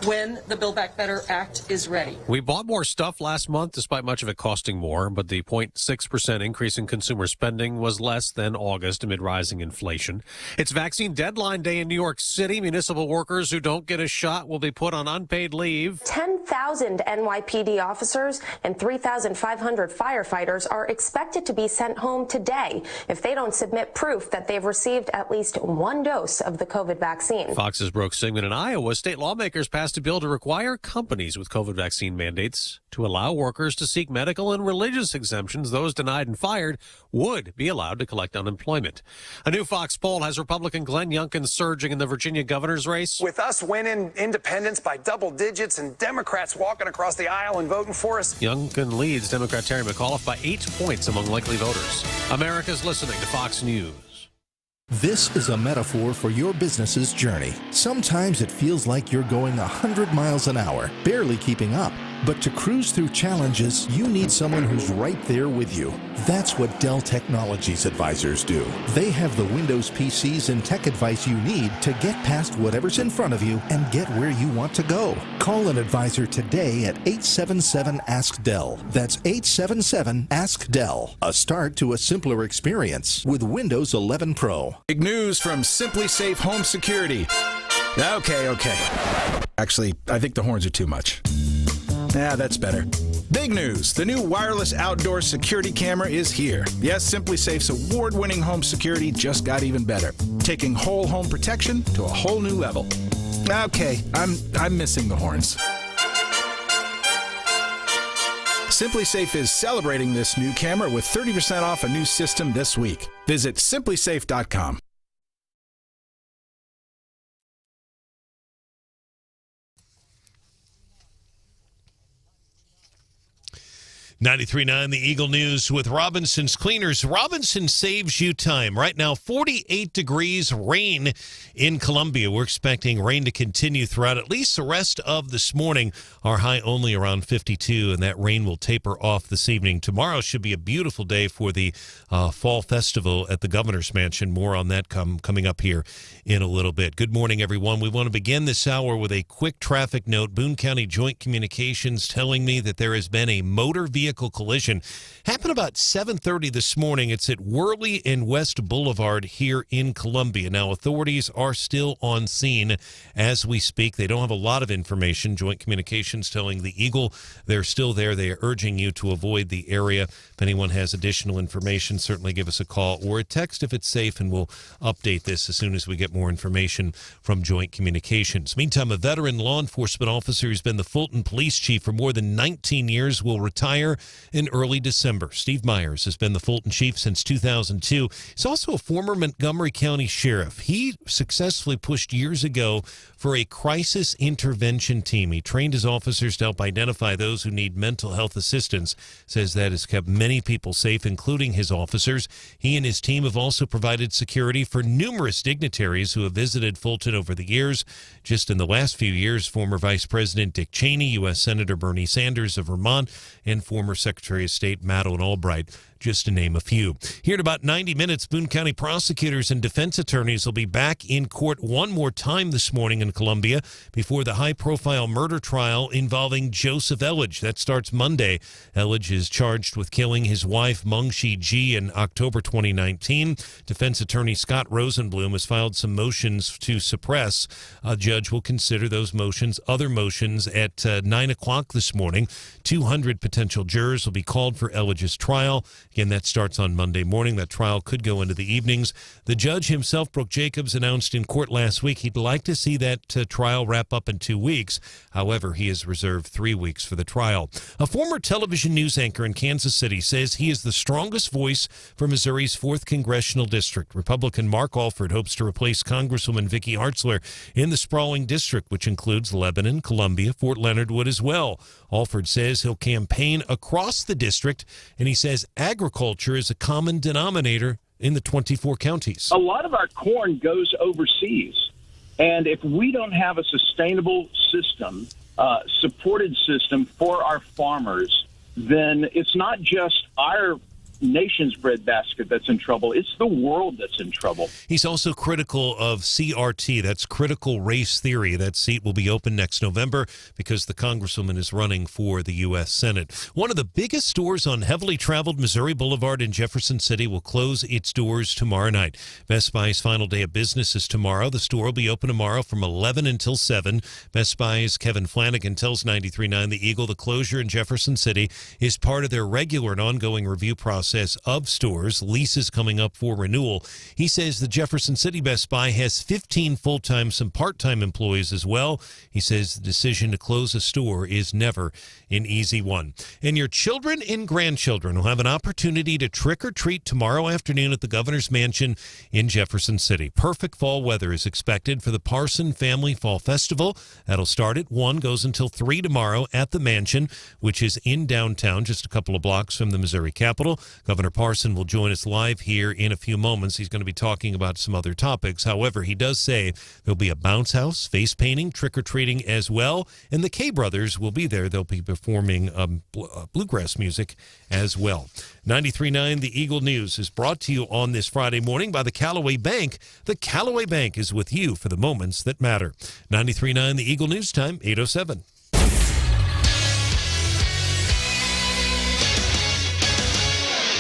when the Build Back Better Act is ready. We bought more stuff last month, despite much of it costing more, but the 0.6% increase in consumer spending was less than August amid rising inflation. It's vaccine deadline day in New York City. Municipal workers who don't get a shot will be put on unpaid leave. 10,000 NYPD officers and 3,500 firefighters are expected to be sent home today if they don't submit proof that they've received at least one dose of the COVID vaccine. Fox's Brooke Sigmund. In Iowa, state lawmakers passed a bill to require companies with COVID vaccine mandates to allow workers to seek medical and religious exemptions. Those denied and fired would be allowed to collect unemployment. A new Fox poll has Republican Glenn Youngkin surging in the Virginia governor's race. With us winning independents by double digits and Democrats walking across the aisle and voting for us. Youngkin leads Democrat Terry McAuliffe by 8 points among likely voters. America's listening to Fox News. This is a metaphor for your business's journey. Sometimes it feels like you're going 100 miles an hour, barely keeping up. But to cruise through challenges, you need someone who's right there with you. That's what Dell Technologies advisors do. They have the Windows PCs and tech advice you need to get past whatever's in front of you and get where you want to go. Call an advisor today at 877-ASK-DELL. That's 877-ASK-DELL. A start to a simpler experience with Windows 11 Pro. Big news from Simply Safe Home Security. Okay. Actually, I think the horns are too much. Yeah, that's better. Big news. The new wireless outdoor security camera is here. Yes, Simply Safe's award-winning home security just got even better, taking whole home protection to a whole new level. Okay, I'm missing the horns. Simply Safe is celebrating this new camera with 30% off a new system this week. Visit simplysafe.com. 93.9 The Eagle News with Robinson's Cleaners. Robinson saves you time. Right now, 48 degrees, rain in Columbia. We're expecting rain to continue throughout at least the rest of this morning. Our high only around 52, and that rain will taper off this evening. Tomorrow should be a beautiful day for the Fall Festival at the Governor's Mansion. More on that coming up here in a little bit. Good morning, everyone. We want to begin this hour with a quick traffic note. Boone County Joint Communications telling me that there has been a motor vehicle collision. Happened about 7:30 this morning. It's at Worley and West Boulevard here in Columbia. Now, authorities are still on scene as we speak. They don't have a lot of information. Joint Communications telling the Eagle they're still there. They are urging you to avoid the area. If anyone has additional information, certainly give us a call or a text if it's safe, and we'll update this as soon as we get more information from Joint Communications. Meantime, a veteran law enforcement officer who's been the Fulton police chief for more than 19 years will retire in early December. Steve Myers has been the Fulton chief since 2002. He's also a former Montgomery County sheriff. He successfully pushed years ago for a crisis intervention team. He trained his officers to help identify those who need mental health assistance. Says that has kept many people safe, including his officers. He and his team have also provided security for numerous dignitaries who have visited Fulton over the years. Just in the last few years, former Vice President Dick Cheney, U.S. Senator Bernie Sanders of Vermont, and former former Secretary of State Madeleine Albright, just to name a few. Here in about 90 minutes, Boone County prosecutors and defense attorneys will be back in court one more time this morning in Columbia before the high-profile murder trial involving Joseph Elledge. That starts Monday. Elledge is charged with killing his wife, Mungshi Ji, in October 2019. Defense attorney Scott Rosenblum has filed some motions to suppress. A judge will consider those motions, other motions, at 9 o'clock this morning. 200 potential jurors will be called for Elledge's trial. Again, that starts on Monday morning. That trial could go into the evenings. The judge himself, Brooke Jacobs, announced in court last week he'd like to see that trial wrap up in 2 weeks. However, he has reserved 3 weeks for the trial. A former television news anchor in Kansas City says he is the strongest voice for Missouri's 4th Congressional District. Republican Mark Alford hopes to replace Congresswoman Vicky Hartzler in the sprawling district, which includes Lebanon, Columbia, Fort Leonard Wood as well. Alford says he'll campaign across the district, and he says agriculture is a common denominator in the 24 counties. A lot of our corn goes overseas, and if we don't have a sustainable system, supported system for our farmers, then it's not just our nation's breadbasket that's in trouble. It's the world that's in trouble. He's also critical of CRT, that's critical race theory. That seat will be open next November because the Congresswoman is running for the U.S. Senate. One of the biggest stores on heavily traveled Missouri Boulevard in Jefferson City will close its doors tomorrow night. Best Buy's final day of business is tomorrow. The store will be open tomorrow from 11 until 7. Best Buy's Kevin Flanagan tells 93.9 The Eagle the closure in Jefferson City is part of their regular and ongoing review process of stores, leases coming up for renewal. He says the Jefferson City Best Buy has 15 full-time, some part-time employees as well. He says the decision to close a store is never an easy one. And your children and grandchildren will have an opportunity to trick or treat tomorrow afternoon at the Governor's Mansion in Jefferson City. Perfect fall weather is expected for the Parson Family Fall Festival. That'll start at 1, goes until 3 tomorrow at the Mansion, which is in downtown, just a couple of blocks from the Missouri Capitol. Governor Parson will join us live here in a few moments. He's going to be talking about some other topics. However, he does say there'll be a bounce house, face painting, trick-or-treating as well, and the K Brothers will be there. They'll be performing bluegrass music as well. 93.9 The Eagle News is brought to you on this Friday morning by the Callaway Bank. The Callaway Bank is with you for the moments that matter. 93.9 The Eagle News time, 8:07.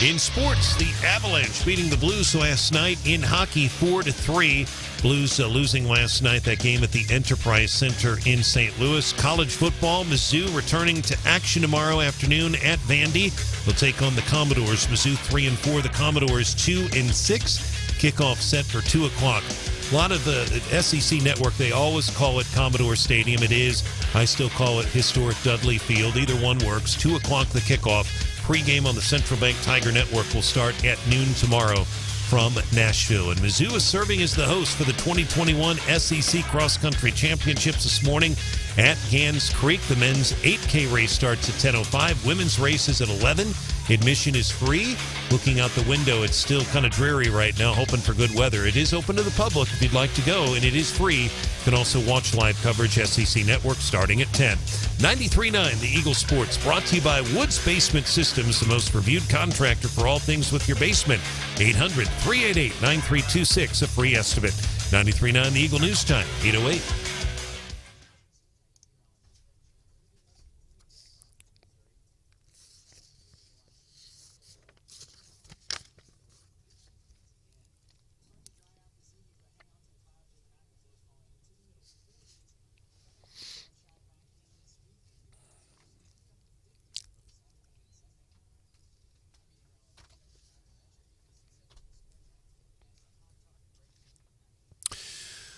In sports, the Avalanche beating the Blues last night in hockey 4-3. Blues losing last night that game at the Enterprise Center in St. Louis. College football, Mizzou returning to action tomorrow afternoon at Vandy. They'll take on the Commodores. Mizzou 3-4, the Commodores 2-6. Kickoff set for 2 o'clock. A lot of the SEC network, they always call it Commodore Stadium. It is. I still call it historic Dudley Field. Either one works. 2 o'clock the kickoff. Pre-game on the Central Bank Tiger Network will start at noon tomorrow from Nashville. And Mizzou is serving as the host for the 2021 SEC Cross Country Championships this morning at Gans Creek. The men's 8K race starts at 10:05. Women's race is at 11. Admission is free. Looking out the window, it's still kind of dreary right now, hoping for good weather. It is open to the public if you'd like to go, and it is free. You can also watch live coverage, SEC Network, starting at 10. 93.9 The Eagle Sports, brought to you by Woods Basement Systems, the most reviewed contractor for all things with your basement. 800-388-9326, a free estimate. 93.9 The Eagle News Time, 8:08.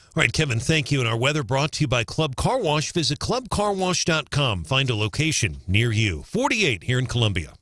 All right, Kevin, thank you. And our weather brought to you by Club Car Wash. Visit clubcarwash.com. Find a location near you. 48 here in Columbia.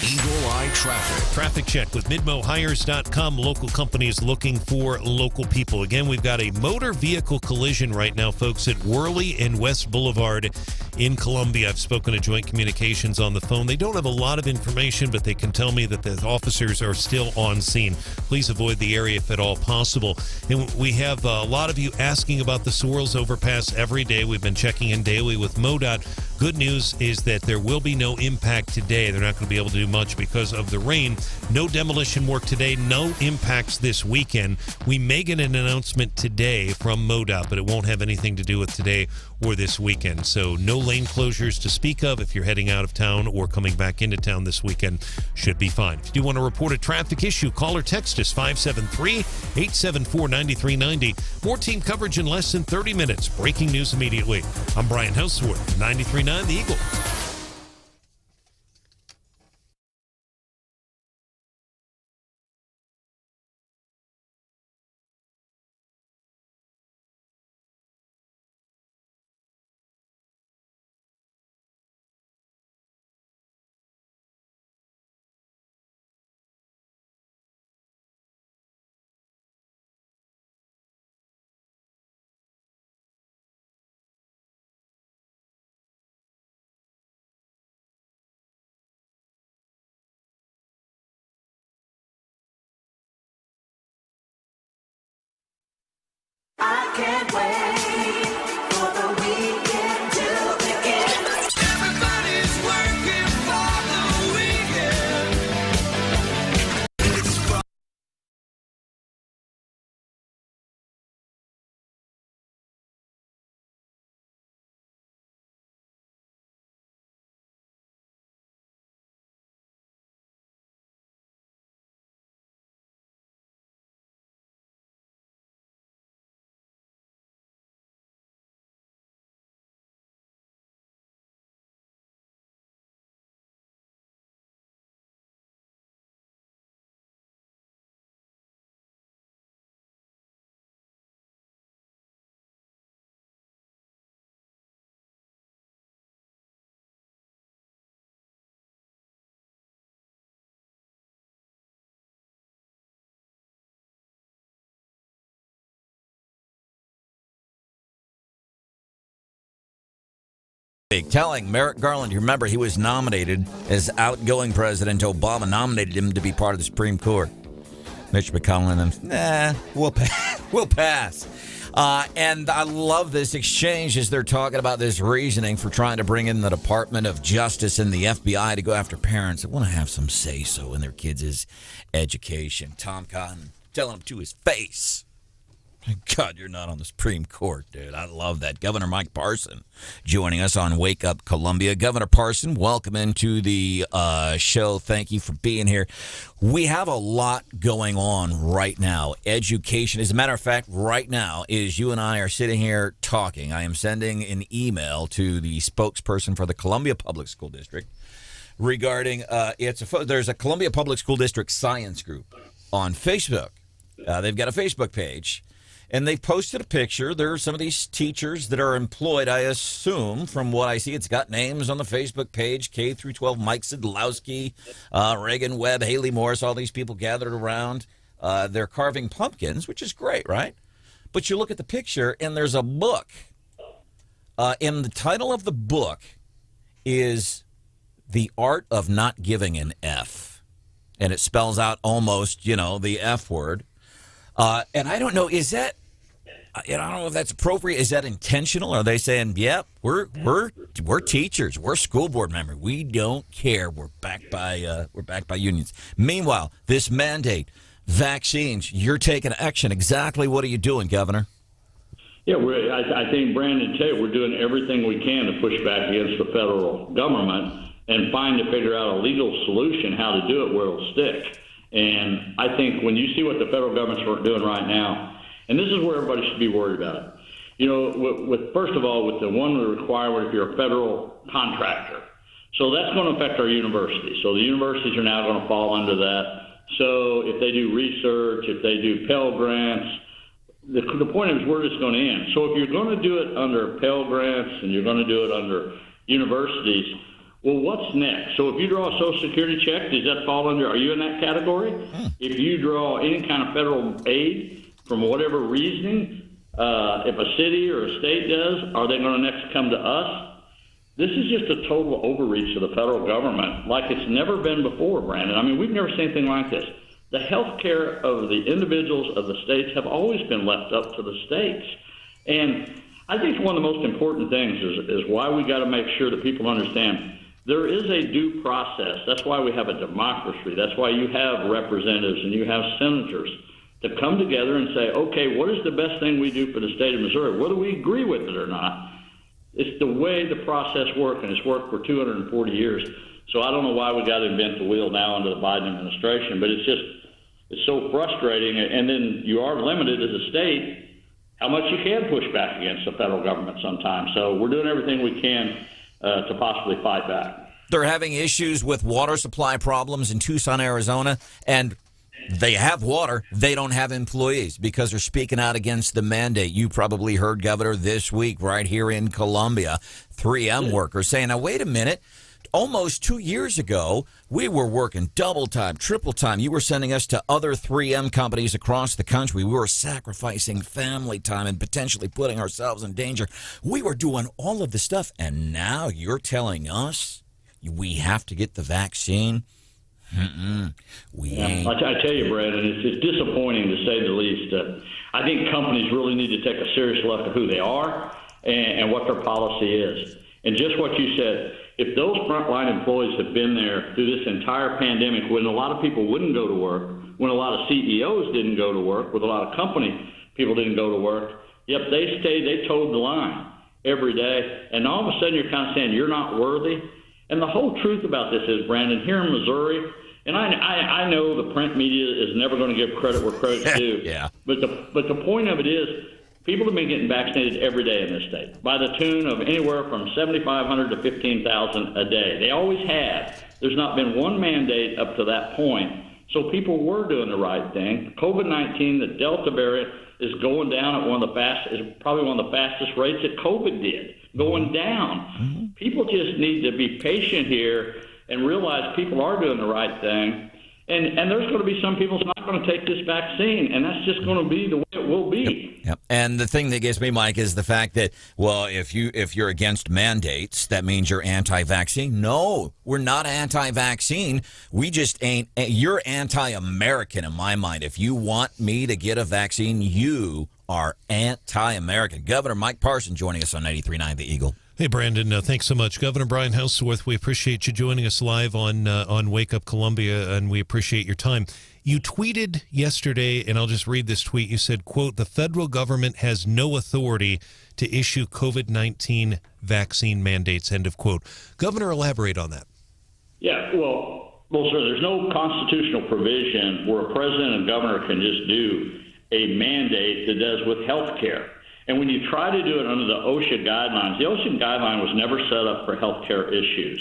Eagle Eye Traffic. Traffic check with MidmoHires.com. Local companies looking for local people. Again, we've got a motor vehicle collision right now, folks, at Worley and West Boulevard in Columbia. I've spoken to Joint Communications on the phone. They don't have a lot of information, but they can tell me that the officers are still on scene. Please avoid the area if at all possible. And we have a lot of you asking about the Sorrells overpass every day. We've been checking in daily with MoDOT. Good news is that there will be no impact today. They're not going to be able to do much because of the rain. No demolition work today, no impacts this weekend. We may get an announcement today from MoDOT, but it won't have anything to do with today or this weekend. So no lane closures to speak of if you're heading out of town or coming back into town this weekend. Should be fine. If you do want to report a traffic issue, call or text us 573-874-9390. More team coverage in less than 30 minutes. Breaking news immediately. I'm Brian Hauswirth, 93.9 The Eagle. I can't wait for the weekend to begin. Everybody's working for the weekend. Telling Merrick Garland, you remember he was nominated as outgoing President Obama nominated him to be part of the Supreme Court. Mitch McConnell, we'll pass. And I love this exchange as they're talking about this reasoning for trying to bring in the Department of Justice and the FBI to go after parents that want to have some say-so in their kids' education. Tom Cotton telling him to his face, God, you're not on the Supreme Court, dude. I love that. Governor Mike Parson joining us on Wake Up Columbia. Governor Parson, welcome into the show. Thank you for being here. We have a lot going on right now. Education, as a matter of fact, right now, as you and I are sitting here talking, I am sending an email to the spokesperson for the Columbia Public School District regarding there's a Columbia Public School District science group on Facebook. They've got a Facebook page. And they posted a picture. There are some of these teachers that are employed, I assume, from what I see. It's got names on the Facebook page, K through 12, Mike Sidlowski, Reagan Webb, Haley Morris, all these people gathered around. They're carving pumpkins, which is great, right? But you look at the picture, and there's a book. And the title of the book is The Art of Not Giving an F. And it spells out almost, the F word. And I don't know, is that, I don't know if that's appropriate. Is that intentional? Are they saying, yep, we're teachers, we're school board members, we don't care, we're backed by unions. Meanwhile, this mandate, vaccines, you're taking action. Exactly what are you doing, Governor? Yeah, I think, Branden, too, we're doing everything we can to push back against the federal government and figure out a legal solution how to do it where it'll stick. And I think when you see what the federal government's doing right now, and this is where everybody should be worried about it. First of all, with the one requirement if you're a federal contractor. So that's going to affect our universities. So the universities are now going to fall under that. So if they do research, if they do Pell Grants, the point is where it's going to end. So if you're going to do it under Pell Grants and you're going to do it under universities, well, what's next? So if you draw a Social Security check, does that fall under, are you in that category? If you draw any kind of federal aid from whatever reasoning, if a city or a state does, are they going to next come to us? This is just a total overreach of the federal government like it's never been before, Branden. I mean, we've never seen anything like this. The health care of the individuals of the states have always been left up to the states. And I think one of the most important things is why we got to make sure that people understand there is a due process. That's why we have a democracy. That's why you have representatives and you have senators to come together and say, okay, what is the best thing we do for the state of Missouri, whether we agree with it or not. It's the way the process works, and it's worked for 240 years. So I don't know why we got to invent the wheel now under the Biden administration, but it's so frustrating. And then you are limited as a state how much you can push back against the federal government sometimes. So we're doing everything we can to possibly fight back. They're having issues with water supply problems in Tucson, Arizona, and they have water. They don't have employees because they're speaking out against the mandate. You probably heard, Governor, this week right here in Columbia, 3M workers saying, now, wait a minute. Almost 2 years ago, we were working double time, triple time. You were sending us to other 3M companies across the country. We were sacrificing family time and potentially putting ourselves in danger. We were doing all of this stuff, and now you're telling us we have to get the vaccine? We ain't. I tell you, Brandon, it's disappointing to say the least. I think companies really need to take a serious look at who they are and what their policy is. And just what you said, if those frontline employees have been there through this entire pandemic, when a lot of people wouldn't go to work, when a lot of CEOs didn't go to work, when a lot of company people didn't go to work, yep, they stayed, they towed the line every day. And all of a sudden you're kind of saying you're not worthy. And the whole truth about this is, Brandon, here in Missouri, and I know the print media is never going to give credit where credit's due. Yeah. But the point of it is, people have been getting vaccinated every day in this state by the tune of anywhere from 7,500 to 15,000 a day. They always have. There's not been one mandate up to that point. So people were doing the right thing. COVID-19, the Delta variant, is going down at probably one of the fastest rates that COVID did, going down. Mm-hmm. People just need to be patient here and realize people are doing the right thing. And there's going to be some people that's not going to take this vaccine, and that's just going to be the way it will be. Yep. And the thing that gets me, Mike, is the fact that, well, if you're against mandates, that means you're anti-vaccine. No, we're not anti-vaccine. We just ain't. You're anti-American in my mind. If you want me to get a vaccine, you are anti-American. Governor Mike Parson joining us on 93.9 The Eagle. Hey, Brandon, thanks so much. Governor Brian Hauswirth, we appreciate you joining us live on Wake Up Columbia, and we appreciate your time. You tweeted yesterday, and I'll just read this tweet. You said, quote, the federal government has no authority to issue COVID-19 vaccine mandates, end of quote. Governor, elaborate on that. Yeah, well, sir, there's no constitutional provision where a president and governor can just do a mandate that does with health care. And when you try to do it under the OSHA guidelines, the OSHA guideline was never set up for healthcare issues,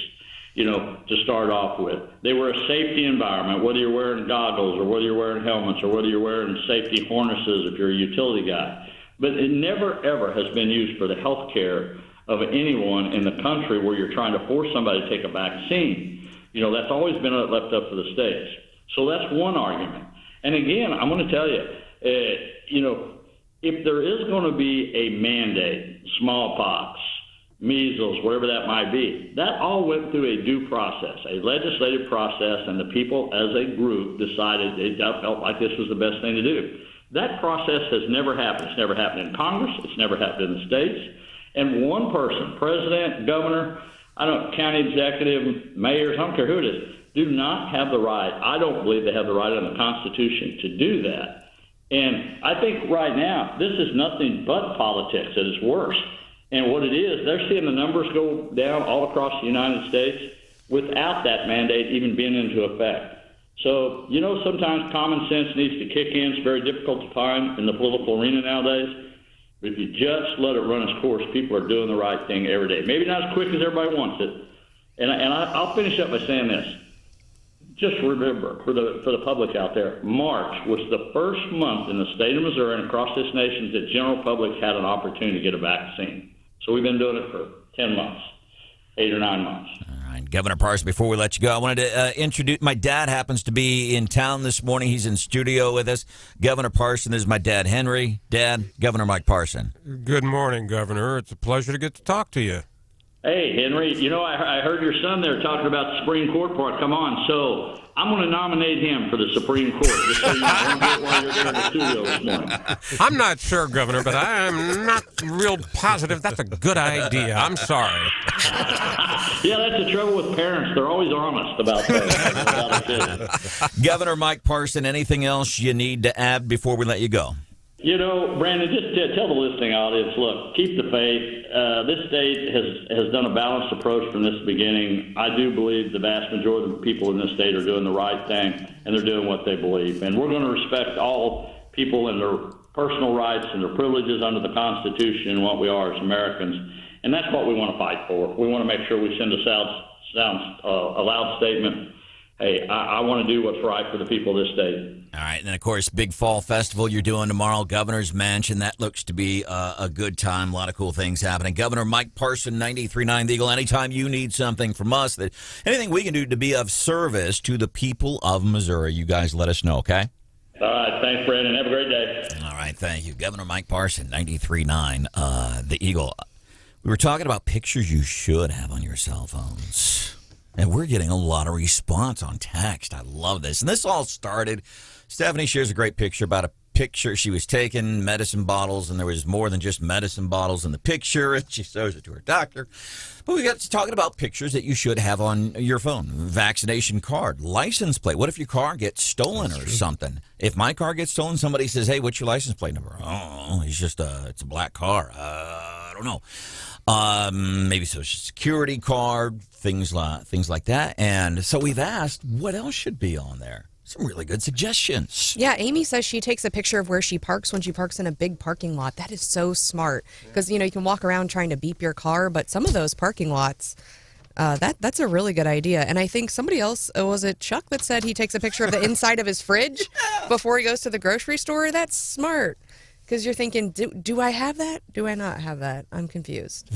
to start off with. They were a safety environment, whether you're wearing goggles or whether you're wearing helmets or whether you're wearing safety harnesses if you're a utility guy. But it never, ever has been used for the healthcare of anyone in the country where you're trying to force somebody to take a vaccine. That's always been left up to the states. So that's one argument. And again, I'm going to tell you, if there is going to be a mandate, smallpox, measles, whatever that might be, that all went through a due process, a legislative process, and the people as a group decided they felt like this was the best thing to do. That process has never happened. It's never happened in Congress. It's never happened in the states. And one person, president, governor, county executive, mayors, I don't care who it is, do not have the right. I don't believe they have the right under the Constitution to do that. And I think right now, this is nothing but politics at its worst. And what it is, they're seeing the numbers go down all across the United States without that mandate even being into effect. So, sometimes common sense needs to kick in. It's very difficult to find in the political arena nowadays. But if you just let it run its course, people are doing the right thing every day. Maybe not as quick as everybody wants it. And I'll finish up by saying this. Just remember, for the public out there, March was the first month in the state of Missouri and across this nation that general public had an opportunity to get a vaccine. So we've been doing it for 10 months, 8 or 9 months. All right, Governor Parson, before we let you go, I wanted to introduce, my dad happens to be in town this morning. He's in studio with us. Governor Parson, this is my dad, Henry. Dad, Governor Mike Parson. Good morning, Governor. It's a pleasure to get to talk to you. Hey, Henry, I heard your son there talking about the Supreme Court part. Come on. So I'm going to nominate him for the Supreme Court. Just so you know, I don't get why you're here in the studio this morning. I'm not sure, Governor, but I am not real positive that's a good idea. I'm sorry. Yeah, that's the trouble with parents. They're always honest about that. Governor Mike Parson, anything else you need to add before we let you go? Branden, just tell the listening audience, look, keep the faith. This state has done a balanced approach from this beginning. I do believe the vast majority of the people in this state are doing the right thing, and they're doing what they believe. And we're going to respect all people and their personal rights and their privileges under the Constitution and what we are as Americans. And that's what we want to fight for. We want to make sure we send a loud statement. Hey, I want to do what's right for the people of this state. All right, and then, of course, Big Fall Festival you're doing tomorrow, Governor's Mansion. That looks to be a good time. A lot of cool things happening. Governor Mike Parson, 93.9 The Eagle. Anytime you need something from us, anything we can do to be of service to the people of Missouri, you guys let us know, okay? All right, thanks, Branden. Have a great day. All right, thank you. Governor Mike Parson, 93.9 The Eagle. We were talking about pictures you should have on your cell phones. And we're getting a lot of response on text. I love this. And this all started, Stephanie shares a great picture about a picture she was taking, medicine bottles, and there was more than just medicine bottles in the picture, and she shows it to her doctor. But we got to talking about pictures that you should have on your phone. Vaccination card, license plate. What if your car gets stolen or something? If my car gets stolen, somebody says, hey, what's your license plate number? Oh, it's a black car. I don't know. Maybe Social Security card, things like that. And so we've asked, what else should be on there? Some really good suggestions. Yeah, Amy says she takes a picture of where she parks when she parks in a big parking lot. That is so smart because, you can walk around trying to beep your car, but some of those parking lots, that's a really good idea. And I think somebody else, was it Chuck that said he takes a picture of the inside of his fridge before he goes to the grocery store? That's smart. Because you're thinking, do I have that? Do I not have that? I'm confused.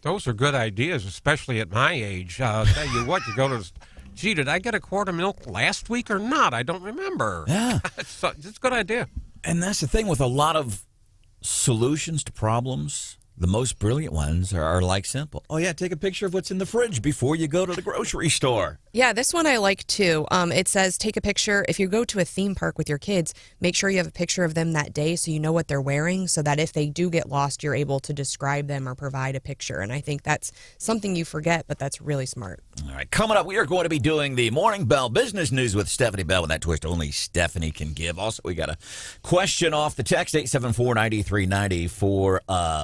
Those are good ideas, especially at my age. I'll tell you what, you go to, gee, did I get a quart of milk last week or not? I don't remember. Yeah. It's a good idea. And that's the thing with a lot of solutions to problems. The most brilliant ones are like simple. Oh, yeah, take a picture of what's in the fridge before you go to the grocery store. Yeah, this one I like too. It says take a picture. If you go to a theme park with your kids, make sure you have a picture of them that day so you know what they're wearing so that if they do get lost, you're able to describe them or provide a picture. And I think that's something you forget, but that's really smart. All right, coming up, we are going to be doing the Morning Bell Business News with Stephanie Bell with that twist only Stephanie can give. Also, we got a question off the text, 874-9390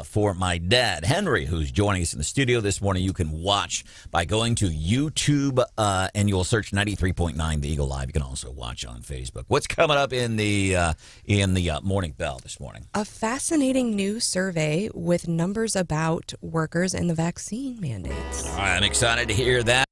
for my dad, Henry, who's joining us in the studio this morning. You can watch by going to YouTube and you'll search 93.9 The Eagle Live. You can also watch on Facebook. What's coming up in the Morning Bell this morning? A fascinating new survey with numbers about workers and the vaccine mandates. All right, I'm excited to hear that.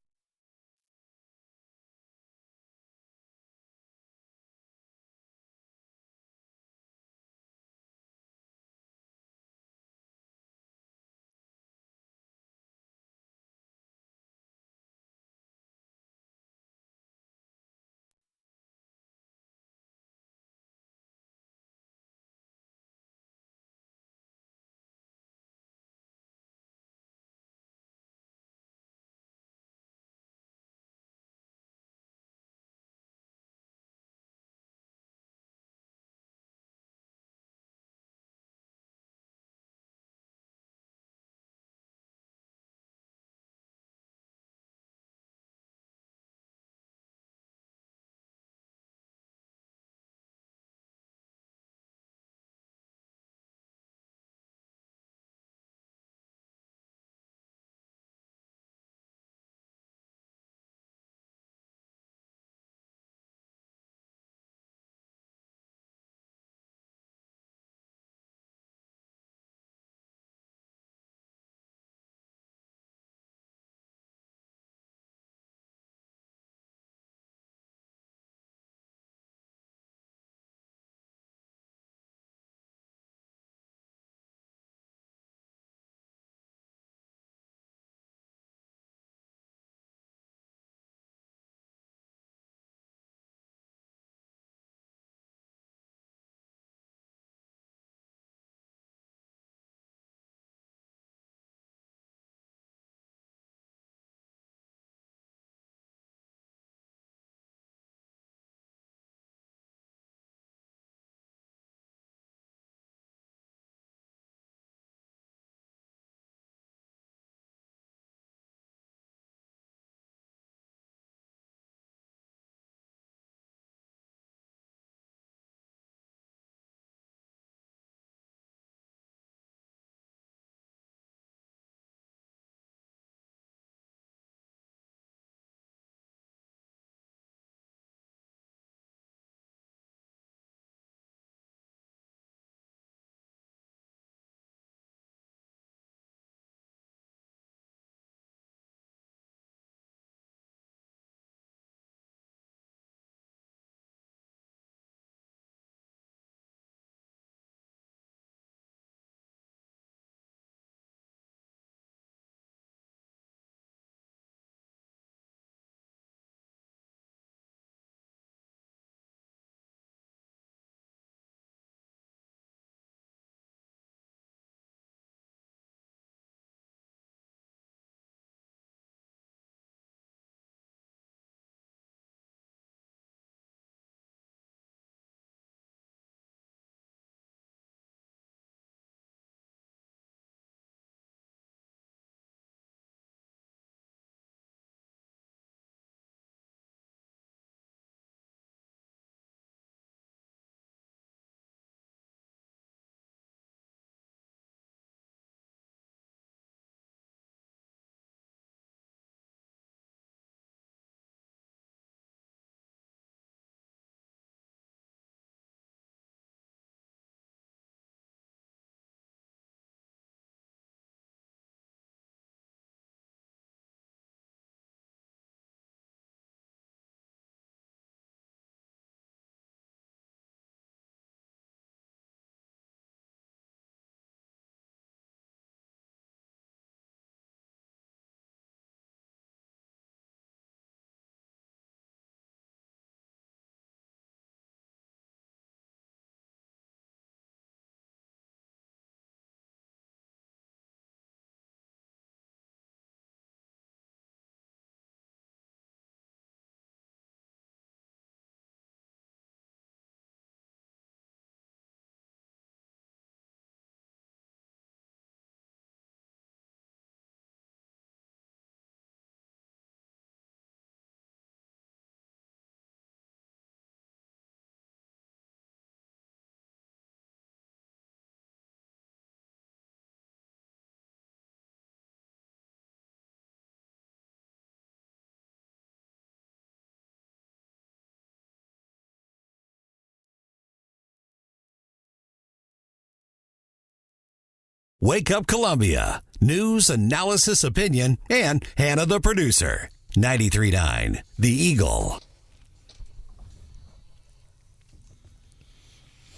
Wake Up Columbia. News, analysis, opinion, and Hannah the producer. 93.9 The Eagle.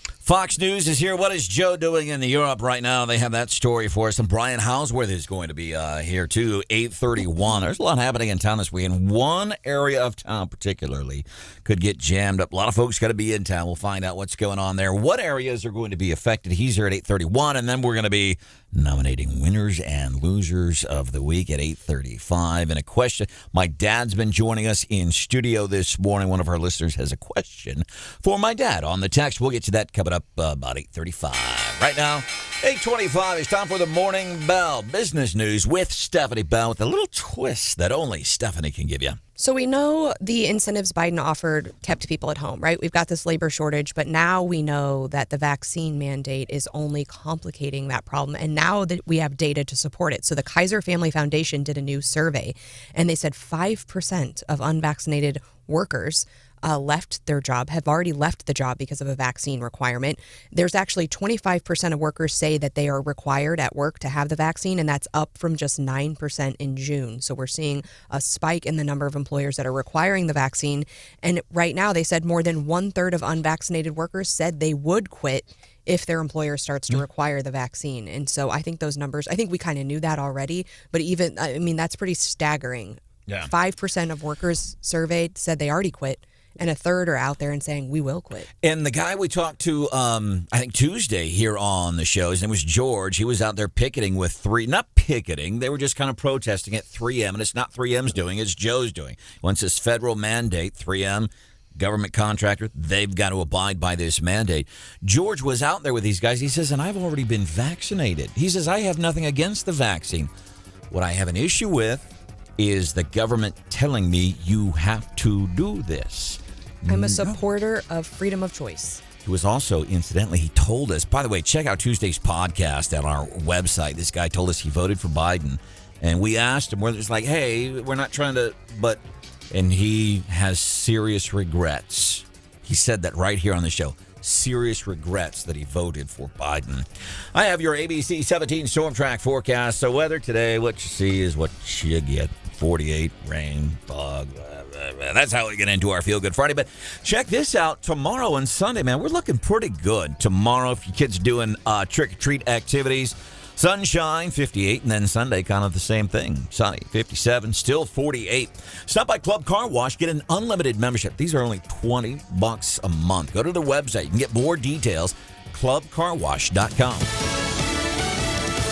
Fox News is here. What is Joe doing in Europe right now? They have that story for us. And Brian Hauswirth is going to be here, too, 8:31. There's a lot happening in town this weekend. One area of town particularly could get jammed up. A lot of folks got to be in town. We'll find out what's going on there. What areas are going to be affected? He's here at 8:31. And then we're going to be nominating winners and losers of the week at 8:35. And a question. My dad's been joining us in studio this morning. One of our listeners has a question for my dad on the text. We'll get to that coming up about 8:35. Right now, 8:25. It's time for the Morning Bell Business News with Stephanie Bell with a little twist that only Stephanie can give you. So we know the incentives Biden offered kept people at home, right? We've got this labor shortage, but now we know that the vaccine mandate is only complicating that problem. And now that we have data to support it. So the Kaiser Family Foundation did a new survey, and they said 5% of unvaccinated workers left their job, have already left the job because of a vaccine requirement. There's actually 25% of workers say that they are required at work to have the vaccine, and that's up from just 9% in June. So we're seeing a spike in the number of employers that are requiring the vaccine. And right now, they said more than 1/3 of unvaccinated workers said they would quit if their employer starts to require the vaccine. And so I think those numbers, I think we kind of knew that already, but even, I mean, that's pretty staggering. Yeah. 5% of workers surveyed said they already quit, and 1/3 are out there and saying, we will quit. And the guy we talked to, I think Tuesday here on the show, his name was George. He was out there picketing with not picketing, they were just kind of protesting at 3M. And it's not 3M's doing, it's Joe's doing. Once this federal mandate, 3M, government contractor, they've got to abide by this mandate. George was out there with these guys. He says, and I've already been vaccinated. He says, I have nothing against the vaccine. What I have an issue with is the government telling me you have to do this. I'm a supporter of freedom of choice. He was also, incidentally, he told us, by the way, check out Tuesday's podcast on our website. This guy told us he voted for Biden. And we asked him whether it's like, hey, we're not trying to, but, and he has serious regrets. He said that right here on the show. Serious regrets that he voted for Biden. I have your ABC 17 storm track forecast. So weather today, what you see is what you get. 48, rain, fog. That's how we get into our Feel Good Friday. But check this out. Tomorrow and Sunday, man, we're looking pretty good. Tomorrow, if your kid's doing trick-or-treat activities, sunshine, 58, and then Sunday, kind of the same thing. Sunny, 57, still 48. Stop by Club Car Wash, get an unlimited membership. These are only $20 a month. Go to their website. You can get more details, clubcarwash.com.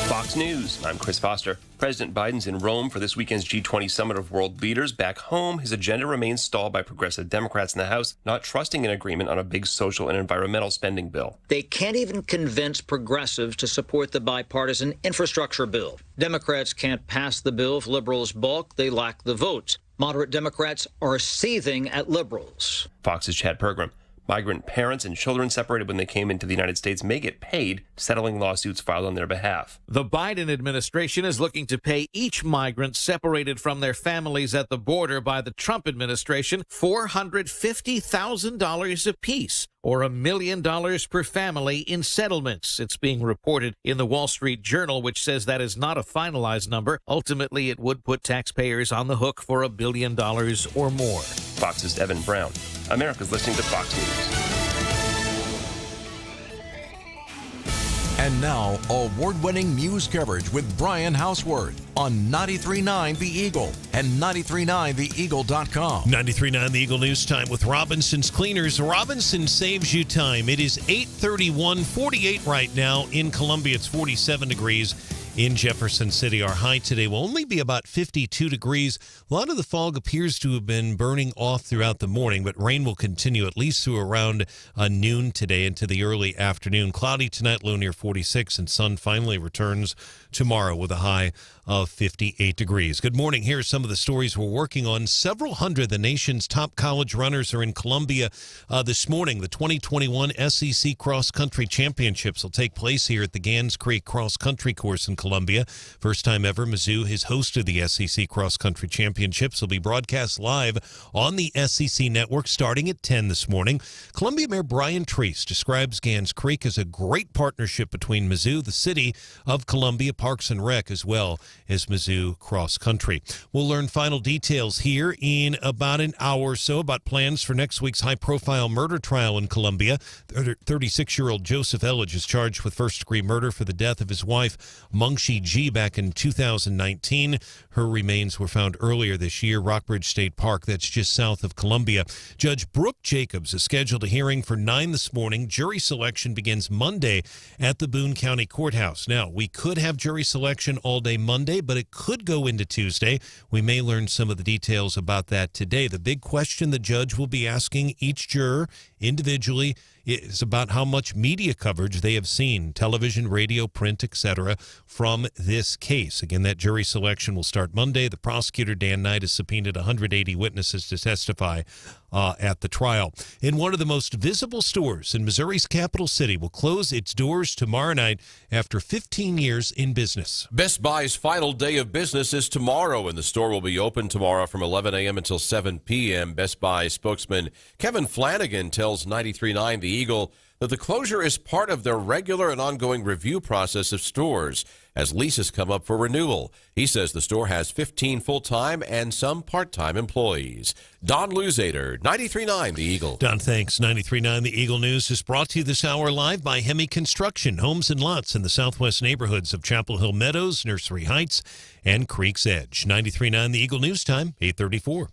Fox News, I'm Chris Foster. President Biden's in Rome for this weekend's G20 summit of world leaders. Back home, his agenda remains stalled by progressive Democrats in the House, not trusting an agreement on a big social and environmental spending bill. They can't even convince progressives to support the bipartisan infrastructure bill. Democrats can't pass the bill if liberals balk. They lack the votes. Moderate Democrats are seething at liberals. Fox's Chad Pergram. Migrant parents and children separated when they came into the United States may get paid settling lawsuits filed on their behalf. The Biden administration is looking to pay each migrant separated from their families at the border by the Trump administration $450,000 apiece, or $1 million per family in settlements. It's being reported in the Wall Street Journal, which says that is not a finalized number. Ultimately, it would put taxpayers on the hook for $1 billion or more. Fox's Evan Brown. America's listening to Fox News. And now, award-winning news coverage with Brian Hauswirth on 93.9 The Eagle and 93.9theeagle.com. 93.9 The Eagle News Time with Robinson's Cleaners. Robinson saves you time. It is 8:31, 48 right now in Columbia. It's 47 degrees in Jefferson City. Our high today will only be about 52 degrees. A lot of the fog appears to have been burning off throughout the morning, but rain will continue at least through around noon today into the early afternoon. Cloudy tonight, low near 46, and sun finally returns tomorrow with a high of 58 degrees. Good morning. Here's some of the stories we're working on. Several hundred of the nation's top college runners are in Columbia this morning. The 2021 SEC Cross Country Championships will take place here at the Gans Creek Cross Country Course in Columbia. First time ever, Mizzou has hosted the SEC Cross Country Championships. Will be broadcast live on the SEC Network starting at 10 this morning. Columbia Mayor Brian Treese describes Gans Creek as a great partnership between Mizzou, the city of Columbia, Parks and Rec, as well as Mizzou Cross Country. We'll learn final details here in about an hour or so about plans for next week's high-profile murder trial in Columbia. 36-year-old Joseph Elledge is charged with first-degree murder for the death of his wife, Mungshi G, back in 2019. Her remains were found earlier this year, Rockbridge State Park, that's just south of Columbia. Judge Brooke Jacobs has scheduled a hearing for 9 this morning. Jury selection begins Monday at the Boone County Courthouse. Now, we could have jury selection all day Monday, but it could go into Tuesday. We may learn some of the details about that today. The big question the judge will be asking each juror individually is about how much media coverage they have seen, television, radio, print, etc., from this case. Again, that jury selection will start Monday. The prosecutor, Dan Knight, has subpoenaed 180 witnesses to testify at the trial. In one of the most visible stores in Missouri's capital city will close its doors tomorrow night after 15 years in business. Best Buy's final day of business is tomorrow, and the store will be open tomorrow from 11 a.m. until 7 p.m. Best Buy spokesman Kevin Flanagan tells 93.9 The Eagle that the closure is part of their regular and ongoing review process of stores as leases come up for renewal. He says the store has 15 full-time and some part-time employees. Don Luzader, 93.9 The Eagle. Don, thanks. 93.9 The Eagle News is brought to you this hour live by Hemi Construction, homes and lots in the southwest neighborhoods of Chapel Hill Meadows, Nursery Heights, and Creek's Edge. 93.9 The Eagle News time, 8:34.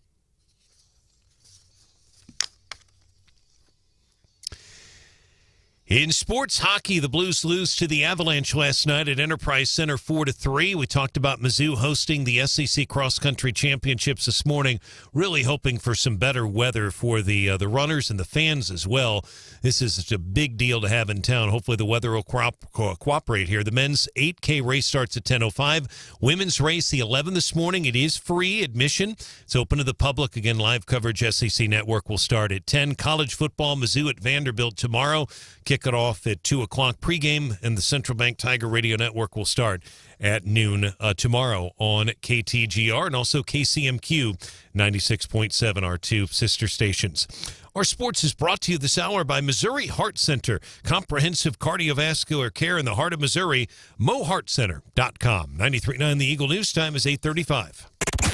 In sports hockey, the Blues lose to the Avalanche last night at Enterprise Center 4-3. We talked about Mizzou hosting the SEC Cross Country Championships this morning, really hoping for some better weather for the runners and the fans as well. This is such a big deal to have in town. Hopefully the weather will cooperate here. The men's 8K race starts at 10:05. Women's race, the 11 this morning. It is free admission. It's open to the public. Again, live coverage, SEC Network will start at 10. College football, Mizzou at Vanderbilt tomorrow. Kick it off at 2 o'clock pregame, and the Central Bank Tiger Radio Network will start at noon tomorrow on KTGR and also KCMQ 96.7, our two sister stations. Our sports is brought to you this hour by Missouri Heart Center. Comprehensive cardiovascular care in the heart of Missouri. MoHeartCenter.com. 93.9 The Eagle News time is 8:35.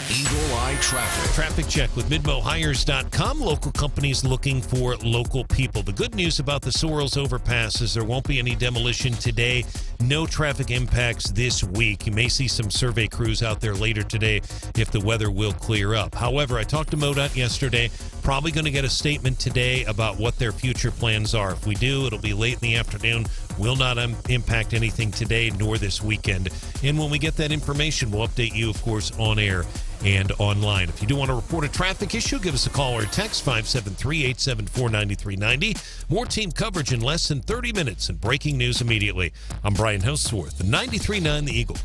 Eagle Eye Traffic. Traffic check with MidmoHires.com. Local companies looking for local people. The good news about the Sorrells overpass is there won't be any demolition today. No traffic impacts this week. You may see some survey crews out there later today if the weather will clear up. However, I talked to MoDOT yesterday. Probably going to get a statement today about what their future plans are. If we do, it'll be late in the afternoon. Will not impact anything today nor this weekend. And when we get that information, we'll update you, of course, on air and online. If you do want to report a traffic issue, give us a call or a text, 573-874-9390. More team coverage in less than 30 minutes and breaking news immediately. I'm Brian Hauswirth, the 93.9 The Eagle.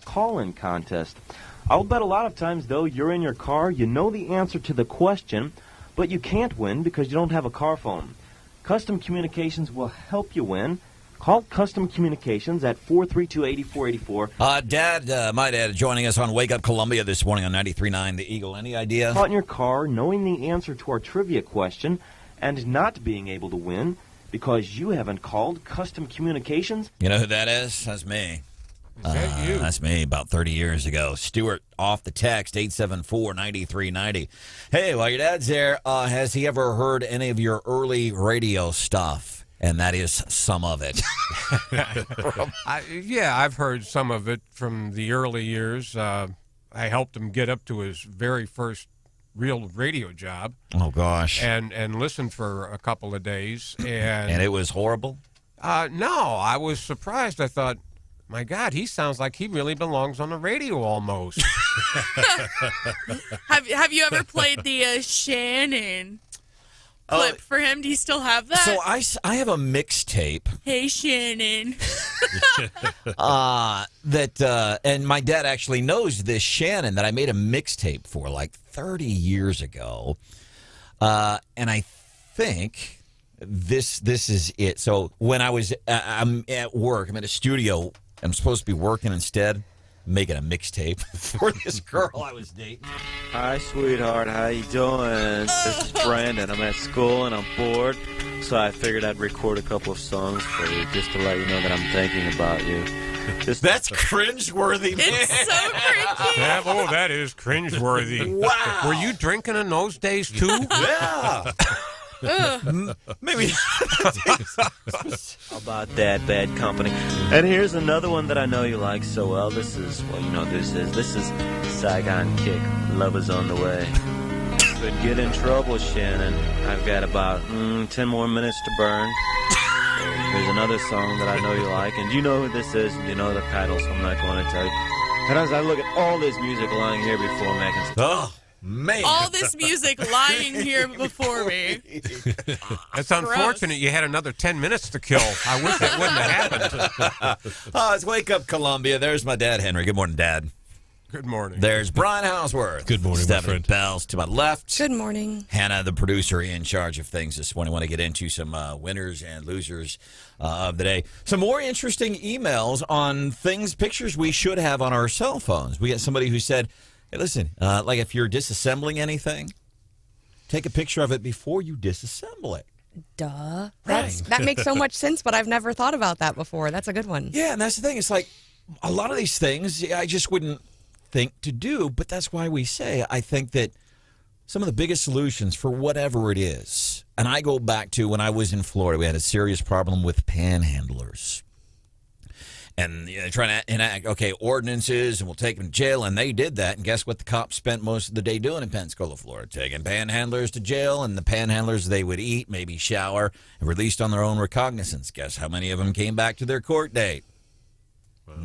Call-in contest. I'll bet a lot of times, though, you're in your car, you know the answer to the question, but you can't win because you don't have a car phone. Custom Communications will help you win. Call Custom Communications at 432-8484. My dad joining us on Wake Up Columbia this morning on 93.9 The Eagle. Any idea? Caught in your car, knowing the answer to our trivia question, and not being able to win because you haven't called Custom Communications? You know who that is? That's me. Is that you? That's me about 30 years ago. Stuart off the text, 874-9390. Hey, while your dad's there, has he ever heard any of your early radio stuff? And that is some of it. Yeah, I've heard some of it from the early years. I helped him get up to his very first real radio job. Oh, gosh. And listened for a couple of days. And it was horrible? No, I was surprised. I thought, My God, he sounds like he really belongs on the radio almost. Have you ever played the Shannon clip for him? Do you still have that? So I have a mixtape. Hey, Shannon. And my dad actually knows this Shannon that I made a mixtape for like 30 years ago. And I think this is it. So when I'm at work, I'm at a studio, I'm supposed to be working instead, making a mixtape for this girl I was dating. Hi, sweetheart. How you doing? This is Branden. I'm at school and I'm bored, so I figured I'd record a couple of songs for you just to let you know that I'm thinking about you. That's cringeworthy, man. It's so creepy. That is cringeworthy. Wow. Were you drinking in those days, too? Yeah. Maybe. How about that, bad company? And here's another one that I know you like so well. This is Saigon Kick. Love is on the way. Could get in trouble, Shannon. I've got about 10 more minutes to burn. So here's another song that I know you like, and you know who this is, and you know the title, so I'm not going to tell you. And as I look at all this music lying here before me, I can say, oh, man. All this music lying here before me. It's unfortunate you had another 10 minutes to kill. I wish that wouldn't have happened. It's Wake Up Columbia. There's my dad, Henry. Good morning, Dad. Good morning. There's Brian Hauswirth. Good morning, my friend. Bells to my left. Good morning. Hannah, the producer, in charge of things this morning. I want to get into some winners and losers of the day. Some more interesting emails on pictures we should have on our cell phones. We got somebody who said, hey, listen, like if you're disassembling anything, take a picture of it before you disassemble it. Duh. Right. That makes so much sense, but I've never thought about that before. That's a good one. Yeah, and that's the thing. It's like a lot of these things I just wouldn't think to do, but that's why we say I think that some of the biggest solutions for whatever it is, and I go back to when I was in Florida, we had a serious problem with panhandlers. And trying to enact, ordinances, and we'll take them to jail, and they did that. And guess what the cops spent most of the day doing in Pensacola, Florida? Taking panhandlers to jail, and the panhandlers they would eat, maybe shower, and released on their own recognizance. Guess how many of them came back to their court date?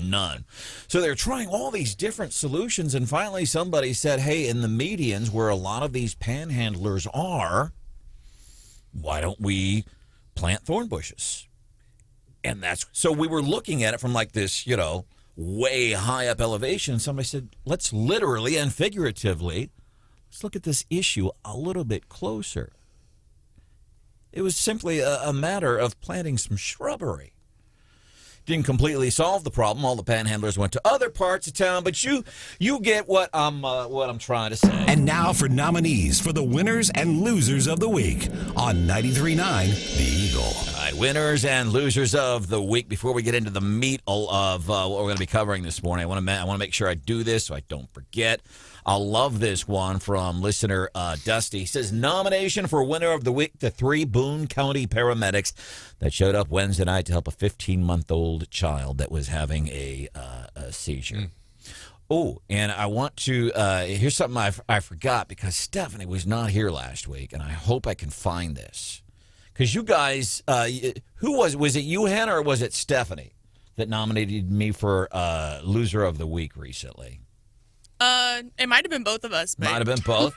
None. So they're trying all these different solutions, and finally somebody said, hey, in the medians where a lot of these panhandlers are, why don't we plant thorn bushes? And so we were looking at it from like this, way high up elevation. Somebody said, let's literally and figuratively, let's look at this issue a little bit closer. It was simply a matter of planting some shrubbery. Didn't completely solve the problem. All the panhandlers went to other parts of town, but you get what I'm trying to say. And now for nominees for the winners and losers of the week on 93.9 The Eagle. All right, winners and losers of the week. Before we get into the meat of what we're going to be covering this morning, I want to make sure I do this so I don't forget. I love this one from listener Dusty. He says, nomination for winner of the week to 3 Boone County paramedics that showed up Wednesday night to help a 15-month-old child that was having a seizure. Oh, and I want to, here's something I forgot because Stephanie was not here last week, and I hope I can find this. Because you guys, who was it you, Hannah, or was it Stephanie that nominated me for loser of the week recently? It might have been both of us. But Might have been both.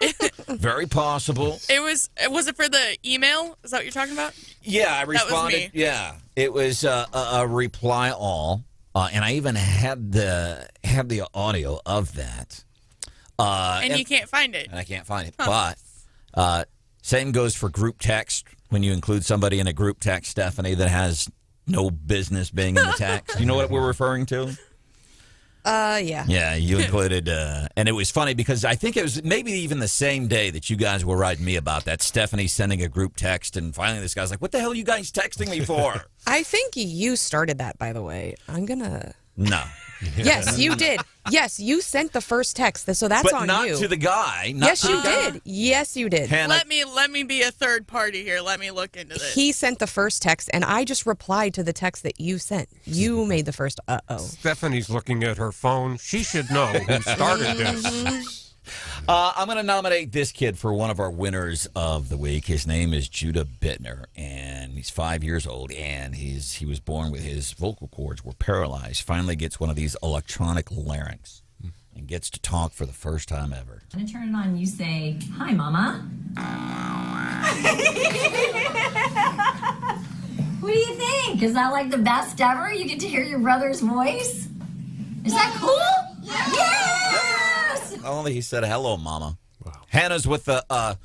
Very possible. Was it for the email? Is that what you're talking about? Yeah, I responded. That was me. Yeah, it was a reply all, and I even had the audio of that. And you can't find it. And I can't find it. Huh. But same goes for group text. When you include somebody in a group text, Stephanie, that has no business being in the text. You know what we're referring to? Yeah. Yeah, you included, and it was funny because I think it was maybe even the same day that you guys were writing me about that. Stephanie sending a group text, and finally this guy's like, what the hell are you guys texting me for? I think you started that, by the way. I'm going to... No. Yes, you did. Yes, you sent the first text, so that's but on not you. to the guy. Yes, you did. Yes, you did. Hannah, Let me be a third party here. Let me look into this. He sent the first text, and I just replied to the text that you sent. You made the first Stephanie's looking at her phone. She should know who started this. I'm going to nominate this kid for one of our winners of the week. His name is Judah Bittner, and he's 5 years old, and he was born with his vocal cords were paralyzed. Finally gets one of these electronic larynx and gets to talk for the first time ever. I'm gonna turn it on. You say, "Hi, Mama." What do you think? Is that like the best ever? You get to hear your brother's voice? Is that cool? Yes! Only he said, "Hello, Mama." Wow. Hannah's with the,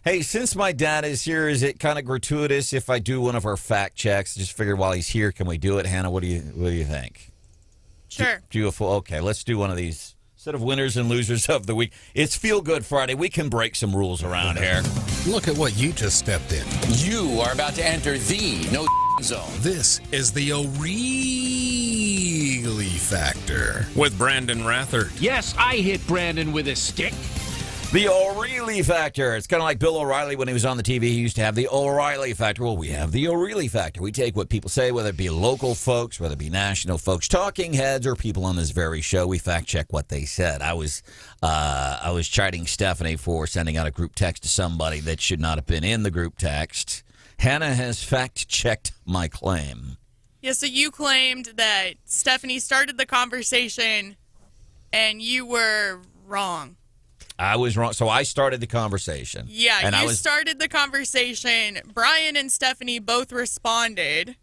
hey, since my dad is here, is it kind of gratuitous if I do one of our fact checks? Just figured while he's here, can we do it? Hannah, what do you think? Sure. Beautiful. Okay, let's do one of these. Instead of winners and losers of the week, it's Feel Good Friday. We can break some rules around here. Look at what you just stepped in. You are about to enter the no zone. This is the O'Reilly Factor with Branden Rathert. Yes, I hit Branden with a stick. The O'Reilly Factor. It's kind of like Bill O'Reilly when he was on the TV. He used to have the O'Reilly Factor. Well, we have the O'Reilly Factor. We take what people say, whether it be local folks, whether it be national folks, talking heads, or people on this very show. We fact check what they said. I was chiding Stephanie for sending out a group text to somebody that should not have been in the group text. Hannah has fact checked my claim. Yeah, so you claimed that Stephanie started the conversation and you were wrong. I was wrong. So I started the conversation. Yeah, and you started the conversation. Brian and Stephanie both responded.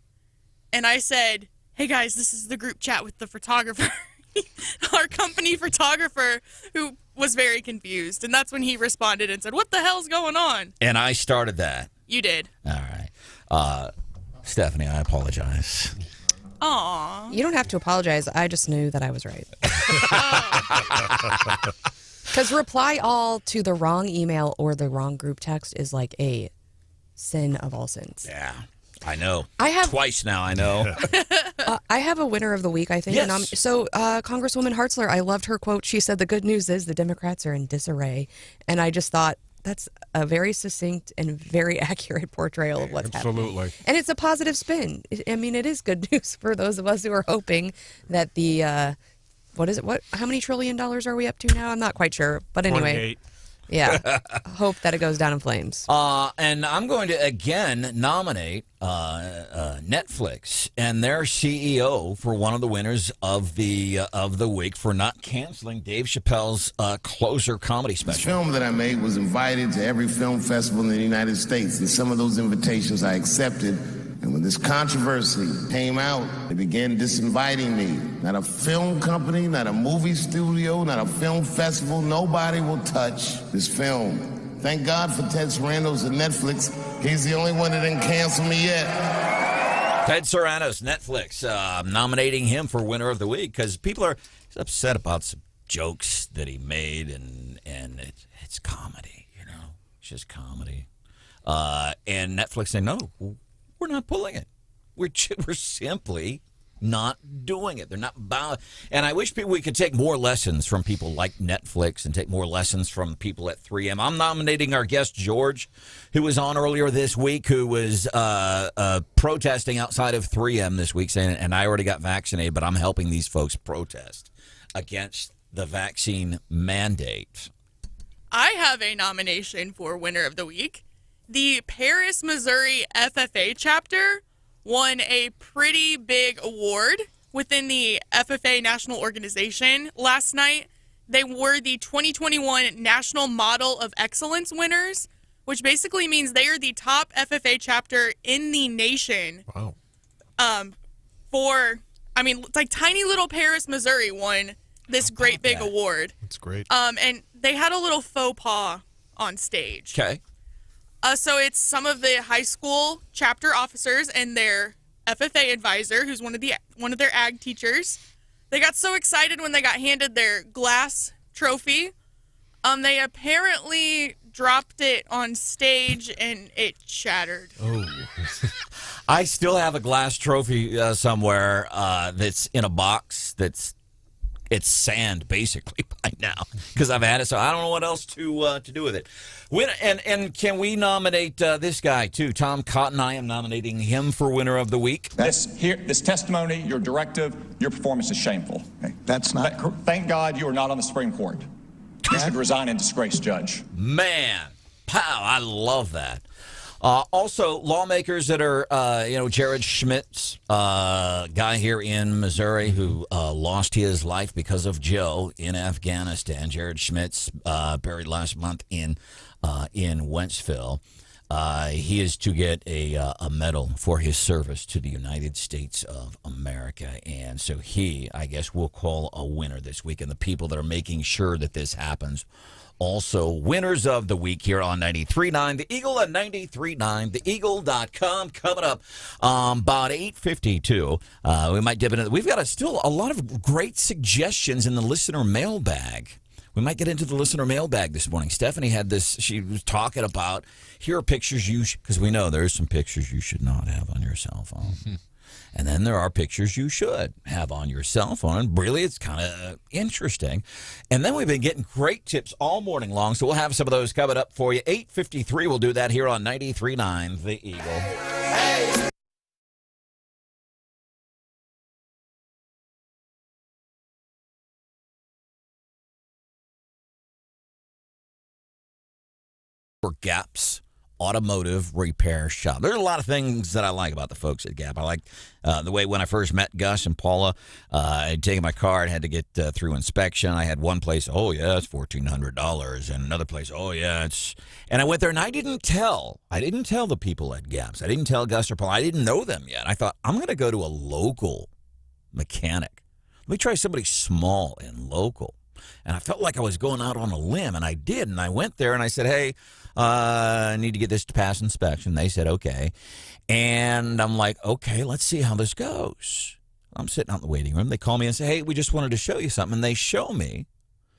And I said, "Hey, guys, this is the group chat with the photographer." Our company photographer, who was very confused. And that's when he responded and said, "What the hell's going on?" And I started that. You did. All right. Stephanie, I apologize. Aw. You don't have to apologize. I just knew that I was right. Because reply all to the wrong email or the wrong group text is like a sin of all sins. Yeah, I know. I have twice now. I know. I have a winner of the week, I think. Yes. So Congresswoman Hartzler, I loved her quote. She said, "The good news is the Democrats are in disarray," and I just thought that's a very succinct and very accurate portrayal of what's happening. Absolutely. And it's a positive spin. I mean, it is good news for those of us who are hoping that the. What is it? How many $1 trillion are we up to now? I'm not quite sure. But anyway. 28. Yeah. Hope that it goes down in flames. And I'm going to again nominate Netflix and their CEO for one of the winners of the week for not canceling Dave Chappelle's Closer comedy This special. film that I made was invited to every film festival in the United States, and some of those invitations I accepted. And when this controversy came out, they began disinviting me. Not a film company, not a movie studio, not a film festival. Nobody will touch this film. Thank God for Ted Sarandos and Netflix. He's the only one that didn't cancel me yet. Ted Sarandos, Netflix, nominating him for winner of the week because people are upset about some jokes that he made, and it's comedy, you know, it's just comedy. And Netflix saying, no, we're not pulling it. We're simply not doing it. They're not bound. And I wish we could take more lessons from people like Netflix and take more lessons from people at 3M. I'm nominating our guest, George, who was on earlier this week, who was protesting outside of 3M this week, saying, and I already got vaccinated, but I'm helping these folks protest against the vaccine mandate. I have a nomination for winner of the week. The Paris, Missouri FFA chapter won a pretty big award within the FFA national organization last night. They were the 2021 National Model of Excellence winners, which basically means they are the top FFA chapter in the nation. Wow. It's like tiny little Paris, Missouri won this great big award. That's great. And they had a little faux pas on stage. Okay. So it's some of the high school chapter officers and their FFA advisor, who's one of their ag teachers. They got so excited when they got handed their glass trophy. They apparently dropped it on stage and it shattered. Oh. I still have a glass trophy somewhere that's in a box it's sand basically by now because I've had it, so I don't know what else to do with it. And can we nominate this guy too, Tom Cotton? I am nominating him for winner of the week. This testimony, your directive, your performance is shameful. Okay? That's not. Thank God you are not on the Supreme Court. You should resign in disgrace, Judge. Man, pow, I love that. Also, lawmakers that are, Jared Schmidt's guy here in Missouri who lost his life because of Joe in Afghanistan. Jared Schmidt's buried last month in Wentzville. He is to get a medal for his service to the United States of America. And so he, I guess, will call a winner this week. And the people that are making sure that this happens also winners of the week here on 93.9 The Eagle and 93.9 TheEagle.com. Coming up about 8:52. We might dip into we've got still a lot of great suggestions in the listener mailbag. We might get into the listener mailbag this morning. Stephanie had this. She was talking about here are pictures because we know there's some pictures you should not have on your cell phone. And then there are pictures you should have on your cell phone. And really, it's kind of interesting. And then we've been getting great tips all morning long, so we'll have some of those coming up for you. 8:53, we'll do that here on 93.9 The Eagle. Hey! For Gap's Automotive Repair Shop. There's a lot of things that I like about the folks at Gap. I like the way when I first met Gus and Paula, I'd taken my car and had to get through inspection. I had one place, oh, yeah, it's $1,400. And another place, oh, yeah, it's... And I went there and I didn't tell the people at Gap's. I didn't tell Gus or Paula. I didn't know them yet. I thought, I'm going to go to a local mechanic. Let me try somebody small and local. And I felt like I was going out on a limb, and I did. And I went there and I said, hey, I need to get this to pass inspection. They said, okay. And I'm like, okay, let's see how this goes. I'm sitting out in the waiting room. They call me and say, hey, we just wanted to show you something. And they show me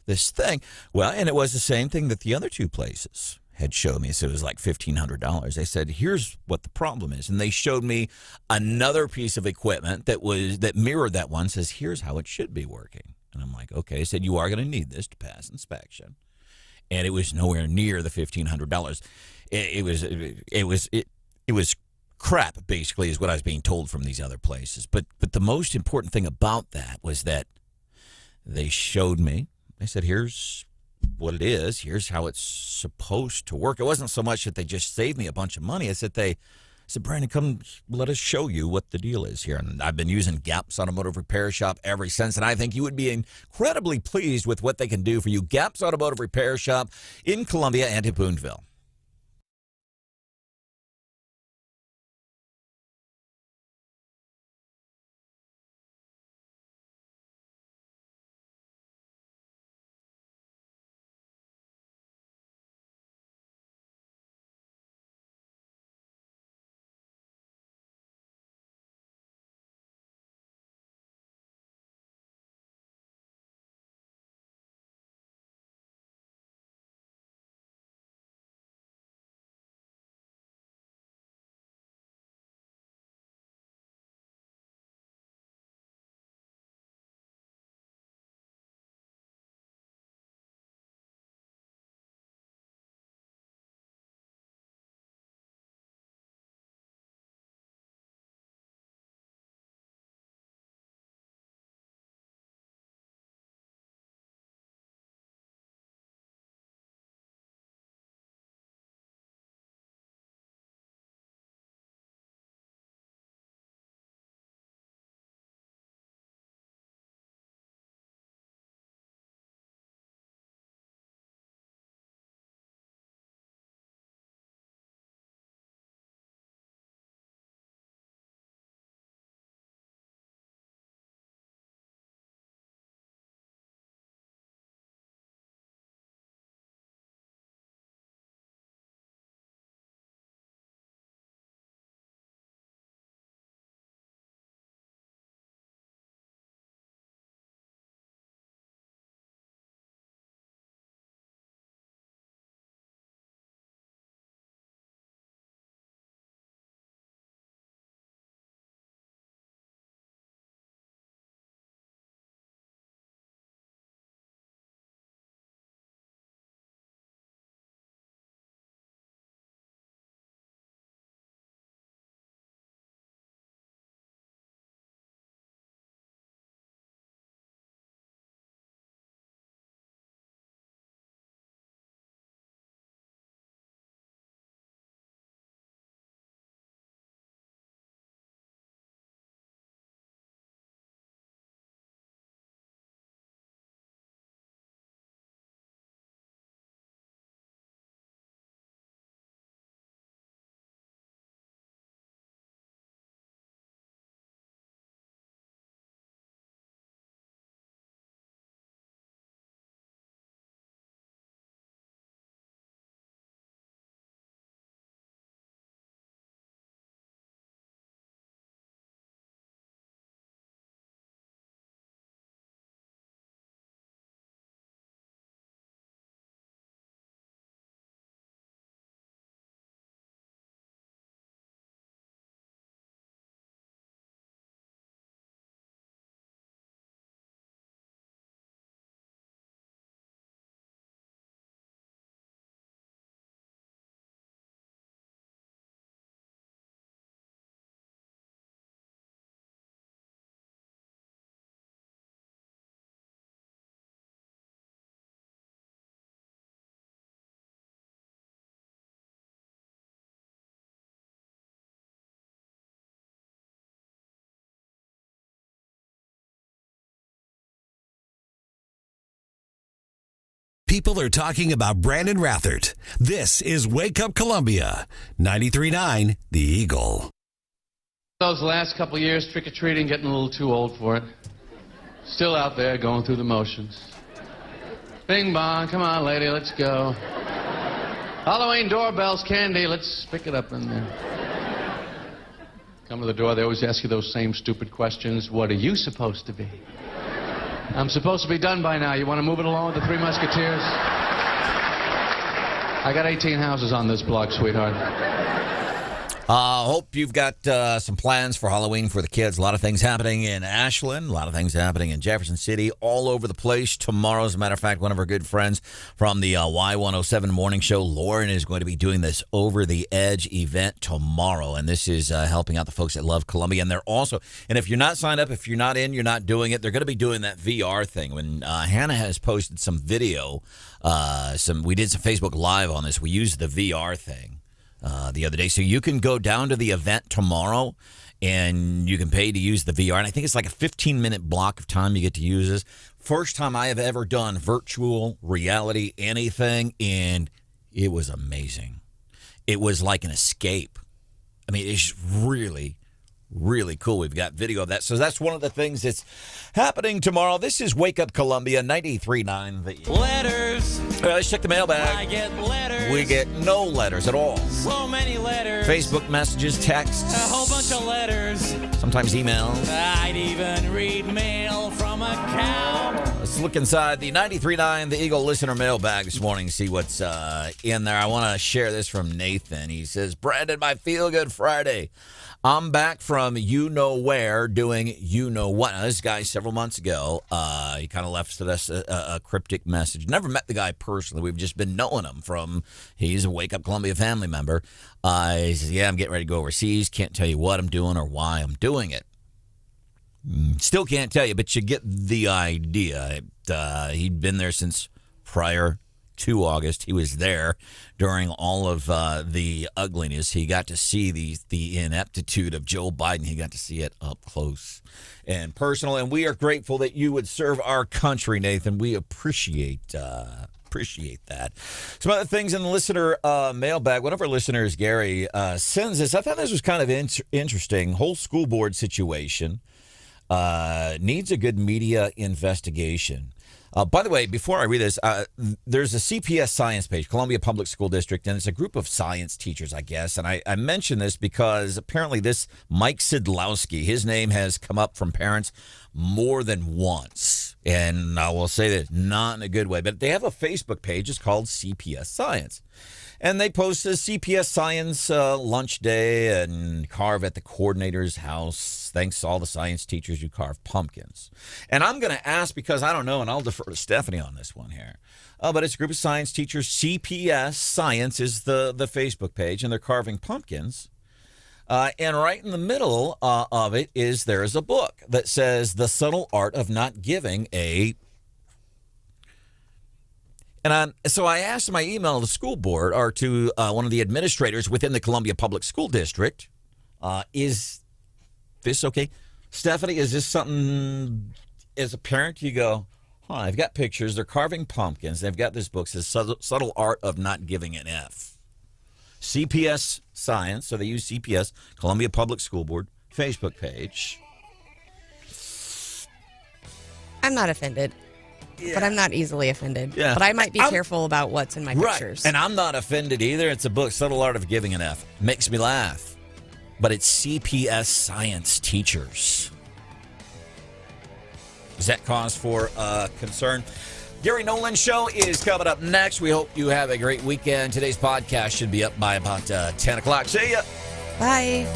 this thing. Well, and it was the same thing that the other two places had showed me. So it was like $1,500. They said, here's what the problem is. And they showed me another piece of equipment that mirrored that one, says, here's how it should be working. And I'm like, okay. I said, you are going to need this to pass inspection. And it was nowhere near the $1,500. It was crap, basically, is what I was being told from these other places. But the most important thing about that was that they showed me. They said, here's what it is. Here's how it's supposed to work. It wasn't so much that they just saved me a bunch of money. It's that they said, Branden, come let us show you what the deal is here. And I've been using Gap's Automotive Repair Shop ever since, and I think you would be incredibly pleased with what they can do for you. Gap's Automotive Repair Shop in Columbia and in Boonville. People are talking about Branden Rathert. This is Wake Up Columbia, 93.9 The Eagle. Those last couple of years, trick-or-treating, getting a little too old for it. Still out there, going through the motions. Bing bong, come on, lady, let's go. Halloween doorbells, candy, let's pick it up in there. Come to the door, they always ask you those same stupid questions. What are you supposed to be? I'm supposed to be done by now. You want to move it along with the Three Musketeers? I got 18 houses on this block, sweetheart. Hope you've got some plans for Halloween for the kids. A lot of things happening in Ashland, a lot of things happening in Jefferson City, all over the place. Tomorrow, as a matter of fact, one of our good friends from the Y107 morning show, Lauren, is going to be doing this Over the Edge event tomorrow. And this is helping out the folks that love Columbia. And they're also, and if you're not signed up, if you're not in, you're not doing it, they're going to be doing that VR thing. When Hannah has posted some video, we did some Facebook Live on this. We used the VR thing the other day. So you can go down to the event tomorrow and you can pay to use the VR. And I think it's like a 15-minute block of time you get to use this. First time I have ever done virtual reality anything, and it was amazing. It was like an escape. I mean, it's really, really cool. We've got video of that. So that's one of the things that's happening tomorrow. This is Wake Up Columbia, 93.9. Letters. Let's check the mailbag. I get letters. We get no letters at all. So many letters. Facebook messages, texts. A whole bunch of letters. Sometimes emails. I'd even read mail from a cow. Let's look inside the 93.9 The Eagle listener mailbag this morning, see what's in there. I want to share this from Nathan. He says, Branden, my Feel Good Friday. I'm back from you-know-where doing you-know-what. Now, this guy, several months ago, he kind of left us a cryptic message. Never met the guy personally. We've just been knowing him from, he's a Wake Up Columbia family member. He says, yeah, I'm getting ready to go overseas. Can't tell you what I'm doing or why I'm doing it. Still can't tell you, but you get the idea. He'd been there since prior to August. He was there during all of the ugliness. He got to see the ineptitude of Joe Biden. He got to see it up close and personal. And we are grateful that you would serve our country, Nathan. We appreciate that. Some other things in the listener mailbag. One of our listeners, Gary, sends this. I thought this was kind of interesting. Whole school board situation needs a good media investigation. By the way, before I read this, there's a CPS science page, Columbia Public School District, and it's a group of science teachers, I guess. And I mention this because apparently this Mike Sidlowski, his name has come up from parents more than once. And I will say that not in a good way, but they have a Facebook page. It's called CPS Science. And they post a CPS Science lunch day and carve at the coordinator's house. Thanks to all the science teachers who carve pumpkins. And I'm going to ask because I don't know, and I'll defer to Stephanie on this one here. But it's a group of science teachers. CPS Science is the Facebook page, and they're carving pumpkins. And right in the middle of it there's a book that says The Subtle Art of Not Giving a... And so I asked in my email to the school board or to one of the administrators within the Columbia Public School District, is this okay? Stephanie, is this something, as a parent, you go, I've got pictures. They're carving pumpkins. They've got this book. It says Subtle Art of Not Giving an F. CPS Science, so they use CPS, Columbia Public School Board, Facebook page. I'm not offended. Yeah. But I'm not easily offended. Yeah. But I might be careful about what's in my pictures. And I'm not offended either. It's a book, Subtle Art of Giving an F. Makes me laugh. But it's CPS Science teachers. Is that cause for concern? Gary Nolan's show is coming up next. We hope you have a great weekend. Today's podcast should be up by about 10 o'clock. See ya. Bye.